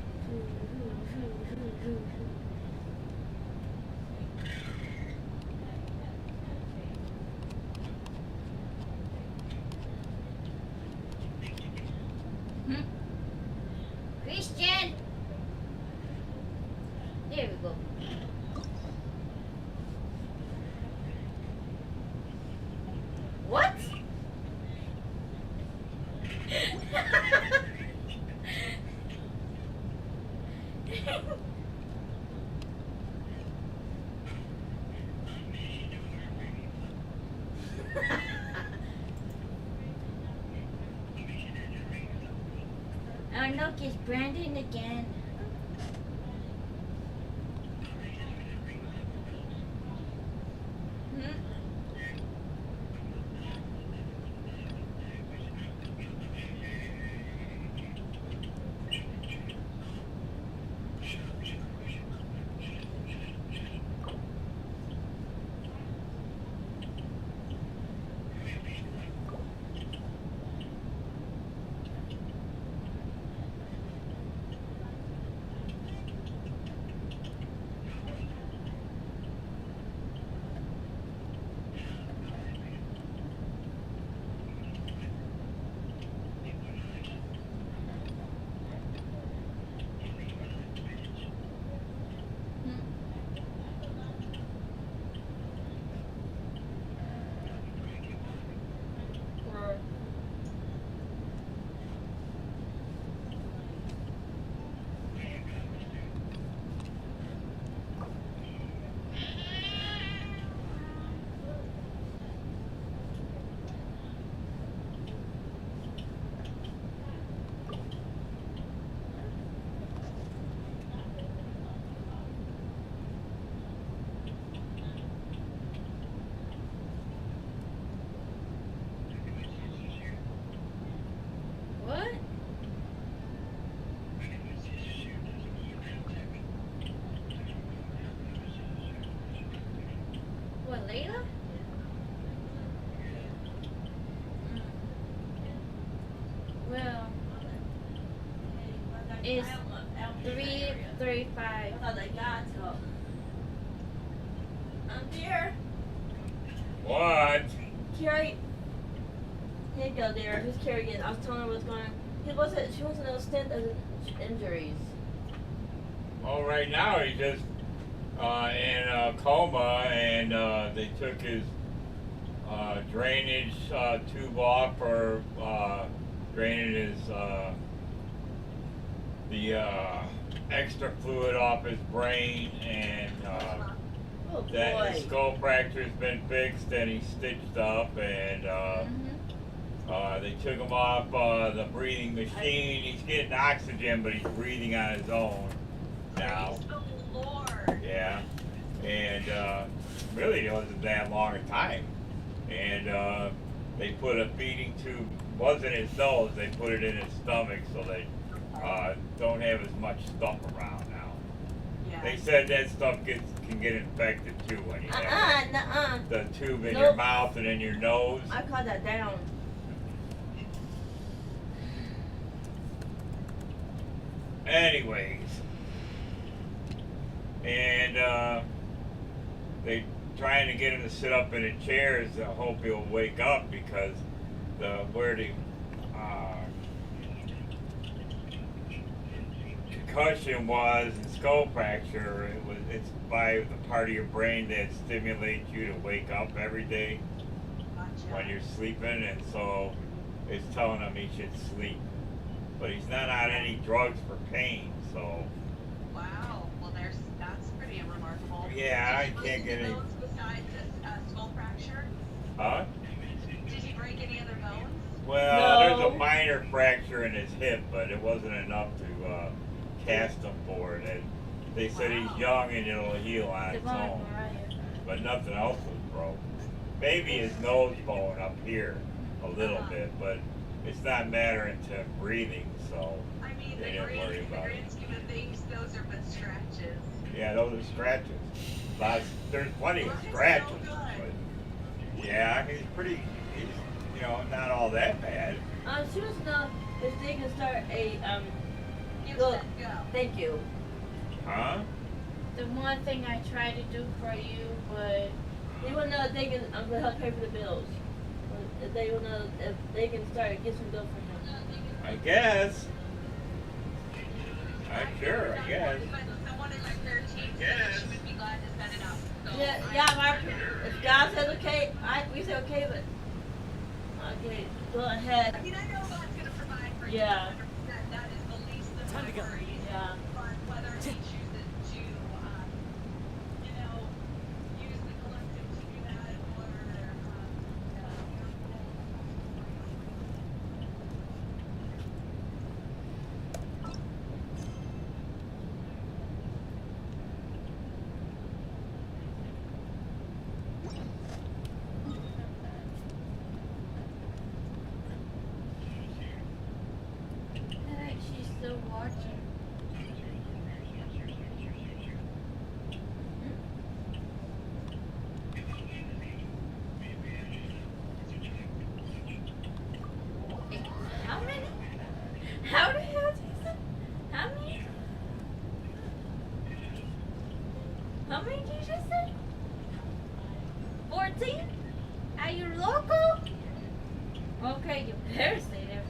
Christian! There we go. What? Oh look, it's Brandon again. What? What, Layla? Well, it's 3:35. I'm there. What? Carrie. Here you go, there. Who's Carrie again? I was telling her what's going on. She wasn't understand the injuries. Well, right now he's just in a coma, and they took his drainage tube off for draining his the extra fluid off his brain, and Oh that boy. his skull fracture's been fixed and he's stitched up, and They took him off the breathing machine. He's getting oxygen, but he's breathing on his own now. Praise the Lord. Yeah, and really it wasn't that long a time. And they put a feeding tube, wasn't his nose, they put it in his stomach so they don't have as much stuff around now. Yeah. They said that stuff can get infected too when you have the tube in your Nope. mouth and in your nose. I cut that down. Anyways, and they trying to get him to sit up in the chairs to hope he'll wake up because where the concussion was and skull fracture, it's by the part of your brain that stimulates you to wake up every day when you're sleeping, and so it's telling him he should sleep. But he's not on any drugs for pain, so. Wow. Well, that's pretty remarkable. Yeah, I can't get any. Besides a skull fracture? Huh? Did he break any other bones? Well, No. there's a minor fracture in his hip, but it wasn't enough to cast him for it. And they said he's young and it'll heal on its own. But nothing else was broke. Maybe his nose bone up here a little bit, but it's not mattering to him breathing, so I mean, they didn't worry about it. grand scheme of things, those are but scratches. Yeah, those are scratches. There's plenty of scratches, but yeah, he's not all that bad. She wants to know if they can start a Go. Thank you. Huh? The one thing I tried to do for you, but They want to know if they can help pay for the bills. If they want to know if they can start get some bill for him. I guess. Sure, I guess. Someone in my care team said she would be glad to set it up. So Yeah, if God says okay, we say okay, but okay, go ahead. I mean, I know God's going to provide for Yeah. you. That is the least of Time to go. my worries. Yeah. But whether he chooses to, use the collective to do that or, she's still watching. How many? How the hell, Jason? How many? How many did you just say? 14? Are you local? Okay, you better stay there.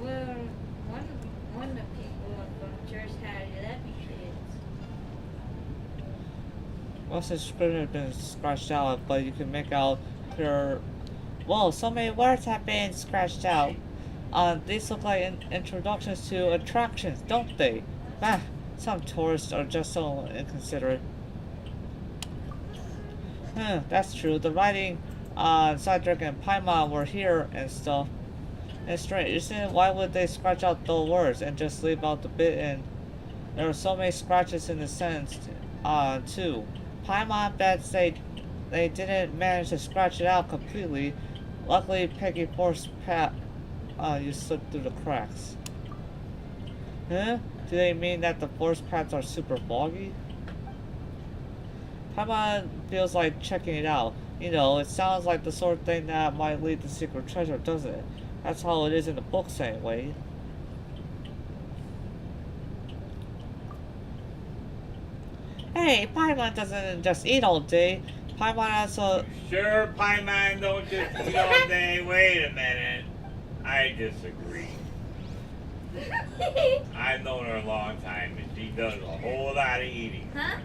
Well, one of the people from church had 11 kids. Most of the script has been scratched out, but you can make out clear. Whoa, so many words have been scratched out. These look like introductions to attractions, don't they? Ah, some tourists are just so inconsiderate. That's true. The writing, Cedric and Paimon were here and stuff. It's strange, isn't it? Why would they scratch out the words and just leave out the bit in? There are so many scratches in the sentence, too. Paimon bets they didn't manage to scratch it out completely. Luckily, Peggy forced Pat, you slipped through the cracks. Huh? Do they mean that the force pads are super foggy? Paimon feels like checking it out. You know, it sounds like the sort of thing that might lead to secret treasure, doesn't it? That's how it is in the books anyway. Hey, Paimon doesn't just eat all day. Paimon also... Sure, Paimon don't just eat all day. Wait a minute. I disagree. I've known her a long time, and she does a whole lot of eating. Huh?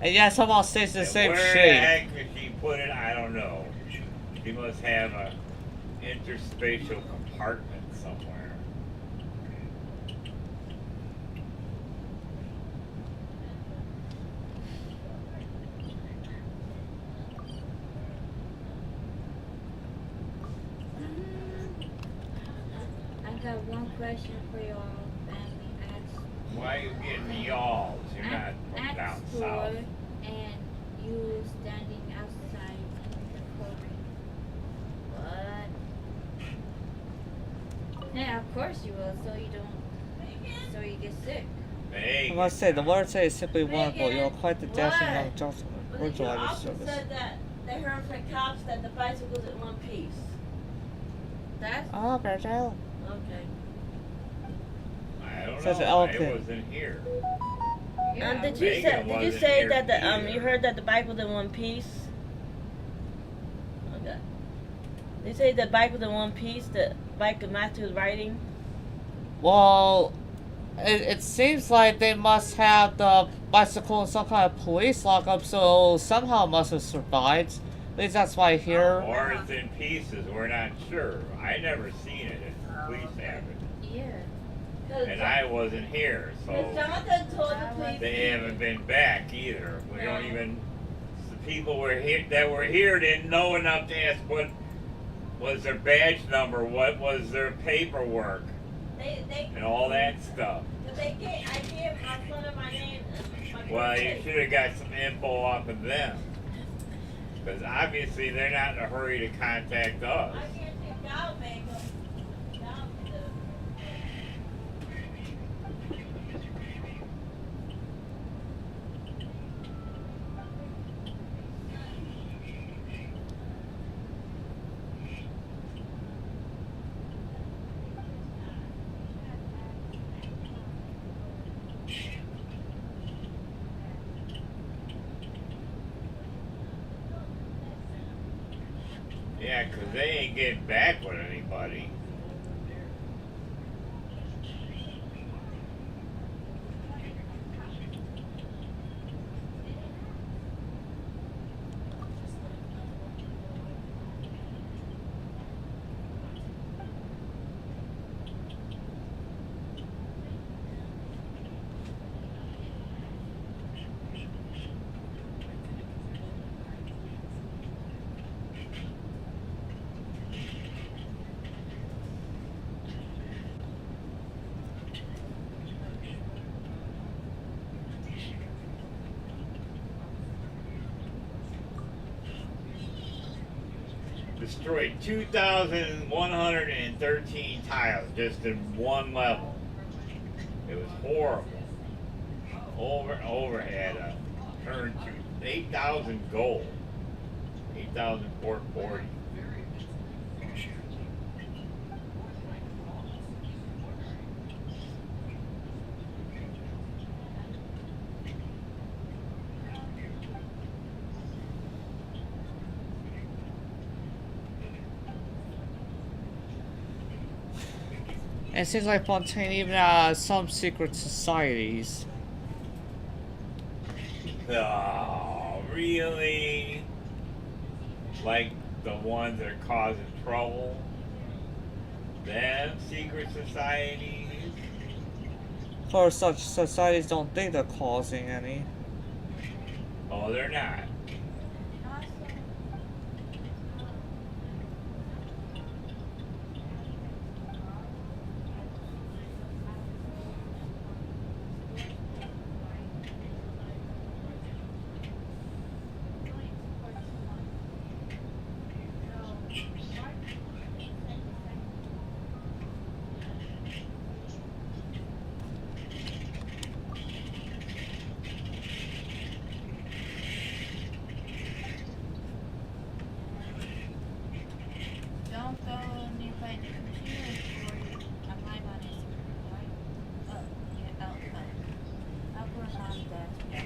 And yeah, somehow stays the same where shape. the heck did she put it? I don't know. She must have a interspatial compartment somewhere. got one question for y'all, family. Why you getting the y'alls? You're not from down Ask south. for and you standing outside in the courtroom. What? Yeah, of course you will, so you get sick. I must say, the water is simply wonderful. You're quite the dashing young What? gentleman. But We're you delighted to also service. said that they heard from cops that the bicycle's in one piece. That's Oh, Virgil. okay. I don't Says know. elephant. It wasn't here. Did Megan you wasn't say here that either. you heard that the bike was in one piece? Okay. They say the bike was in one piece. The bike of Matthew's riding. Well, it seems like they must have the bicycle in some kind of police lockup, so somehow it must have survived. At least that's why I hear. Or it's in pieces. We're not sure. I never seen it. The police have it. Yeah. And I wasn't here, so Jonathan told the police. they haven't been back either. We don't even. The people that were here didn't know enough to ask what was their badge number, what was their paperwork, and all that stuff. I gave my son my name. Well, you should have got some info off of them. Because obviously they're not in a hurry to contact us. I can't take down, man. Down to the. Yeah, because they ain't getting back with anybody. Destroyed 2,113 tiles just in one level. It was horrible. Over and over had a turn to 8,000 gold. 8,440. And it seems like Fontaine even has some secret societies. Oh, really? Like the ones that are causing trouble? Them secret societies? Of course, such societies don't think they're causing any. Oh, they're not. Don't go nearby the computer or apply on it, right? Yeah, I'll work on that.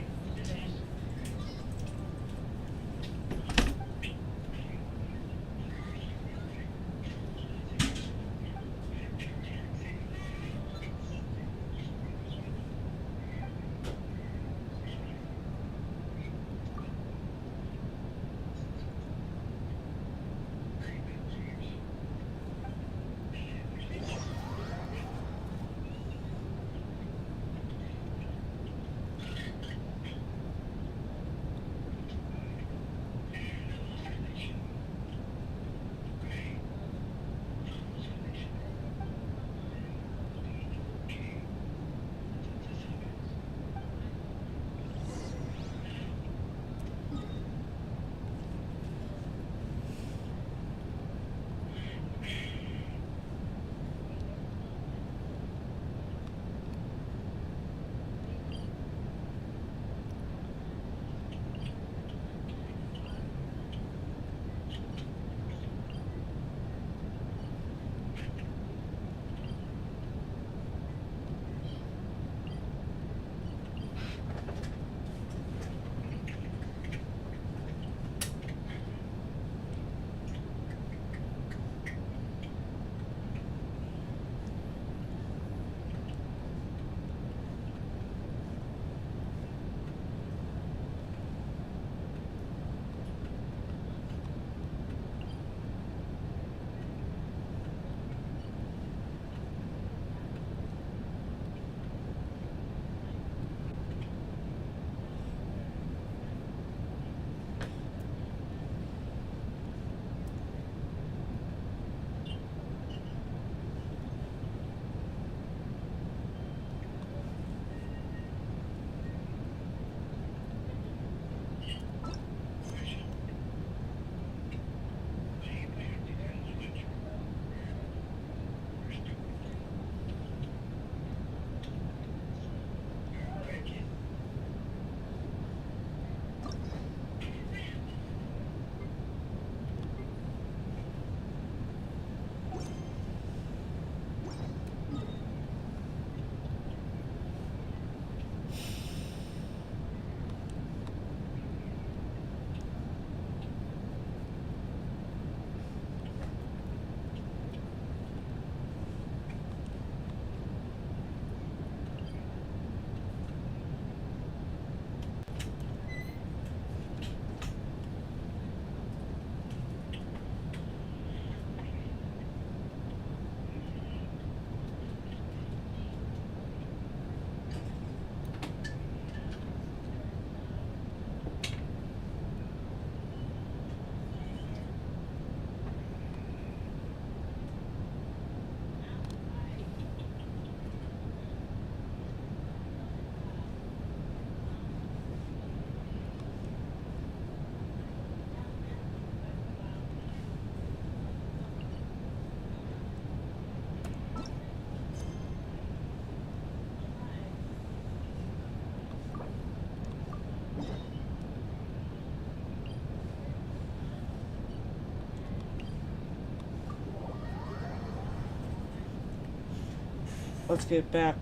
let's get back.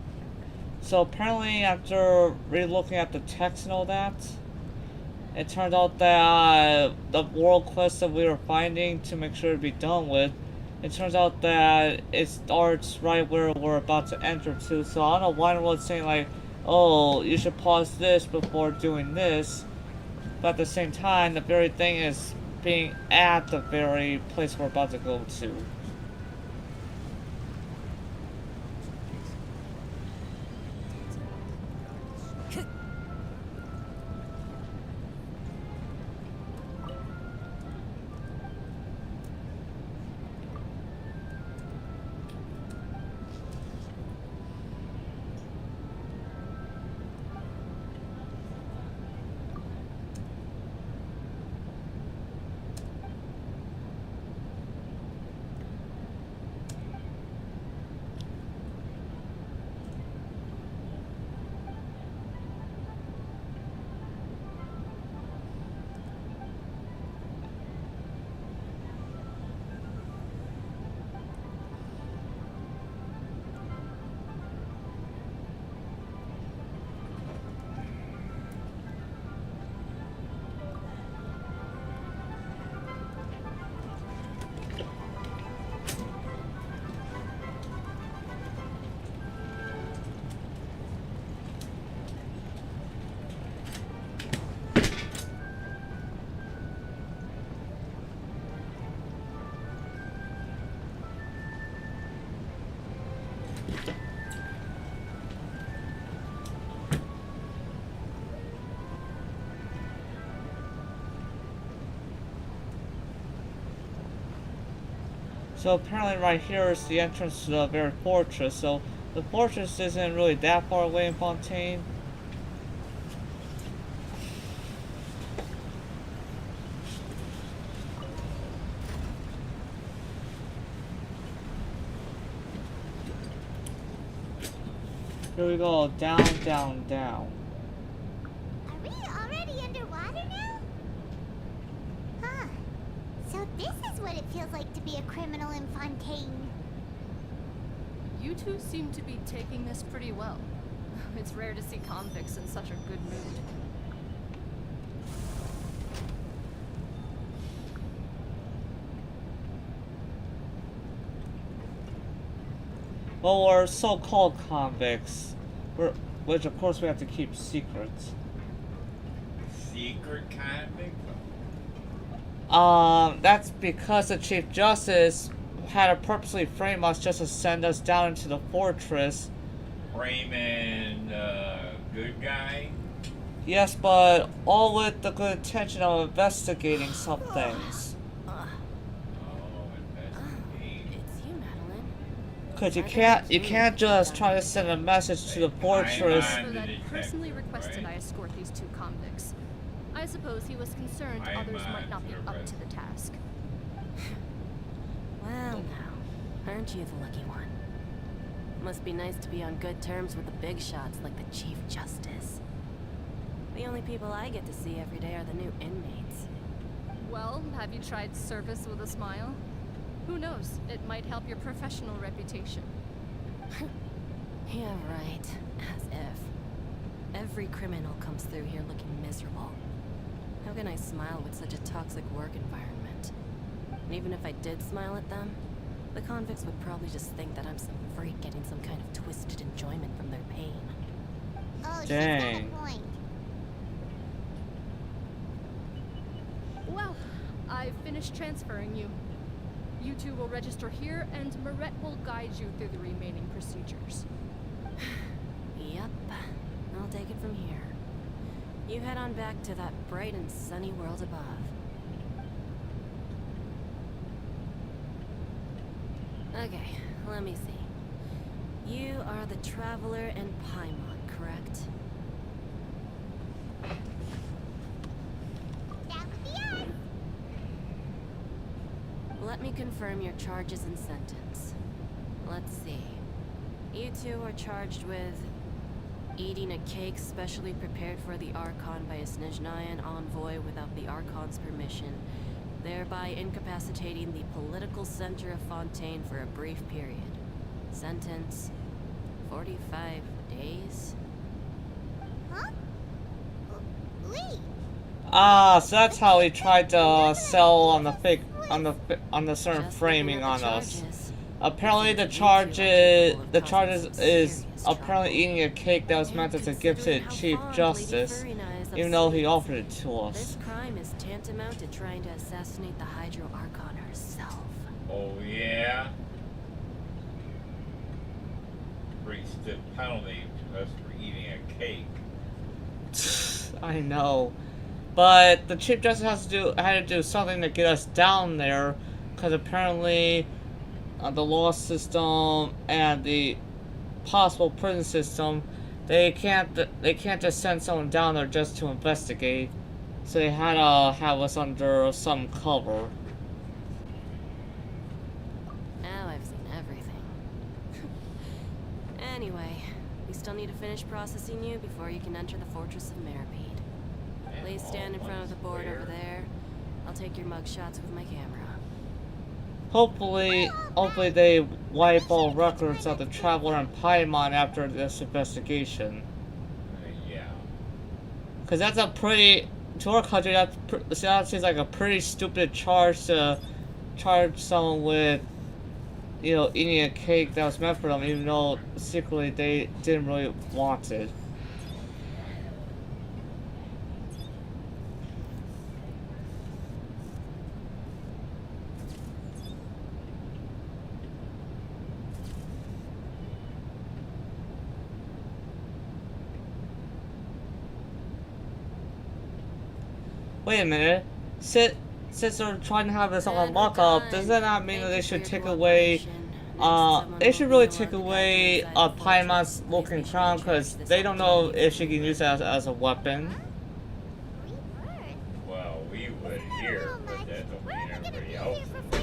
So apparently after re-looking at the text and all that, it turned out that the world quest that we were finding to make sure to be done with, it turns out that it starts right where we're about to enter to. So I don't know why everyone's saying like, oh, you should pause this before doing this. But at the same time, the very thing is being at the very place we're about to go to. So apparently right here is the entrance to the very fortress. So the fortress isn't really that far away in Fontaine. Here we go, down, down, down. Are we already underwater now? Huh. So this is what it feels like to be a criminal in Fontaine. You two seem to be taking this pretty well. It's rare to see convicts in such a good mood. Well, we're so-called convicts, which of course we have to keep secret. Secret convict? That's because the Chief Justice had to purposely frame us just to send us down into the fortress. Framing good guy? Yes, but all with the good intention of investigating some things. Cause you can't just try to send a message to the fortress. That personally requested I escort these two convicts. I suppose he was concerned others might not be up to the task. Well, now, aren't you the lucky one? Must be nice to be on good terms with the big shots like the Chief Justice. The only people I get to see every day are the new inmates. Well, have you tried service with a smile? Who knows? It might help your professional reputation. Yeah, right. As if. Every criminal comes through here looking miserable. How can I smile with such a toxic work environment? And even if I did smile at them, the convicts would probably just think that I'm some freak getting some kind of twisted enjoyment from their pain. Oh, dang. she's got a point. Well, I've finished transferring you. You two will register here, and Marette will guide you through the remaining procedures. Yep. I'll take it from here. You head on back to that bright and sunny world above. Okay, let me see. You are the Traveler in Paimon, correct? That would be us. Let me confirm your charges and sentence. Let's see. You two are charged with eating a cake specially prepared for the Archon by a Snezhnayan envoy without the Archon's permission, thereby incapacitating the political center of Fontaine for a brief period. Sentence: 45 days? Huh? Wait. Ah, so that's how he tried to sell on the fake, on the certain framing on us. Apparently the charges is apparently eating a cake that was meant as a gift to Chief Justice, even though he offered it to us. This crime is tantamount to trying to assassinate the Hydro Archon herself. Oh yeah. Pretty stiff penalty to us for eating a cake. I know, but the Chief Justice had to do something to get us down there, because apparently the law system and the possible prison system, they can't just send someone down there just to investigate. So they had to have us under some cover. Now I've seen everything. Anyway, we still need to finish processing you before you can enter the Fortress of Meripede. Please stand in front of the board over there. I'll take your mug shots with my camera. Hopefully they wipe all records of the Traveler and Paimon after this investigation. Yeah. Cause that's a pretty, to our country, that seems like a pretty stupid charge to charge someone with, you know, eating a cake that was meant for them, even though secretly they didn't really want it. Wait a minute. Since they're trying to have this on mock-up, does that not mean that they should take away, they should really take away Paimon's looking crown, because they don't know if she can use that as a weapon. Well, we would here, but that don't mean everybody else would.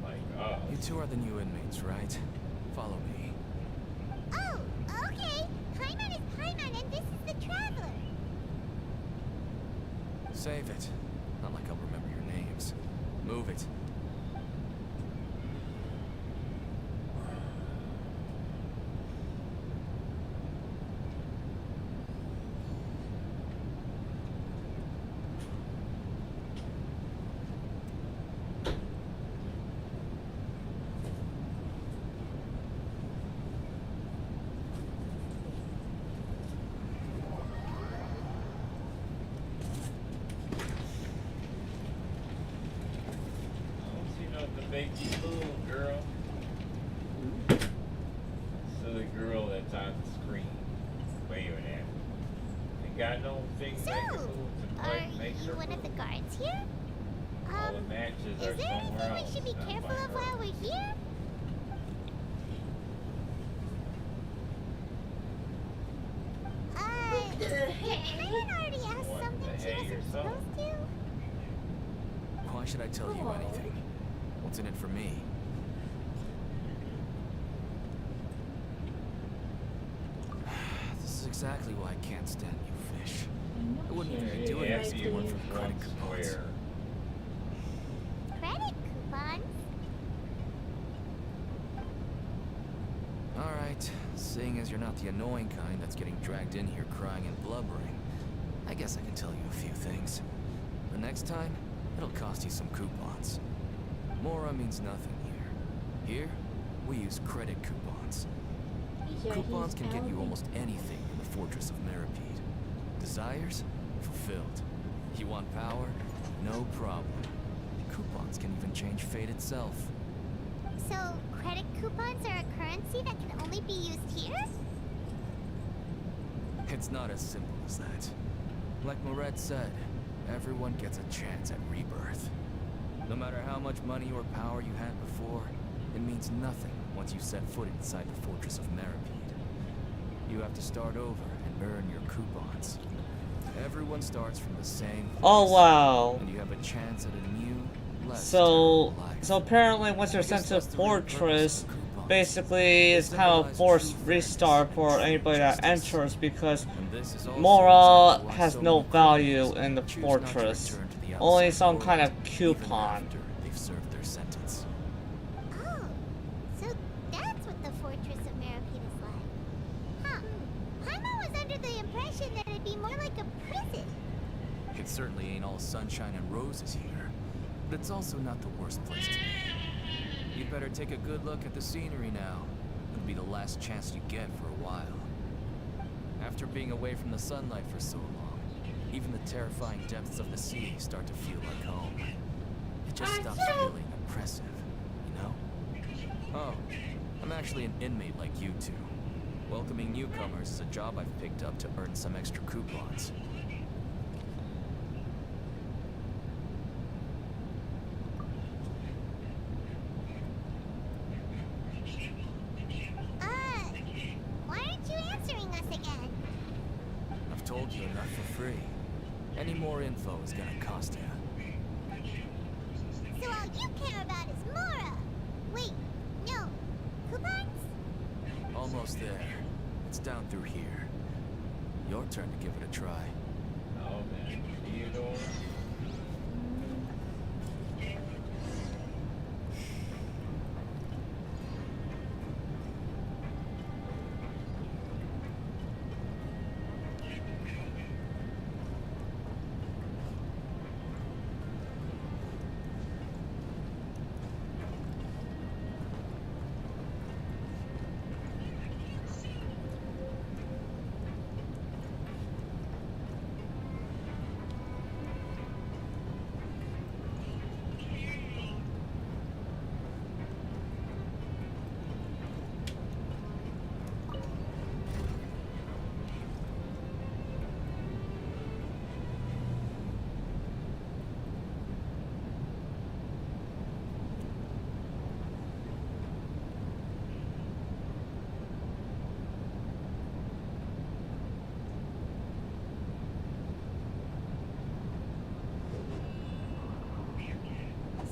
Like us. You two are the new inmates, right? Follow me. Oh, okay. Paimon is Paimon and this is the Traveler. Save it. Not like I'll remember your names. Move it. Big little girl. Silly girl that's on the screen waving at me. Ain't got no thing So, that can move to play, makes you her one of the move. guards here? All the matches Is are there somewhere anything we else. should be not careful by of her. while we're here? Did Paimon already ask What something the she hey wasn't yourself? supposed to? Why should I tell you anything? What's in it for me? This is exactly why I can't stand you fish. I wouldn't even be doing this if it weren't for the credit coupons. Square. Credit coupons? Alright, seeing as you're not the annoying kind that's getting dragged in here crying and blubbering, I guess I can tell you a few things. The next time, it'll cost you some coupons. Mora means nothing here. Here, we use credit coupons. Coupons can get you almost anything in the Fortress of Meripede. Desires? Fulfilled. You want power? No problem. Coupons can even change fate itself. So, credit coupons are a currency that can only be used here? It's not as simple as that. Like Moret said, everyone gets a chance at rebirth. No matter how much money or power you had before, it means nothing once you set foot inside the Fortress of Meripede. You have to start over and earn your coupons. Everyone starts from the same place. Oh wow. And you have a chance at a new, less So terrible life. apparently once you're sent to the fortress, basically it's kind of a forced restart for anybody that enters, because Mora has no value in the fortress. Only some kind of coupon. They've served their sentence. Oh, so that's what the fortress under the impression that it'd be more like a prison. It certainly ain't all sunshine and roses here, but it's also not the worst place to be. You'd better take a good look at the scenery now. It'll be the last chance you get for a while. After being away from the sunlight for so long, even the terrifying depths of the sea start to feel like home. It just stops feeling oppressive, you know? Oh, I'm actually an inmate like you two. Welcoming newcomers is a job I've picked up to earn some extra coupons. Why aren't you answering us again? I've told you enough for free. Any more info is gonna cost you. So all you care about is Mora. Wait, no. Coupons? Almost there. It's down through here. Your turn to give it a try. Oh man, Theodore.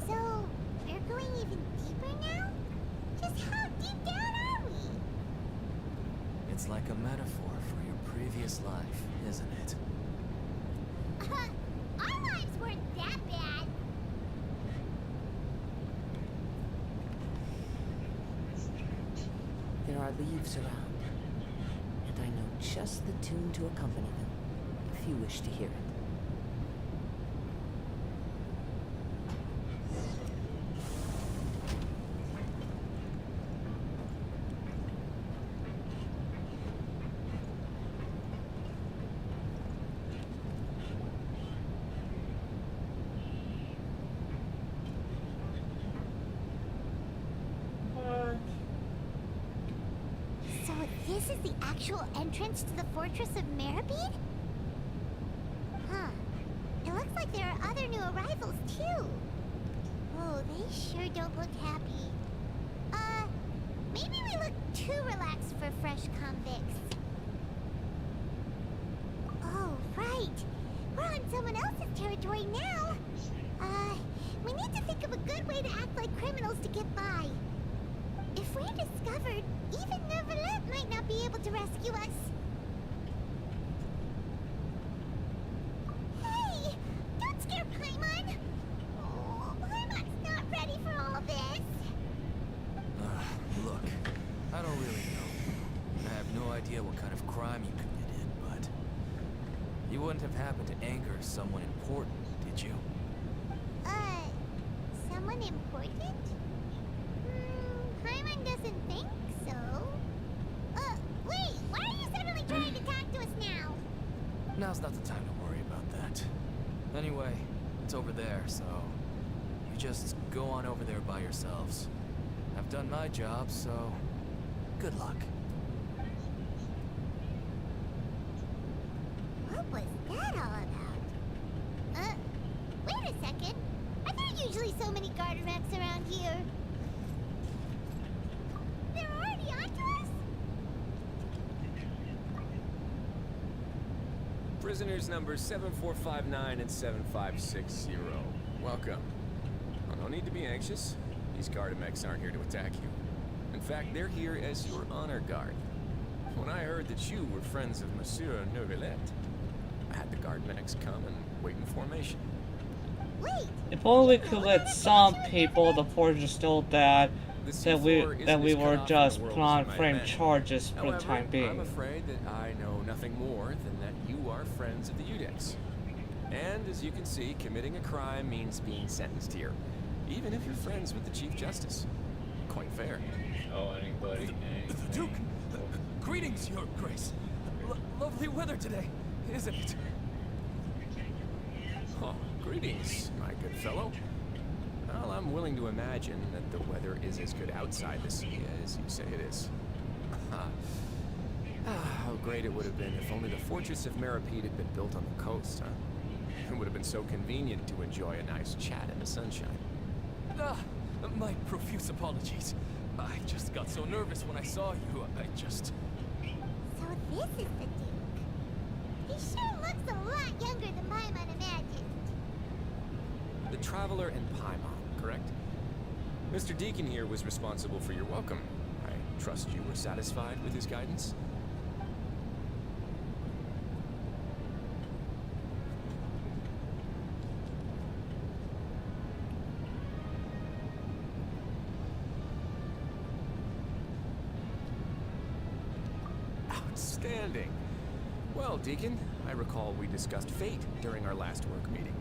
So, we're going even deeper now? Just how deep down are we? It's like a metaphor for your previous life, isn't it? Our lives weren't that bad. There are leaves around, and I know just the tune to accompany them, if you wish to hear it. So this is the actual entrance to the Fortress of Meribid? Huh. It looks like there are other new arrivals, too. Oh, they sure don't look happy. Maybe we look too relaxed for fresh convicts. Oh, right. We're on someone else's territory now. We need to think of a good way to act like criminals to get by. If we're discovered, even Neverlet might not be able to rescue us. Hey! Don't scare Paimon! Oh, Paimon's not ready for all this. Look, I don't really know. I have no idea what kind of crime you committed, but you wouldn't have happened to anger someone important, did you? Someone important? Paimon doesn't think so. Wait, why are you suddenly trying to talk to us now? Now's not the time to worry about that. Anyway, it's over there, so you just go on over there by yourselves. I've done my job, so good luck. What was that all about? Wait a second. Are there usually so many Garderex around here? They're already onto us? Prisoners numbers 7459 and 7560. Welcome. Well, no need to be anxious. These Gardemex aren't here to attack you. In fact, they're here as your honor guard. When I heard that you were friends of Monsieur Neuvillette, I had the Gardemex come and wait in formation. Wait! If only we could let some people, the Forge is still dead, that we were just put on frame charges for the time I'm being. afraid that I know nothing more than that you are friends of the Udex. And as you can see, committing a crime means being sentenced here, even if you're friends with the Chief Justice. Quite fair. Oh, anybody? The Duke! Greetings, Your Grace. Lovely weather today, isn't it? Oh, greetings, my good fellow. Well, I'm willing to imagine that the weather is as good outside the sea as you say it is. How great it would have been if only the Fortress of Meripede had been built on the coast, huh? It would have been so convenient to enjoy a nice chat in the sunshine. My profuse apologies. I just got so nervous when I saw you. So this is the Duke. He sure looks a lot younger than Paimon imagined. The Traveler and Paimon, correct? Mr. Deacon here was responsible for your welcome. I trust you were satisfied with his guidance? Outstanding. Well, Deacon, I recall we discussed fate during our last work meeting.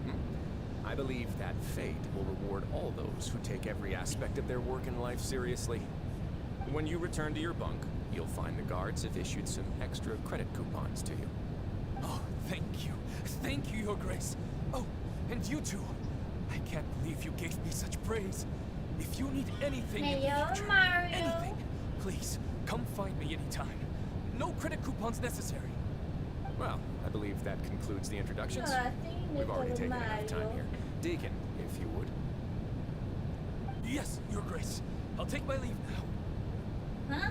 I believe that fate will reward all those who take every aspect of their work and life seriously. When you return to your bunk, you'll find the guards have issued some extra credit coupons to you. Oh, thank you. Thank you, Your Grace. Oh, and you two. I can't believe you gave me such praise. If you need anything in the future, anything, please, come find me anytime. No credit coupons necessary. Well, I believe that concludes the introductions. No, I think We've already it's taken enough time Mario. here. Deacon, if you would. Yes, Your Grace. I'll take my leave now. Huh?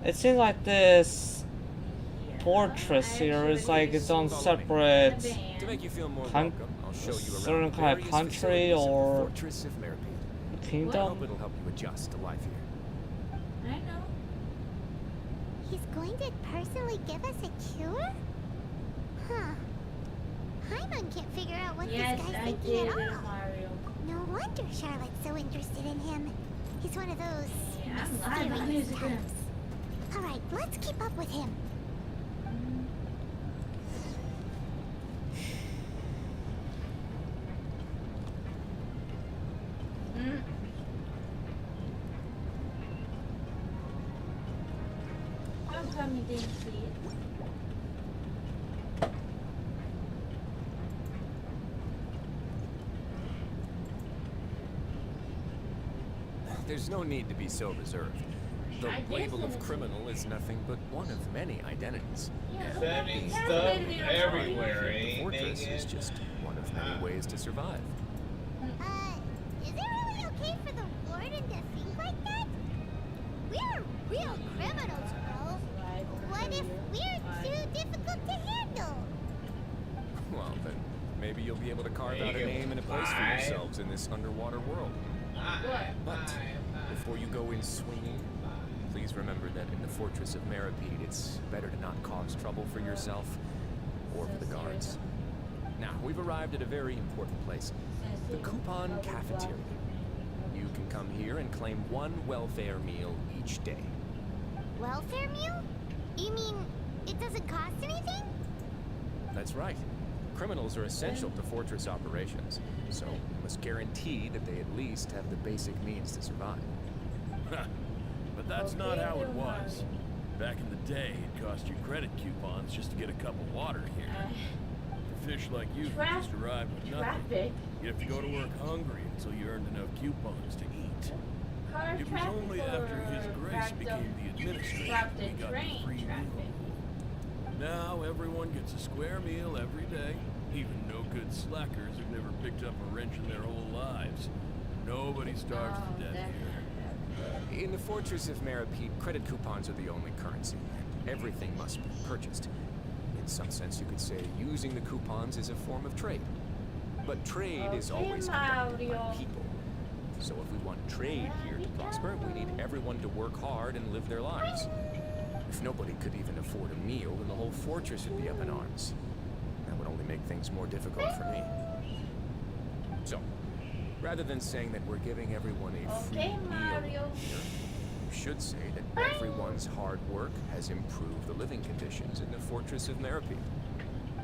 It seems like this fortress here is like its own separate To make you feel more con- welcome, I'll show you around certain kind of various country facilities of the or Fortress of Meripede. I hope kingdom. it'll help you adjust to life here. I know. He's going to personally give us a cure? Huh. Paimon can't figure out what Yes, this guy's I thinking did at it, all. Mario. No wonder Charlotte's so interested in him. He's one of those Yeah, I'm live on mysterious Instagram. types. Alright, let's keep up with him. Mm. How come you didn't see it? There's no need to be so reserved. The I did label send of it to criminal is nothing but one of many identities. Yeah, Sending but stuff that's been there everywhere, The ain't fortress is it? just one of many ways to survive. Is it really okay for the warden to think like that? We're real criminals, bro. What if we're too difficult to handle? Well, then maybe you'll be able to carve out a name and a place for yourselves in this underwater world. But before you go in swinging, please remember that in the Fortress of Meripede, it's better to not cause trouble for yourself or for the guards. Now, we've arrived at a very important place, the Coupon Cafeteria. You can come here and claim one welfare meal each day. Welfare meal? You mean it doesn't cost anything? That's right. Criminals are essential to Fortress operations, so you must guarantee that they at least have the basic means to survive. But that's not how it was. Back in the day, it cost you credit coupons just to get a cup of water here. For fish like you who just arrived with nothing, you have to go to work hungry until you earned enough coupons to eat. It was only after His Grace became the administrator we got the free meal. Now everyone gets a square meal every day, even no-good slackers who've never picked up a wrench in their whole lives. Nobody starves to death here. In the Fortress of Meripede, credit coupons are the only currency. Everything must be purchased. In some sense, you could say using the coupons is a form of trade. But trade is always conducted by people. So if we want trade here to prosper, we need everyone to work hard and live their lives. If nobody could even afford a meal, then the whole fortress would be up in arms. That would only make things more difficult for me. So, Rather than saying that we're giving everyone a free Okay, meal Mario. here, you should say that everyone's hard work has improved the living conditions in the Fortress of Meropide.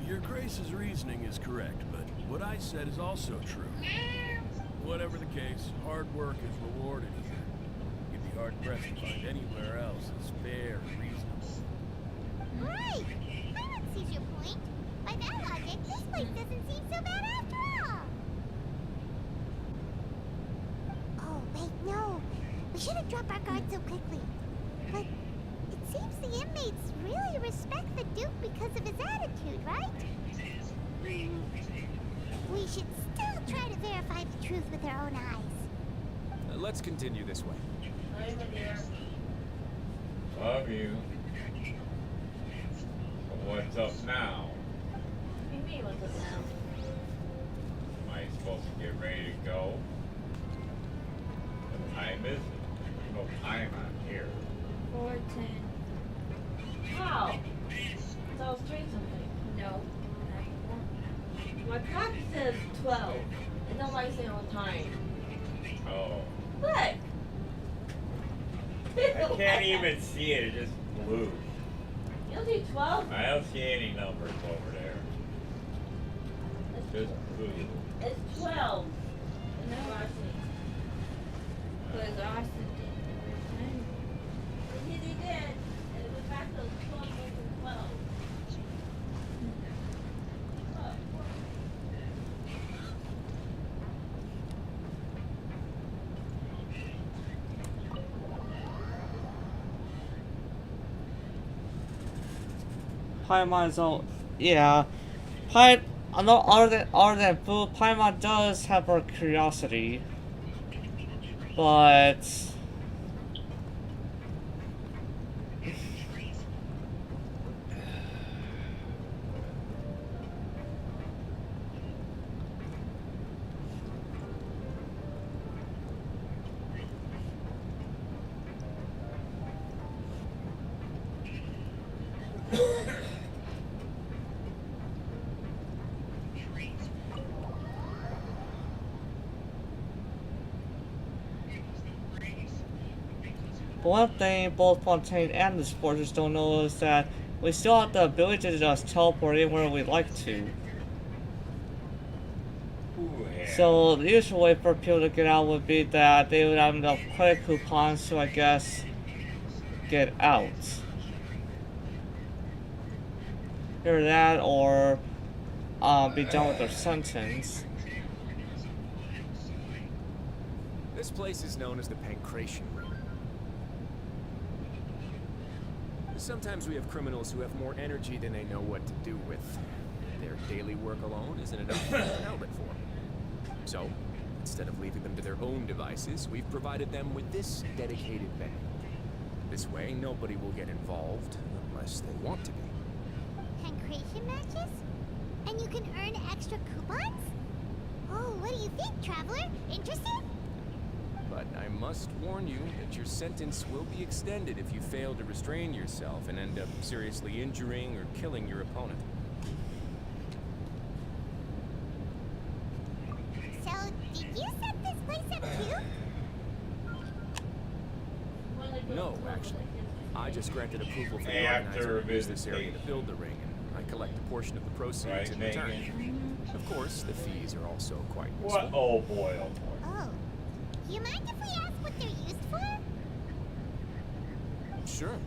Your Grace's reasoning is correct, but what I said is also true. Whatever the case, hard work is rewarded here. You'd be hard-pressed to find anywhere else as fair and reasonable. Right! Paimon sees your point. By that logic, this place doesn't seem so bad after all. Oh, wait, no. We shouldn't drop our guard so quickly. But it seems the inmates really respect the Duke because of his attitude, right? We should still try to verify the truth with our own eyes. Let's continue this way. I'm there. Love you. So what's up now? What do you mean, what's up now? Am I supposed to get ready to go? What time is it? There's no time on here. 4:10. How? So I was doing something. No. My clock says 12. It don't like saying on time. Oh. What? I can't even see it, it's just blue. You don't see 12? I don't see any numbers over there. Just blue. It's 12. And that's what I see. Because I said it. He did. And it was back to 12 and 12. Paimon's own. Yeah. Other than food, Paimon does have her curiosity. But. One thing both Fontaine and the sporters don't know is that we still have the ability to just teleport anywhere we'd like to. So the usual way for people to get out would be that they would have enough credit coupons to, I guess, get out. Either that or be done with their sentence. This place is known as the Pancration Ring. Sometimes we have criminals who have more energy than they know what to do with. Their daily work alone isn't enough to an outlet for them. So, instead of leaving them to their own devices, we've provided them with this dedicated venue. This way, nobody will get involved unless they want to be. Pancration matches? And you can earn extra coupons? Oh, what do you think, traveler? Interested? But I must warn you that your sentence will be extended if you fail to restrain yourself and end up seriously injuring or killing your opponent. So, did you set this place up too? No, actually. I just granted approval for the After organizer to use this visitation. area to build the ring, and I collect a portion of the proceeds in return. Of course, the fees are also quite useful. What? Oh boy, oh boy. Oh. You mind if we ask what they're used for? Sure.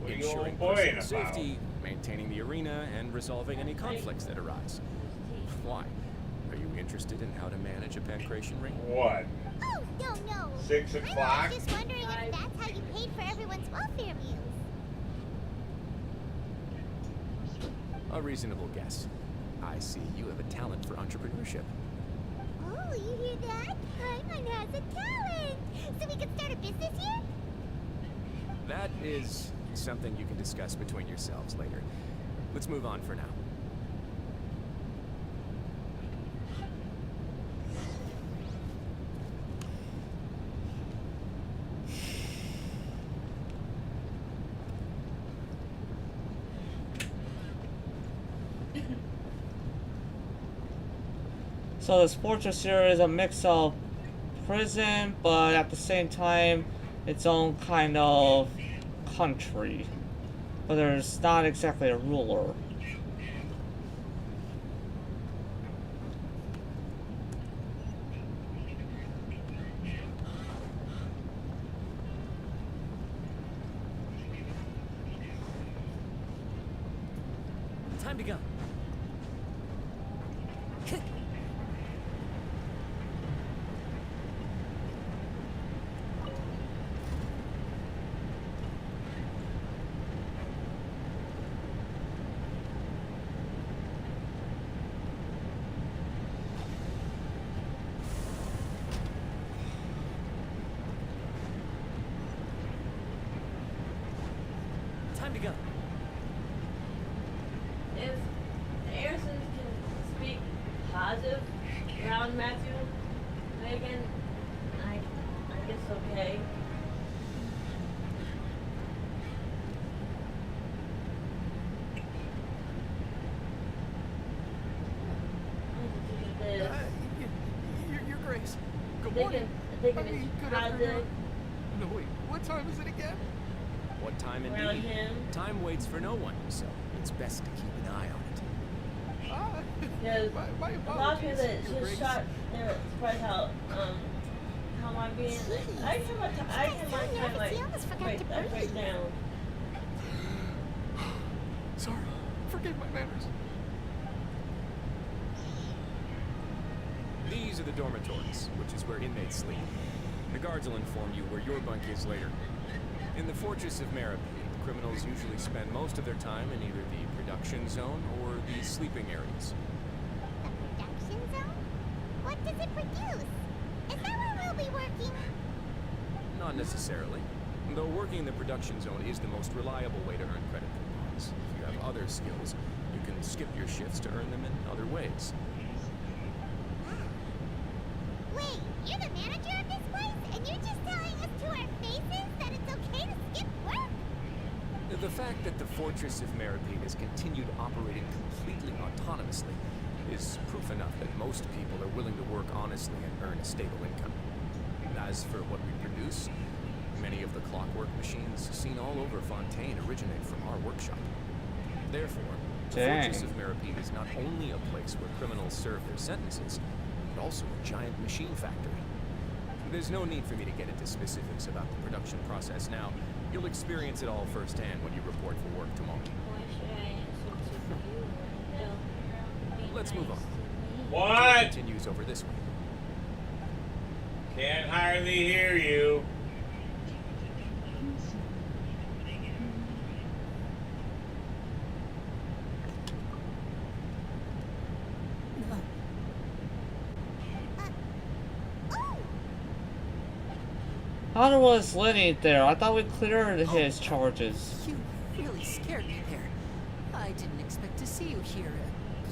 What are you Ensuring complaining personal about? safety, maintaining the arena, and resolving any conflicts that arise. Why? Are you interested in how to manage a pancration ring? What? Oh, no. 6 I o'clock? was just wondering if that's how you paid for everyone's welfare meals. A reasonable guess. I see you have a talent for entrepreneurship. Oh, you hear that? Paimon has a talent! So we can start a business here? That is something you can discuss between yourselves later. Let's move on for now. So this fortress here is a mix of prison, but at the same time, its own kind of country. But there's not exactly a ruler. Time to go. Time to go. If the Aersons can speak positive around Matthew, Megan, I guess okay. Your Grace. Good They morning. can I mean, good afternoon. positive No, wait. What time is it again? What time around indeed? him. Time waits for no one, so it's best to keep an eye on it. Because my a lot of people that Your just Grace. shot, they're surprised how am I being, like, I can my time, like, break down. Sorry. Forget my manners. These are the dormitories, which is where inmates sleep. The guards will inform you where your bunk is later. In the Fortress of Maripede, criminals usually spend most of their time in either the production zone or the sleeping areas. The production zone? What does it produce? Is that where we'll be working? Not necessarily. Though working in the production zone is the most reliable way to earn credit coupons. If you have other skills, you can skip your shifts to earn them in other ways. Wait, you're the manager of this place, and you're just telling us to our faces that it's okay to skip work? The fact that the Fortress of Maripede has continued operating completely autonomously is proof enough that most people are willing to work honestly and earn a stable income. As for what we produce, many of the clockwork machines seen all over Fontaine originate from our workshop. Therefore, the Fortress of Maripede is not only a place where criminals serve their sentences, but also a giant machine factory. There's no need for me to get into specifics about the production process now. You'll experience it all firsthand when you report for work tomorrow. Let's move on. What? It continues over this way. Can't hardly hear you. How was Lenny there? I thought we cleared his charges. You really scared me there. I didn't expect to see you here,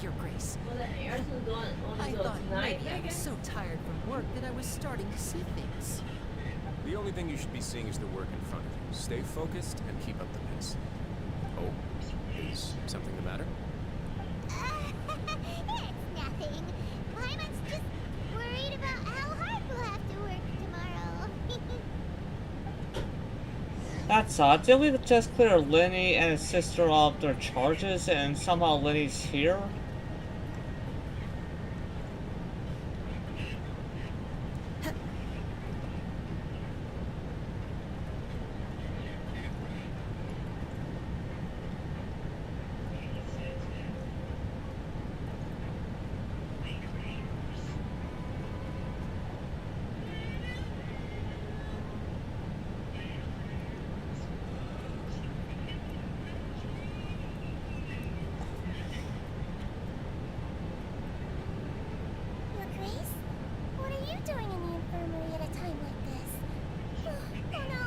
Your Grace. Well, the Aersons want I to go thought tonight, maybe I Megan. was so tired from work that I was starting to see things. The only thing you should be seeing is the work in front of you. Stay focused and keep up the pace. Oh, is something the matter? It's nothing. Paimon's just worried about how hard we'll have to work tomorrow. That's odd. Did we just clear Lenny and his sister of their charges and somehow Lenny's here? Your Grace, what are you doing in the infirmary at a time like this? Oh no,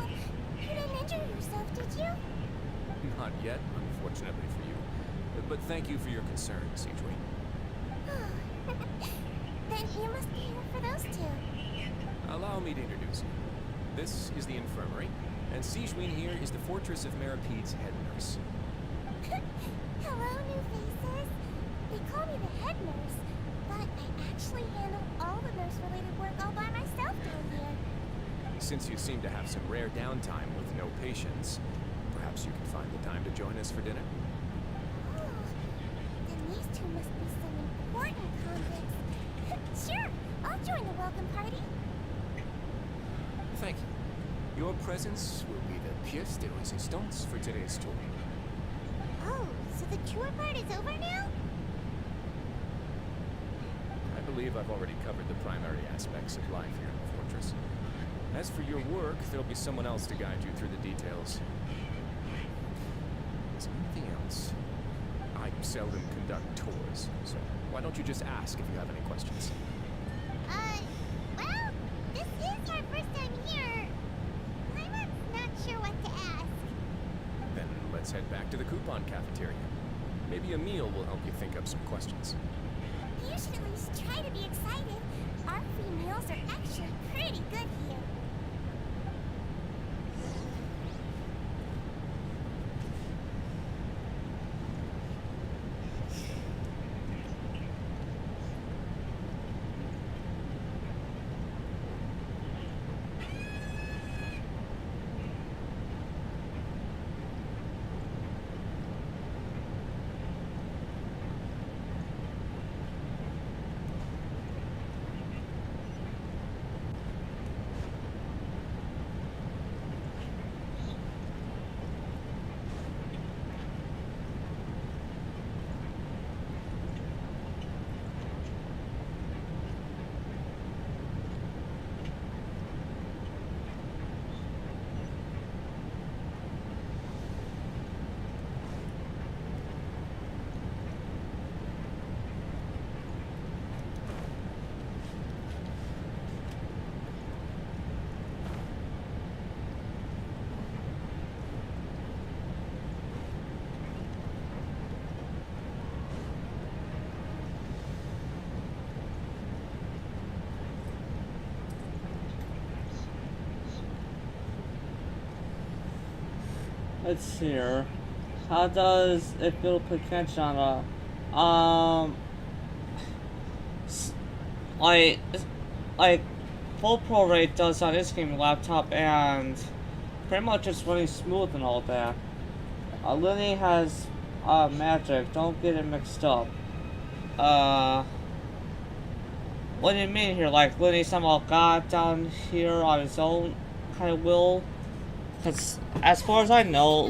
you didn't injure yourself, did you? Not yet, unfortunately for you. But thank you for your concern, Siegeway. Then you must be here for those two. Allow me to introduce you. This is the infirmary, and Siegeween here is the Fortress of Maripede's head nurse. Hello, new faces. They call me the head nurse. But I actually handle all the nurse-related work all by myself down here. Since you seem to have some rare downtime with no patients, perhaps you can find the time to join us for dinner? Oh, then these two must be some important convicts. Sure, I'll join the welcome party. Thank you. Your presence will be the pièce de résistance for today's tour. Oh, so the tour part is over now? I believe I've already covered the primary aspects of life here in the fortress. As for your work, there'll be someone else to guide you through the details. Is there anything else? I seldom conduct tours, so why don't you just ask if you have any questions? Well, this is our first time here. I'm not sure what to ask. Then let's head back to the coupon cafeteria. Maybe a meal will help you think up some questions. You should at least try to be excited. Our free meals are actually pretty good here. Let's see here. How does it feel to put Genshin on like full pro rate does on this gaming laptop, and pretty much it's running smooth and all that. Lenny has magic, don't get it mixed up. What do you mean here? Like Lenny somehow got down here on his own kind of will? Because as far as I know,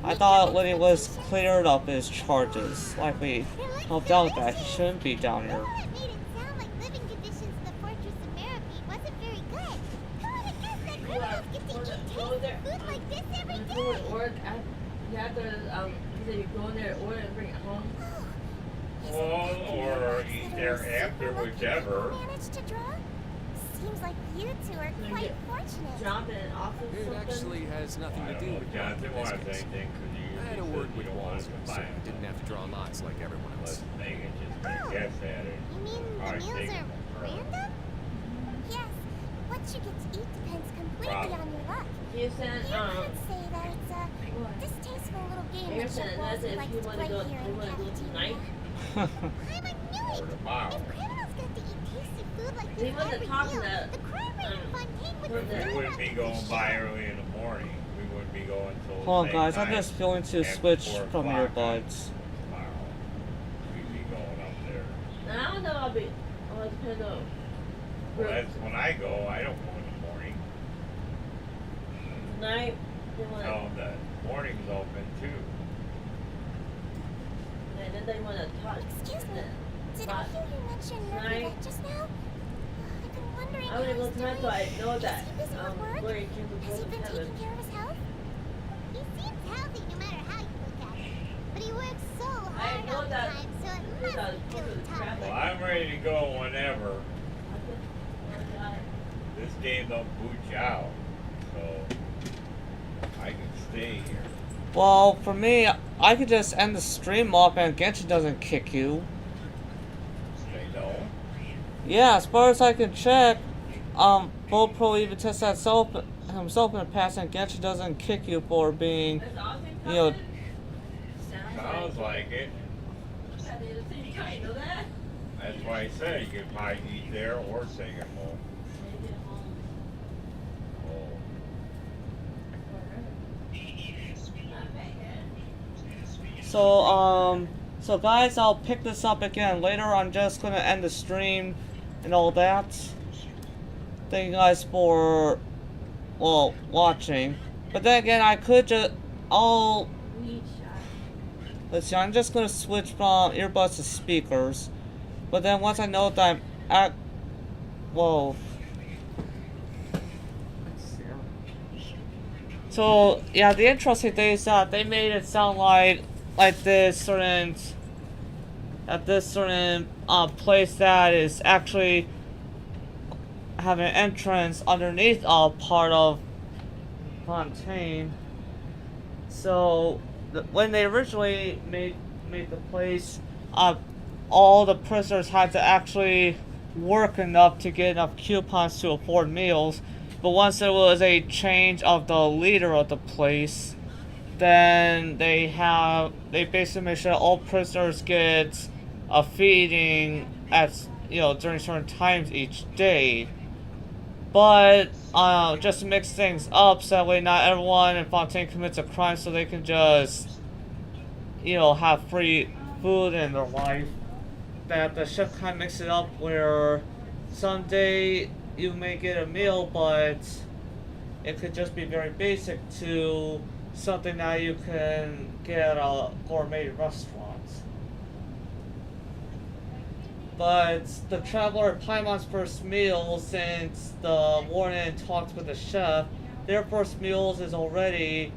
I thought Lenny was cleared up his charges. Like we helped out with that. He shouldn't be down here. It made it sound like living conditions in the Fortress of Merripede wasn't very good. Who would have guessed that criminals get to eat tasty food like this every day? You have to, you go in there, order and bring it home. Or eat there after, whichever. Managed to draw? Seems like you two are quite fortunate. Jonathan offered It actually has nothing to do with Jonathan wants this case. anything I had a word with Walls, so I didn't have to draw lots like everyone else. Megan just gonna guess at it. You mean the meals are random? Yes. What you get to eat depends completely on your luck. You said, You could say that it's a distasteful little game that Chef Walsey likes to play here in the cafeteria. I'm a newbie. If criminals got to eat tasty food like this every meal, the crime rate in Fontaine would We wouldn't be going by early in the morning. We wouldn't be going till Hold on guys, I'm just going to switch from earbuds. Tomorrow. We'd be going up there. I don't know, I'll depend on. Well, that's when I go. I don't go in the morning. Night. No, the morning's open too. And then they want to talk. Excuse me. Did I hear you mention Nervette just now? I've been wondering how he's doing. Tonight, so I know that. Is he busy with work? Where he came to Has he been heaven. taking care of his health? He seems healthy no matter how you look at it. But he works so hard all the time, so it must be really tough. Well, I'm ready to go whenever. This game don't boot you out, so I can stay here. Well, for me, I could just end the stream off and Genshin doesn't kick you. They don't? Yeah, as far as I can check, Full Pro even tested that himself in the past, and Genshin doesn't kick you for being, you know... Sounds like it. That's why I said you could probably eat there or take it home. So guys, I'll pick this up again later. I'm just gonna end the stream and all that. Thank you guys for, well, watching. But then again, I could just, let's see, I'm just gonna switch from earbuds to speakers. But then once I know that I'm at, whoa. So, yeah, the interesting thing is that they made it sound like this certain place that is actually have an entrance underneath a part of Fontaine. So when they originally made the place, all the prisoners had to actually work enough to get enough coupons to afford meals. But once there was a change of the leader of the place, then they basically make sure all prisoners get a feeding at, you know, during certain times each day. But just to mix things up, so that way not everyone in Fontaine commits a crime, so they can just, you know, have free food in their life. That the chef kind of mix it up where someday you may get a meal, but it could just be very basic to something that you can get at a gourmet restaurant. But the traveler at Paimon's first meal, since the warden talked with the chef, their first meals is already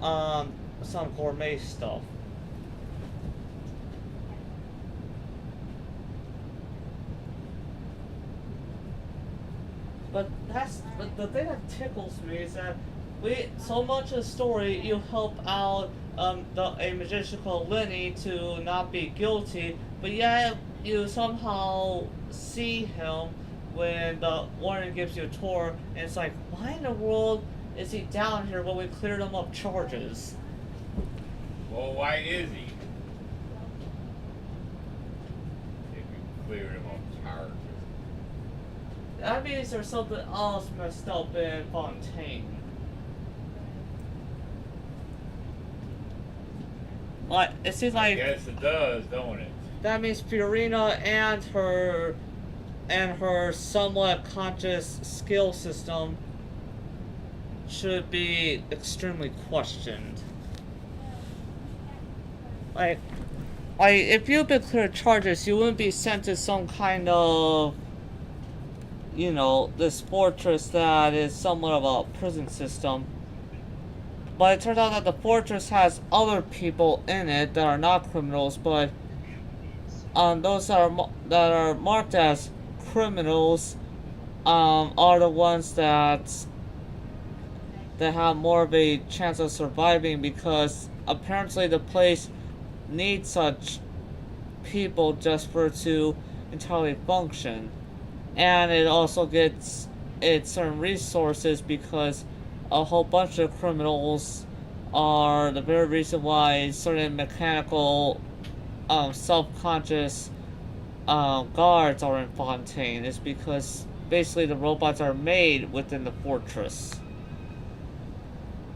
some gourmet stuff. But the thing that tickles me is that so much of the story you help out a magician called Lenny to not be guilty, but yet you somehow see him when the warden gives you a tour, and it's like, why in the world is he down here when we cleared him up charges? Well, why is he? If you cleared him up charges. That means there's something else messed up in Fontaine. Like, it seems like... Yes, it does, don't it? That means Fiorina and her somewhat conscious skill system should be extremely questioned. Like if you've been cleared charges, you wouldn't be sent to some kind of, you know, this fortress that is somewhat of a prison system. But it turns out that the fortress has other people in it that are not criminals, but those that are marked as criminals are the ones that have more of a chance of surviving, because apparently the place needs such people just for it to entirely function. And it also gets its certain resources because a whole bunch of criminals are the very reason why certain mechanical self-conscious guards are in Fontaine, is because basically the robots are made within the fortress.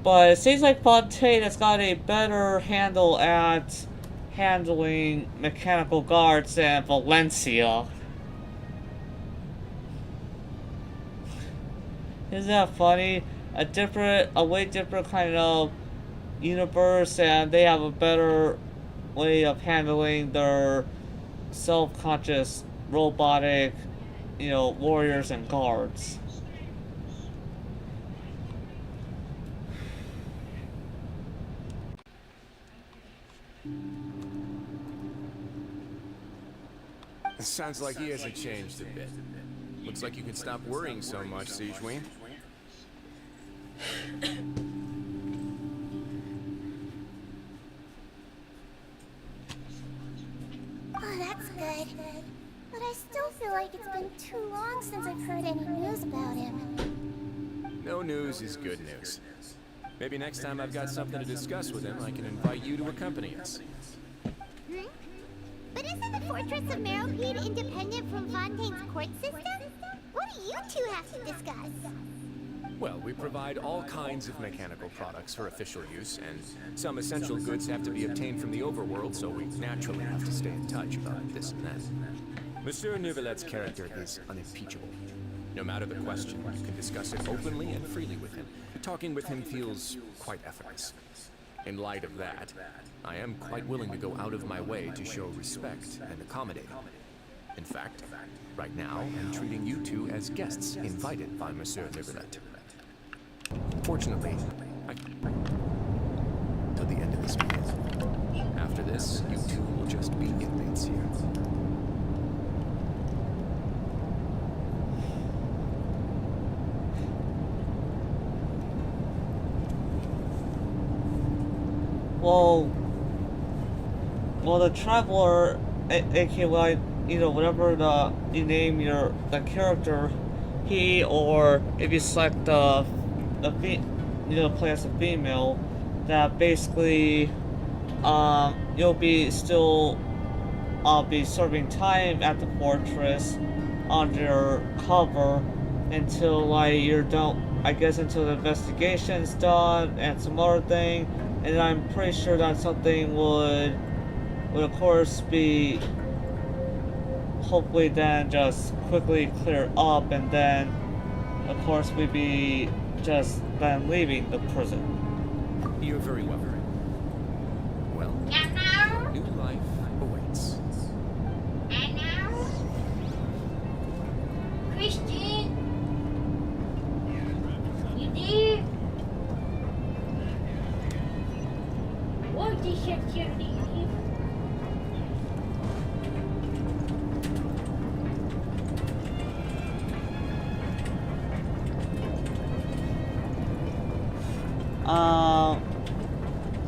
But it seems like Fontaine has got a better handle at handling mechanical guards than Valencia. Isn't that funny? A way different kind of universe, and they have a better way of handling their self-conscious robotic, you know, warriors and guards. It sounds like he hasn't changed a bit. Looks like you can stop worrying so much, Siegeween. Oh, that's good. But I still feel like it's been too long since I've heard any news about him. No news is good news. Maybe next time I've got something to discuss with him, I can invite you to accompany us. But isn't Isn't the Fortress of Meropide independent from Fontaine's court system? What do you two have to discuss? Well, we provide all kinds of mechanical products for official use, and some essential goods have to be obtained from the overworld, so we naturally have to stay in touch about this and that. Monsieur Neuvillette's character is unimpeachable. No matter the question, you can discuss it openly and freely with him. Talking with him feels quite effortless. In light of that, I am quite willing to go out of my way to show respect and accommodate him. In fact, right now, I'm treating you two as guests invited by Monsieur Neuvillette. Fortunately, till the end of this meeting. After this, you two will just be inmates here. Well, the traveler, aka whatever you name the character, he or if you select play as a female, that basically you'll be still be serving time at the fortress under cover until you're done. I guess until the investigation's done and some other thing, and I'm pretty sure that something would of course be hopefully then just quickly clear up, and then of course we'd be just then leaving the prison. You're very welcome. Well, new life awaits. And now, Christian, you there? What is your journey?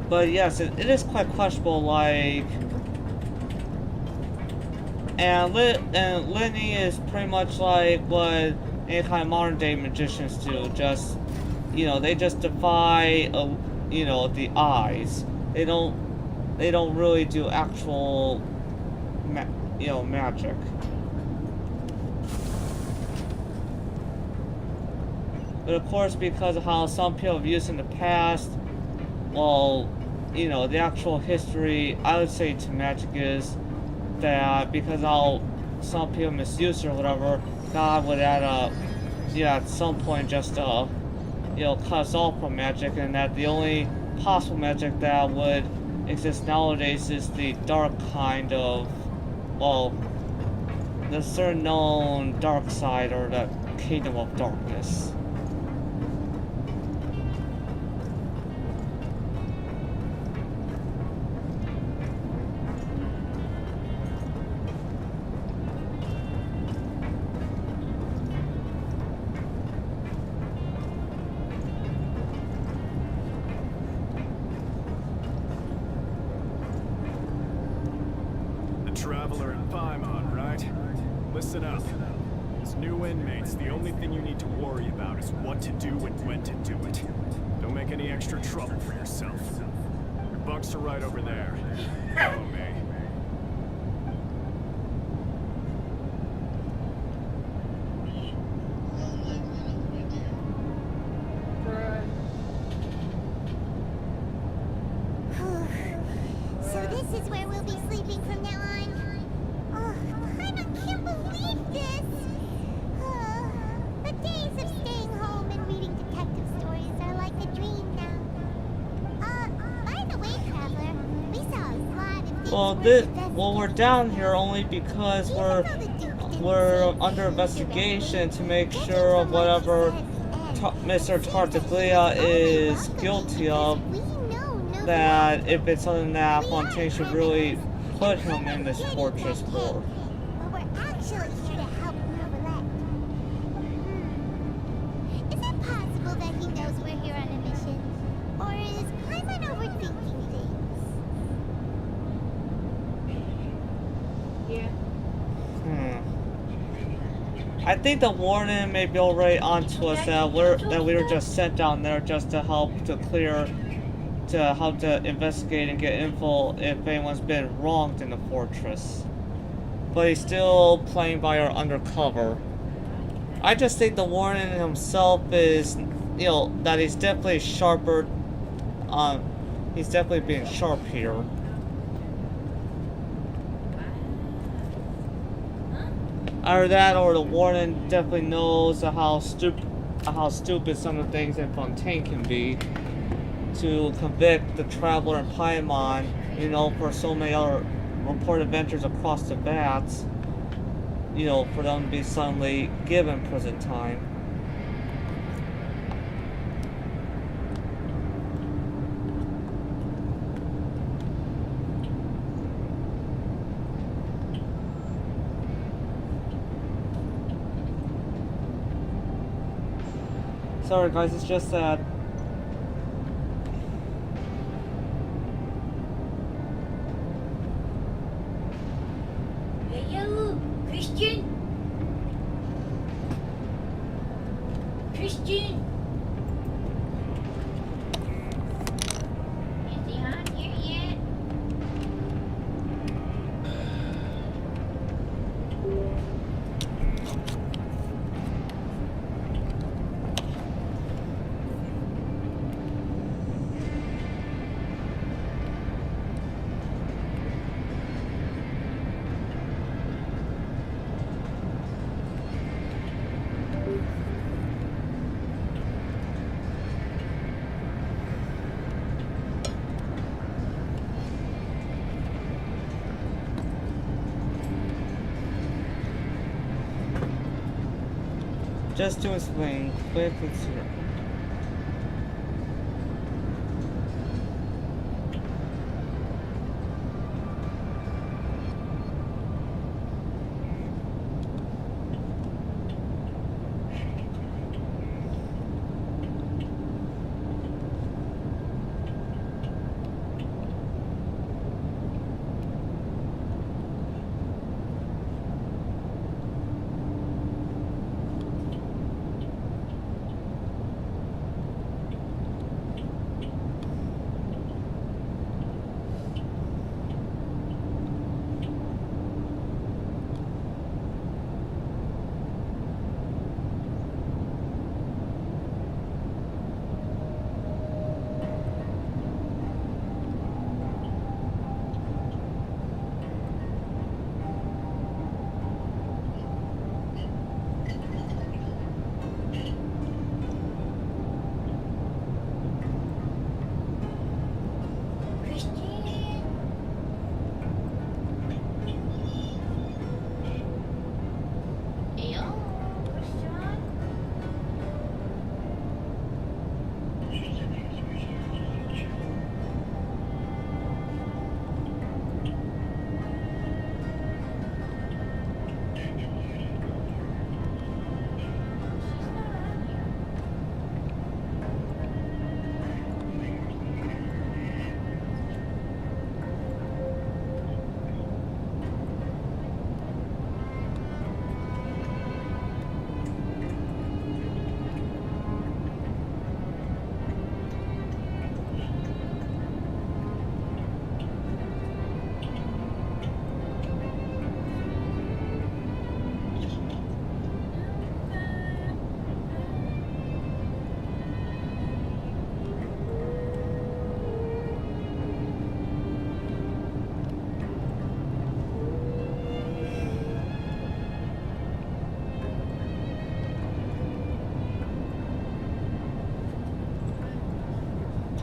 But yes, it is quite questionable, and Lenny is pretty much like what any kind of modern day magicians do. Just, they just defy, the eyes. They don't really do actual, magic. But of course, because of how some people have used in the past, well, the actual history, I would say, to magic is that because how some people misuse it or whatever, God would at some point just cut us off from magic, and that the only possible magic that would exist nowadays is the dark kind of, well, the certain known dark side, or the kingdom of darkness. Traveler in Paimon, right? Listen up. As new inmates, the only thing you need to worry about is what to do and when to do it. Don't make any extra trouble for yourself. Your bunks are right over there. Follow me. So this is where we'll be sleeping from now on. Oh, I can't believe this. The days of staying home and reading detective stories are like a dream now. By the way, Traveler, we saw a lot of things. Well, we're down here only because we're under investigation to make sure of whatever Mr. Tartaglia is guilty of. That if it's something that Fontaine should really put him in this fortress for. But we're actually here to help Neuvillette. Is it possible that he knows we're here on a mission? Or is Paimon overthinking things? Yeah. I think the warden may be already onto us that we were just sent down there just to help to investigate and get info if anyone's been wronged in the fortress. but he's still playing by our undercover. I just think the warden himself is, you know, that he's definitely sharper. He's definitely being sharp here. Either that, or the warden definitely knows how stupid some of the things in Fontaine can be to convict the traveler in Paimon, you know, for so many other reported adventures across the vats, you know, for them to be suddenly given prison time. Sorry guys, it's just that Hello, Christian? Christian? Is he on here yet? just to explain, quick, let's see.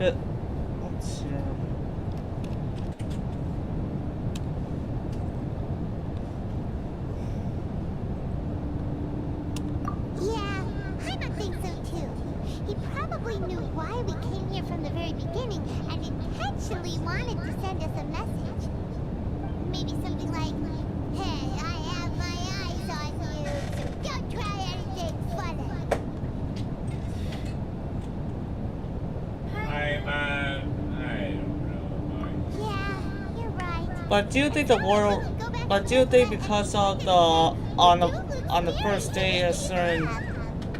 Let's see. Yeah, Paimon thinks so too. He probably knew why we came here from the very beginning and intentionally wanted to send us a message. Maybe something like, "Hey, I have my eyes on you, so don't try anything funny." But do you think the world? But do you think because of the on the first day a certain,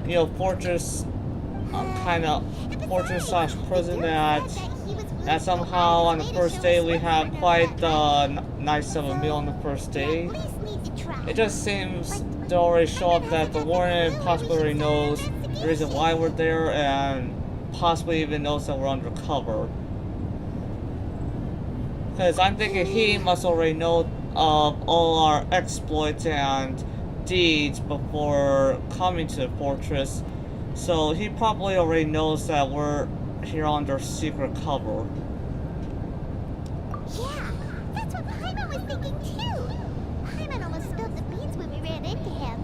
you know, fortress, kind of fortress slash prison that somehow on the first day we have quite nice of a meal on the first day? Police need it just seems to already show up that the warden possibly already knows the reason why we're there and possibly even knows that we're undercover. Because I'm thinking he must already know of all our exploits and deeds before coming to the fortress. So he probably already knows that we're here under secret cover. Yeah, that's what Paimon was thinking too. Paimon almost spilled the beans when we ran into him.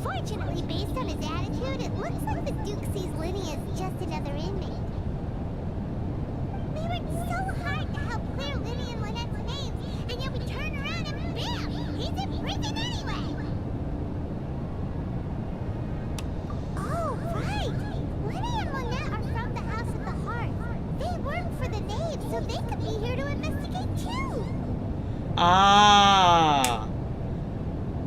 Fortunately, based on his attitude, it looks like the Duke sees Linny as just another inmate. We worked so hard to help clear Linny and Lynette's names, and yet we turn around and bam! He's in prison anyway! Oh, right! Linny and Lynette are from the House of the Hearth. They work for the Knaves, so they could be here to investigate too! Ah!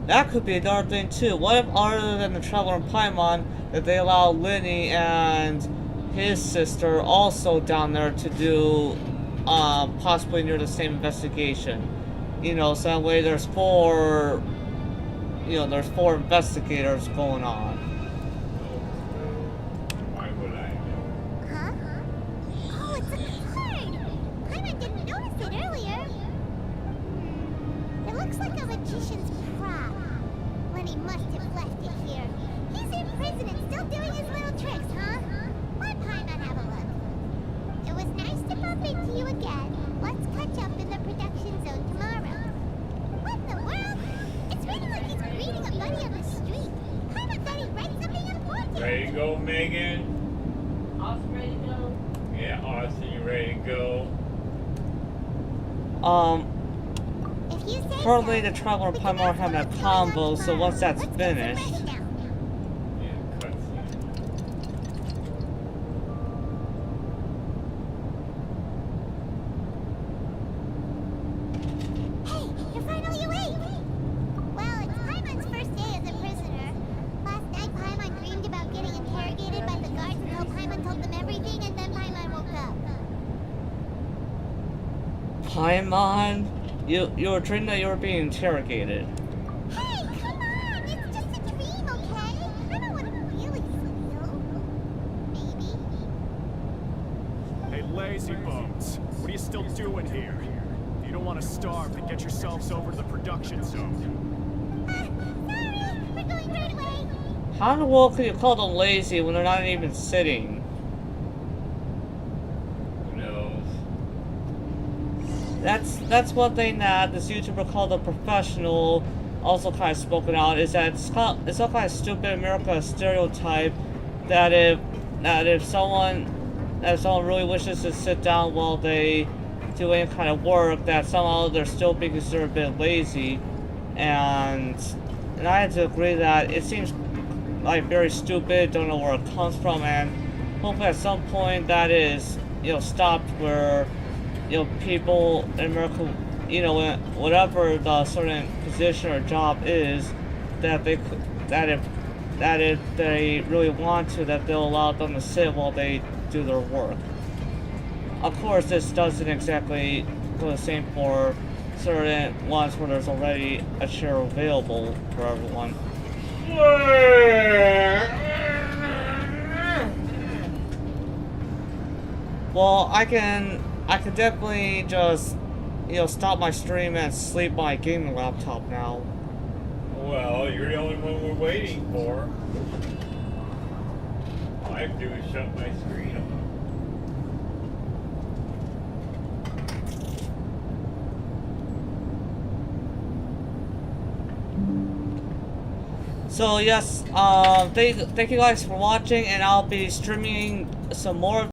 That could be another thing too. What if, other than the Traveler and Paimon, that they allow Linny and his sister also down there to do, possibly near the same investigation? You know, so that way there's four investigators going on. Why would I know? Huh? Oh, it's a card! Paimon didn't notice it earlier. It looks like a magician's prop. Lenny must have left it here. He's in prison and still doing his little tricks, huh? Let Paimon have a look. It was nice to bump into you again. Let's catch up in the production zone tomorrow. What in the world? It's reading like he's greeting a buddy on the street. Paimon thought he read something important. Ready to go, Megan? Austin, ready to go? Yeah, Austin, you ready to go? If you say Currently, so, the Traveler and we can Paimon are ask having a what's going on combo, so tomorrow. once that's Let's get some finished, rest now. Yeah, cutscene. Hey, you're finally awake! Well, it's Paimon's first day as a prisoner. Last night, Paimon dreamed about getting interrogated by the guards until Paimon told them everything, and then Paimon woke up. Paimon, you were dreaming that you were being interrogated. Hey, come on! It's just a dream, okay? I don't want to really feel. Maybe. Hey, lazy bones. What are you still doing here? If you don't want to starve, then get yourselves over to the production zone. Sorry! We're going right away! How in the world could you call them lazy when they're not even sitting? Who knows? That's one thing that this YouTuber called a professional also kind of spoken out, is that it's some kind of stupid America stereotype that if someone really wishes to sit down while they do any kind of work, that somehow they're still being considered a bit lazy, and I had to agree that it seems like very stupid, don't know where it comes from, and hopefully at some point that is, stopped where, people in America, whatever the certain position or job is, that if they really want to, that they'll allow them to sit while they do their work. Of course, this doesn't exactly go the same for certain ones where there's already a chair available for everyone. Well, I can definitely just, stop my stream and sleep my gaming laptop now. Well, you're the only one we're waiting for. All I have to do is shut my screen off. So yes, thank you guys for watching, and I'll be streaming some more